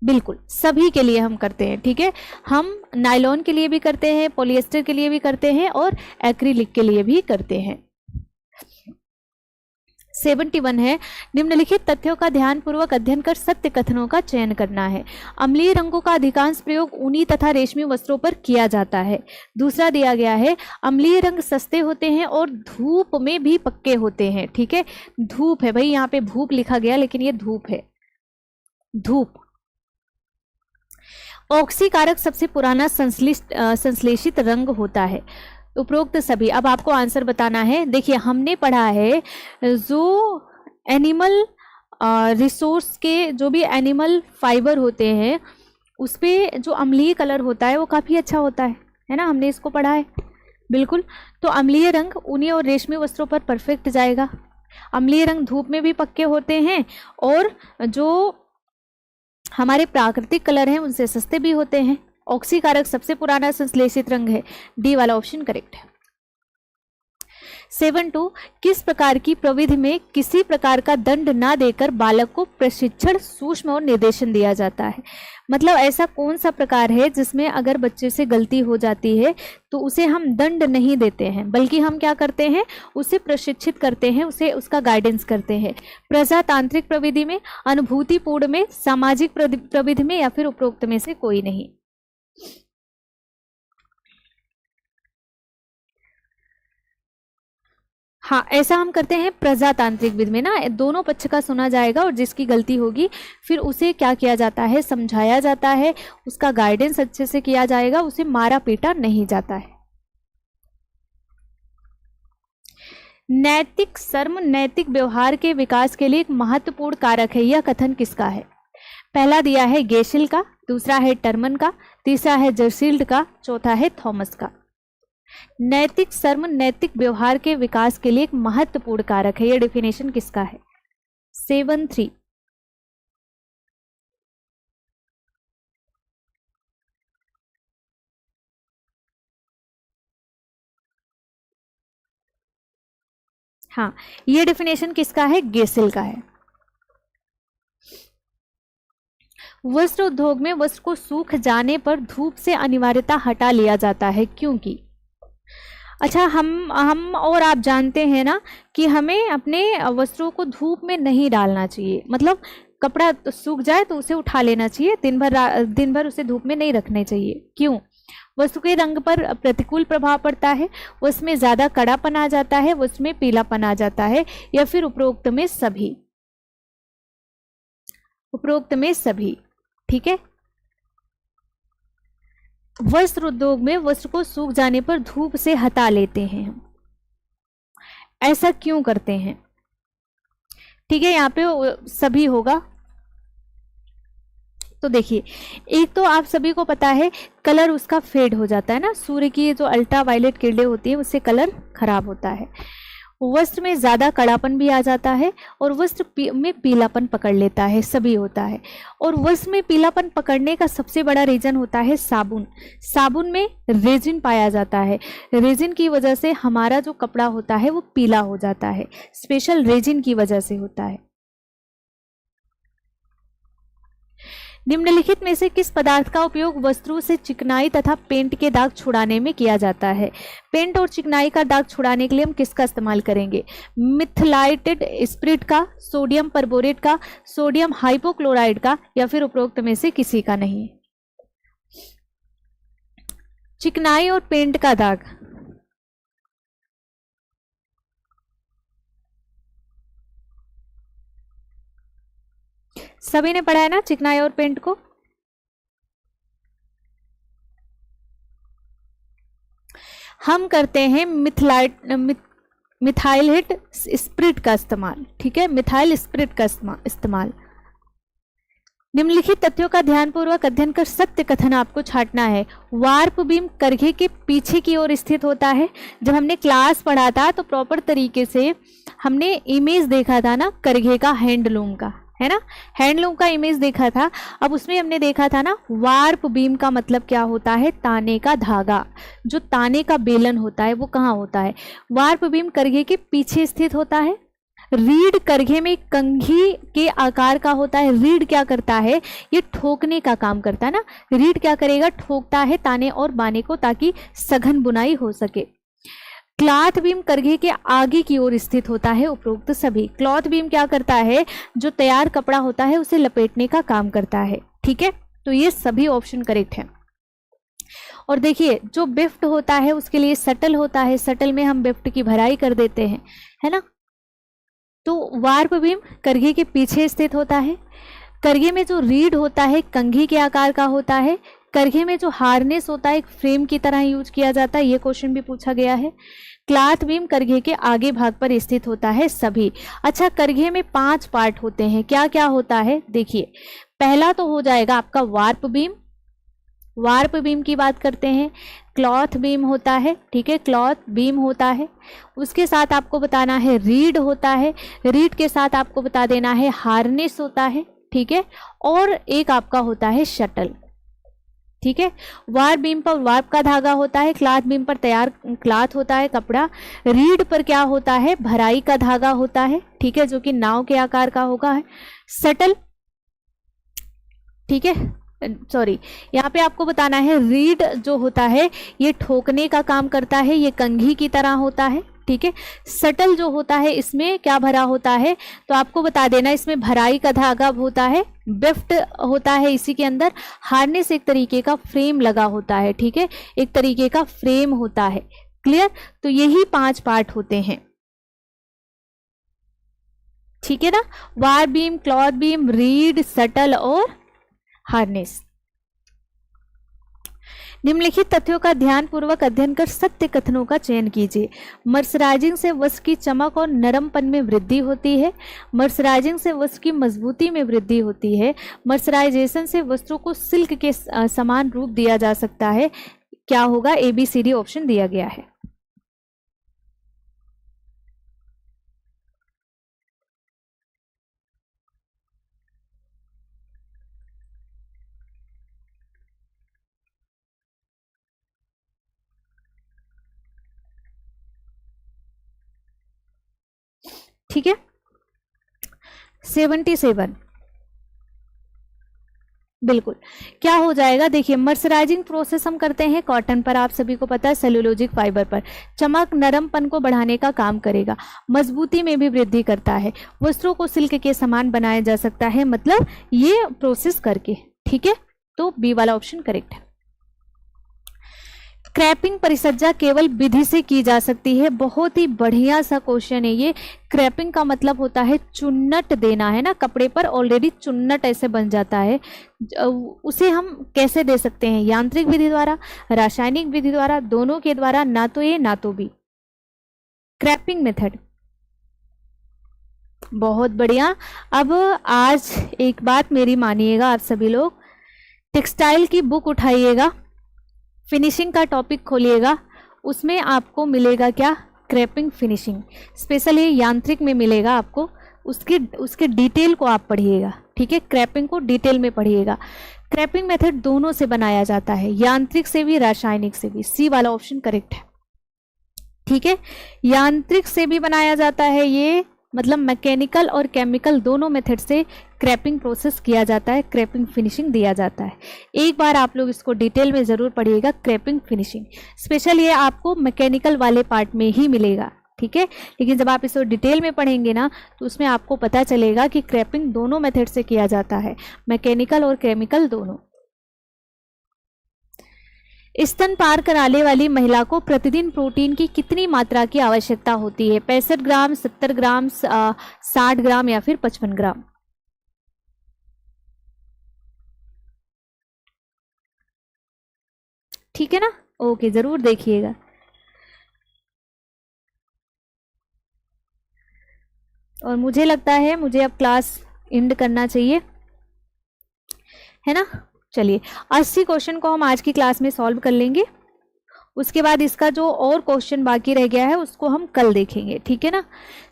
बिल्कुल सभी के लिए हम करते हैं, ठीक है। हम नायलॉन के लिए भी करते हैं, पॉलिएस्टर के लिए भी करते हैं और एक्रिलिक के लिए भी करते हैं। 71 है, निम्नलिखित तथ्यों का ध्यानपूर्वक अध्ययन कर सत्य कथनों का चयन करना है। अम्लीय रंगों का अधिकांश प्रयोग ऊनी तथा रेशमी वस्त्रों पर किया जाता है। दूसरा दिया गया है, अम्लीय रंग सस्ते होते हैं और धूप में भी पक्के होते हैं, ठीक है। धूप है भाई, यहाँ पे भूप लिखा गया लेकिन ये धूप है, धूप। ऑक्सीकारक सबसे पुराना संश्लेषित रंग होता है। उपरोक्त सभी। अब आपको आंसर बताना है। देखिए हमने पढ़ा है जो एनिमल रिसोर्स के जो भी एनिमल फाइबर होते हैं उस पे जो अम्लीय कलर होता है वो काफ़ी अच्छा होता है ना, हमने इसको पढ़ा है। बिल्कुल, तो अम्लीय रंग ऊनी और रेशमी वस्त्रों पर परफेक्ट जाएगा। अम्लीय रंग धूप में भी पक्के होते हैं और जो हमारे प्राकृतिक कलर हैं उनसे सस्ते भी होते हैं। ऑक्सीकारक सबसे पुराना संश्लेषित रंग है, डी वाला ऑप्शन करेक्ट है। 72 किस प्रकार की प्रविधि में किसी प्रकार का दंड ना देकर बालक को प्रशिक्षण, सूक्ष्म और निर्देशन दिया जाता है? मतलब ऐसा कौन सा प्रकार है जिसमें अगर बच्चे से गलती हो जाती है तो उसे हम दंड नहीं देते हैं, बल्कि हम क्या करते हैं, उसे प्रशिक्षित करते हैं, उसे उसका गाइडेंस करते हैं। प्रजातांत्रिक प्रविधि में, अनुभूतिपूर्ण में, सामाजिक प्रविधि में, या फिर उपरोक्त में से कोई नहीं? हाँ, ऐसा हम करते हैं प्रजातांत्रिक विधि में ना, दोनों पक्ष का सुना जाएगा और जिसकी गलती होगी फिर उसे क्या किया जाता है, समझाया जाता है, उसका गाइडेंस अच्छे से किया जाएगा, उसे मारा पीटा नहीं जाता है। नैतिक शर्म नैतिक व्यवहार के विकास के लिए एक महत्वपूर्ण कारक है, यह कथन किसका है? पहला दिया है गेशिल का, दूसरा है टर्मन का, तीसरा है जर्सील्ड का, चौथा है थॉमस का। नैतिक शर्म नैतिक व्यवहार के विकास के लिए एक महत्वपूर्ण कारक है, यह डेफिनेशन किसका है? 73। हाँ, यह डेफिनेशन किसका है? गेसिल का है। वस्त्र उद्योग में वस्त्र को सूख जाने पर धूप से अनिवार्यता हटा लिया जाता है, क्योंकि अच्छा हम और आप जानते हैं ना कि हमें अपने वस्त्रों को धूप में नहीं डालना चाहिए, मतलब कपड़ा तो सूख जाए तो उसे उठा लेना चाहिए, दिन भर उसे धूप में नहीं रखने चाहिए। क्यों? वस्तु के रंग पर प्रतिकूल प्रभाव पड़ता है, उसमें ज़्यादा कड़ापन आ जाता है, उसमें पीलापन आ जाता है, या फिर उपरोक्त में सभी? उपरोक्त में सभी, ठीक है। वस्त्र उद्योग में वस्त्र को सूख जाने पर धूप से हटा लेते हैं हम, ऐसा क्यों करते हैं? ठीक है, यहाँ पे सभी होगा। तो देखिए, एक तो आप सभी को पता है कलर उसका फेड हो जाता है ना, सूर्य की जो अल्ट्रा वायलेट किरणें होती है उससे कलर खराब होता है। वस्त्र में ज़्यादा कड़ापन भी आ जाता है और वस्त्र में पीलापन पकड़ लेता है, सभी होता है। और वस्त्र में पीलापन पकड़ने का सबसे बड़ा रीज़न होता है साबुन। साबुन में रेजिन पाया जाता है, रेजिन की वजह से हमारा जो कपड़ा होता है वो पीला हो जाता है, स्पेशल रेजिन की वजह से होता है। निम्नलिखित में से किस पदार्थ का उपयोग वस्त्रों से चिकनाई तथा पेंट के दाग छुड़ाने में किया जाता है? पेंट और चिकनाई का दाग छुड़ाने के लिए हम किसका इस्तेमाल करेंगे? मिथलाइटेड स्पिरिट का, सोडियम परबोरेट का, सोडियम हाइपोक्लोराइड का, या फिर उपरोक्त में से किसी का नहीं? चिकनाई और पेंट का दाग, सभी ने पढ़ा है ना चिकनाई और पेंट को? हम करते हैं मिथाइल स्पिरिट का इस्तेमाल, ठीक है, मिथाइल स्पिरिट का इस्तेमाल। निम्नलिखित तथ्यों का ध्यानपूर्वक अध्ययन कर सत्य कथन आपको छांटना है। वार्प बीम करघे के पीछे की ओर स्थित होता है। जब हमने क्लास पढ़ा था तो प्रॉपर तरीके से हमने इमेज देखा था ना करघे का, हैंडलूम का, है ना, हैंडलूम का इमेज देखा था। अब उसमें हमने देखा था ना वार्प बीम का मतलब क्या होता है? ताने का धागा। जो ताने का बेलन होता है वो कहाँ होता है? वार्प बीम करघे के पीछे स्थित होता है। रीढ़ करघे में कंघी के आकार का होता है। रीढ़ क्या करता है? ये ठोकने का काम करता है ना। रीढ़ क्या करेगा? ठोकता है ताने और बाने को ताकि सघन बुनाई हो सके। क्लॉथ बीम करघे के आगे की ओर स्थित होता है। उपरोक्त सभी। क्लॉथ बीम क्या करता है? जो तैयार कपड़ा होता है उसे लपेटने का काम करता है, ठीक है। तो ये सभी ऑप्शन करेक्ट है। और देखिए जो बिफ्ट होता है उसके लिए सटल होता है, सटल में हम बिफ्ट की भराई कर देते हैं, है ना। तो वार्प बीम करघे के पीछे स्थित होता है। करघे में जो रीढ़ होता है कंघी के आकार का होता है। करघे में जो हार्नेस होता है एक फ्रेम की तरह यूज किया जाता है, ये क्वेश्चन भी पूछा गया है। क्लॉथ बीम करघे के आगे भाग पर स्थित होता है सभी। अच्छा, करघे में 5 पार्ट होते हैं, क्या क्या होता है? देखिए, पहला तो हो जाएगा आपका वार्प बीम। वार्प बीम की बात करते हैं, क्लॉथ बीम होता है, ठीक है, क्लॉथ बीम होता है। उसके साथ आपको बताना है रीढ़ होता है। रीढ़ के साथ आपको बता देना है हार्नेस होता है, ठीक है। और एक आपका होता है शटल, ठीक है। वार्प बीम पर वार्प का धागा होता है। क्लॉथ बीम पर तैयार क्लॉथ होता है, कपड़ा। रीढ़ पर क्या होता है? भराई का धागा होता है, ठीक है, जो कि नाव के आकार का होगा है। शटल, ठीक है, सॉरी, यहाँ पे आपको बताना है रीढ़ जो होता है ये ठोकने का काम करता है, ये कंघी की तरह होता है, ठीक है। शटल जो होता है इसमें क्या भरा होता है? तो आपको बता देना इसमें भराई का धागा होता है, बिफ्ट होता है इसी के अंदर। हार्नेस एक तरीके का फ्रेम लगा होता है, ठीक है, एक तरीके का फ्रेम होता है। क्लियर? तो यही 5 पार्ट होते हैं, ठीक है ना। वार बीम, क्लॉथ बीम, रीढ़, शटल और हार्नेस। निम्नलिखित तथ्यों का ध्यानपूर्वक अध्ययन कर सत्य कथनों का चयन कीजिए। मर्सराइजिंग से वस्त्र की चमक और नरमपन में वृद्धि होती है। मर्सराइजिंग से वस्त्र की मजबूती में वृद्धि होती है। मर्सराइजेशन से वस्त्रों को सिल्क के समान रूप दिया जा सकता है। क्या होगा? ABCD ऑप्शन दिया गया है। ठीक है, 77 बिल्कुल। क्या हो जाएगा? देखिए, मर्सराइजिंग प्रोसेस हम करते हैं कॉटन पर, आप सभी को पता है, सेलुलोजिक फाइबर पर। चमक नरमपन को बढ़ाने का काम करेगा, मजबूती में भी वृद्धि करता है, वस्त्रों को सिल्क के समान बनाया जा सकता है, मतलब ये प्रोसेस करके, ठीक है। तो बी वाला ऑप्शन करेक्ट है। क्रैपिंग परिसज्जा केवल विधि से की जा सकती है। बहुत ही बढ़िया सा क्वेश्चन है ये। क्रैपिंग का मतलब होता है चुन्नट देना, है ना, कपड़े पर ऑलरेडी चुन्नट ऐसे बन जाता है, उसे हम कैसे दे सकते हैं? यांत्रिक विधि द्वारा, रासायनिक विधि द्वारा, दोनों के द्वारा, ना तो ए ना तो बी। क्रैपिंग मेथड, बहुत बढ़िया। अब आज एक बात मेरी मानिएगा आप सभी लोग, टेक्सटाइल की बुक उठाइएगा, फिनिशिंग का टॉपिक खोलिएगा, उसमें आपको मिलेगा क्या? क्रैपिंग फिनिशिंग, स्पेशल ये यांत्रिक में मिलेगा आपको, उसके उसके डिटेल को आप पढ़िएगा, ठीक है, क्रैपिंग को डिटेल में पढ़िएगा। क्रैपिंग मेथड दोनों से बनाया जाता है, यांत्रिक से भी रासायनिक से भी। सी वाला ऑप्शन करेक्ट है, ठीक है। यांत्रिक से भी बनाया जाता है ये, मतलब मैकेनिकल और केमिकल दोनों मेथड से क्रैपिंग प्रोसेस किया जाता है, क्रैपिंग फिनिशिंग दिया जाता है। एक बार आप लोग इसको डिटेल में ज़रूर पढ़िएगा, क्रैपिंग फिनिशिंग। स्पेशल ये आपको मैकेनिकल वाले पार्ट में ही मिलेगा, ठीक है, लेकिन जब आप इसको डिटेल में पढ़ेंगे ना तो उसमें आपको पता चलेगा कि क्रैपिंग दोनों मेथड से किया जाता है, मैकेनिकल और केमिकल दोनों। स्तनपान कराने वाली महिला को प्रतिदिन प्रोटीन की कितनी मात्रा की आवश्यकता होती है? 65 ग्राम, 70 ग्राम, 60 ग्राम या फिर 55 ग्राम? ठीक है ना, ओके, जरूर देखिएगा। और मुझे लगता है मुझे अब क्लास एंड करना चाहिए, है ना। चलिए, 80 क्वेश्चन को हम आज की क्लास में सॉल्व कर लेंगे, उसके बाद इसका जो और क्वेश्चन बाकी रह गया है उसको हम कल देखेंगे, ठीक है ना।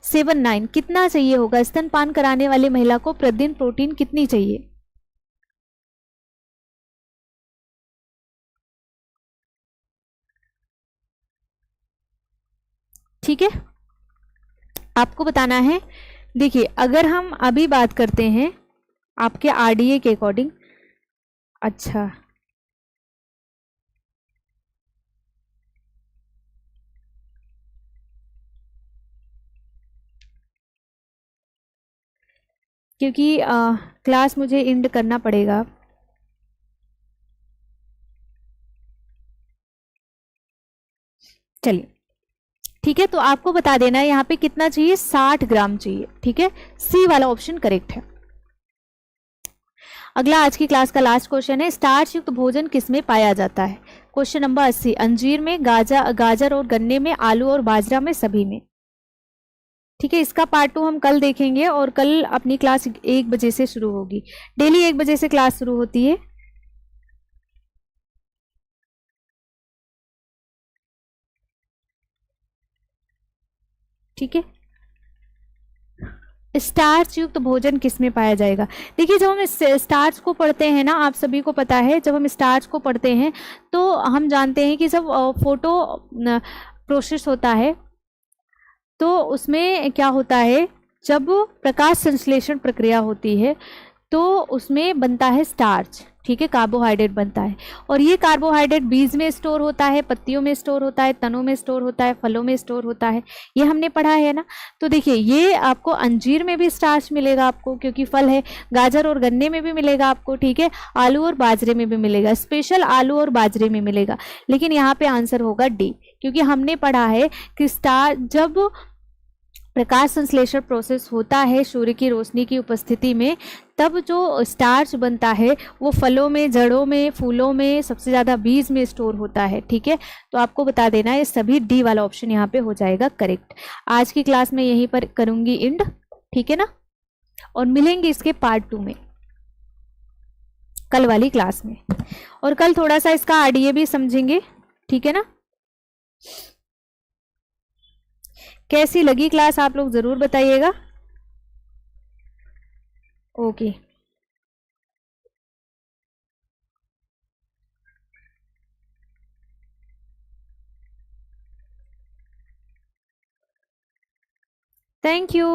79 कितना चाहिए होगा? स्तनपान कराने वाली महिला को प्रतिदिन प्रोटीन कितनी चाहिए? ठीक है, आपको बताना है। देखिए, अगर हम अभी बात करते हैं आपके आरडीए के अकॉर्डिंग, अच्छा, क्योंकि क्लास मुझे एंड करना पड़ेगा। चलिए, ठीक है, तो आपको बता देना है यहाँ पे कितना चाहिए, 60 ग्राम चाहिए, ठीक है। सी वाला ऑप्शन करेक्ट है। अगला आज की क्लास का लास्ट क्वेश्चन है, स्टार्च युक्त भोजन किसमें पाया जाता है? क्वेश्चन नंबर 80, अंजीर में, गाजर और गन्ने में, आलू और बाजरा में, सभी में। ठीक है, इसका पार्ट 2 हम कल देखेंगे, और कल अपनी क्लास 1 बजे से शुरू होगी, डेली 1 बजे से क्लास शुरू होती है। ठीक है, स्टार्च युक्त भोजन किसमें पाया जाएगा? देखिए, जब हम स्टार्च को पढ़ते हैं ना, आप सभी को पता है, जब हम स्टार्च को पढ़ते हैं तो हम जानते हैं कि जब फोटो प्रोसेस होता है तो उसमें क्या होता है, जब प्रकाश संश्लेषण प्रक्रिया होती है तो उसमें बनता है स्टार्च, ठीक है, कार्बोहाइड्रेट बनता है। और ये कार्बोहाइड्रेट बीज में स्टोर होता है, पत्तियों में स्टोर होता है, तनों में स्टोर होता है, फलों में स्टोर होता है, ये हमने पढ़ा है ना। तो देखिए, ये आपको अंजीर में भी स्टार्च मिलेगा आपको, क्योंकि फल है, गाजर और गन्ने में भी मिलेगा आपको, ठीक है, आलू और बाजरे में भी मिलेगा, स्पेशल आलू और बाजरे में मिलेगा। लेकिन यहाँ पे आंसर होगा डी, क्योंकि हमने पढ़ा है कि जब प्रकाश संश्लेषण प्रोसेस होता है सूर्य की रोशनी की उपस्थिति में, तब जो स्टार्च बनता है वो फलों में, जड़ों में, फूलों में, सबसे ज़्यादा बीज में स्टोर होता है, ठीक है। तो आपको बता देना है, सभी डी वाला ऑप्शन यहाँ पे हो जाएगा करेक्ट। आज की क्लास में यहीं पर करूँगी एंड, ठीक है ना, और मिलेंगे इसके पार्ट 2 में कल वाली क्लास में, और कल थोड़ा सा इसका आरडीए भी समझेंगे, ठीक है ना। कैसी लगी क्लास आप लोग ज़रूर बताइएगा। Okay, thank you.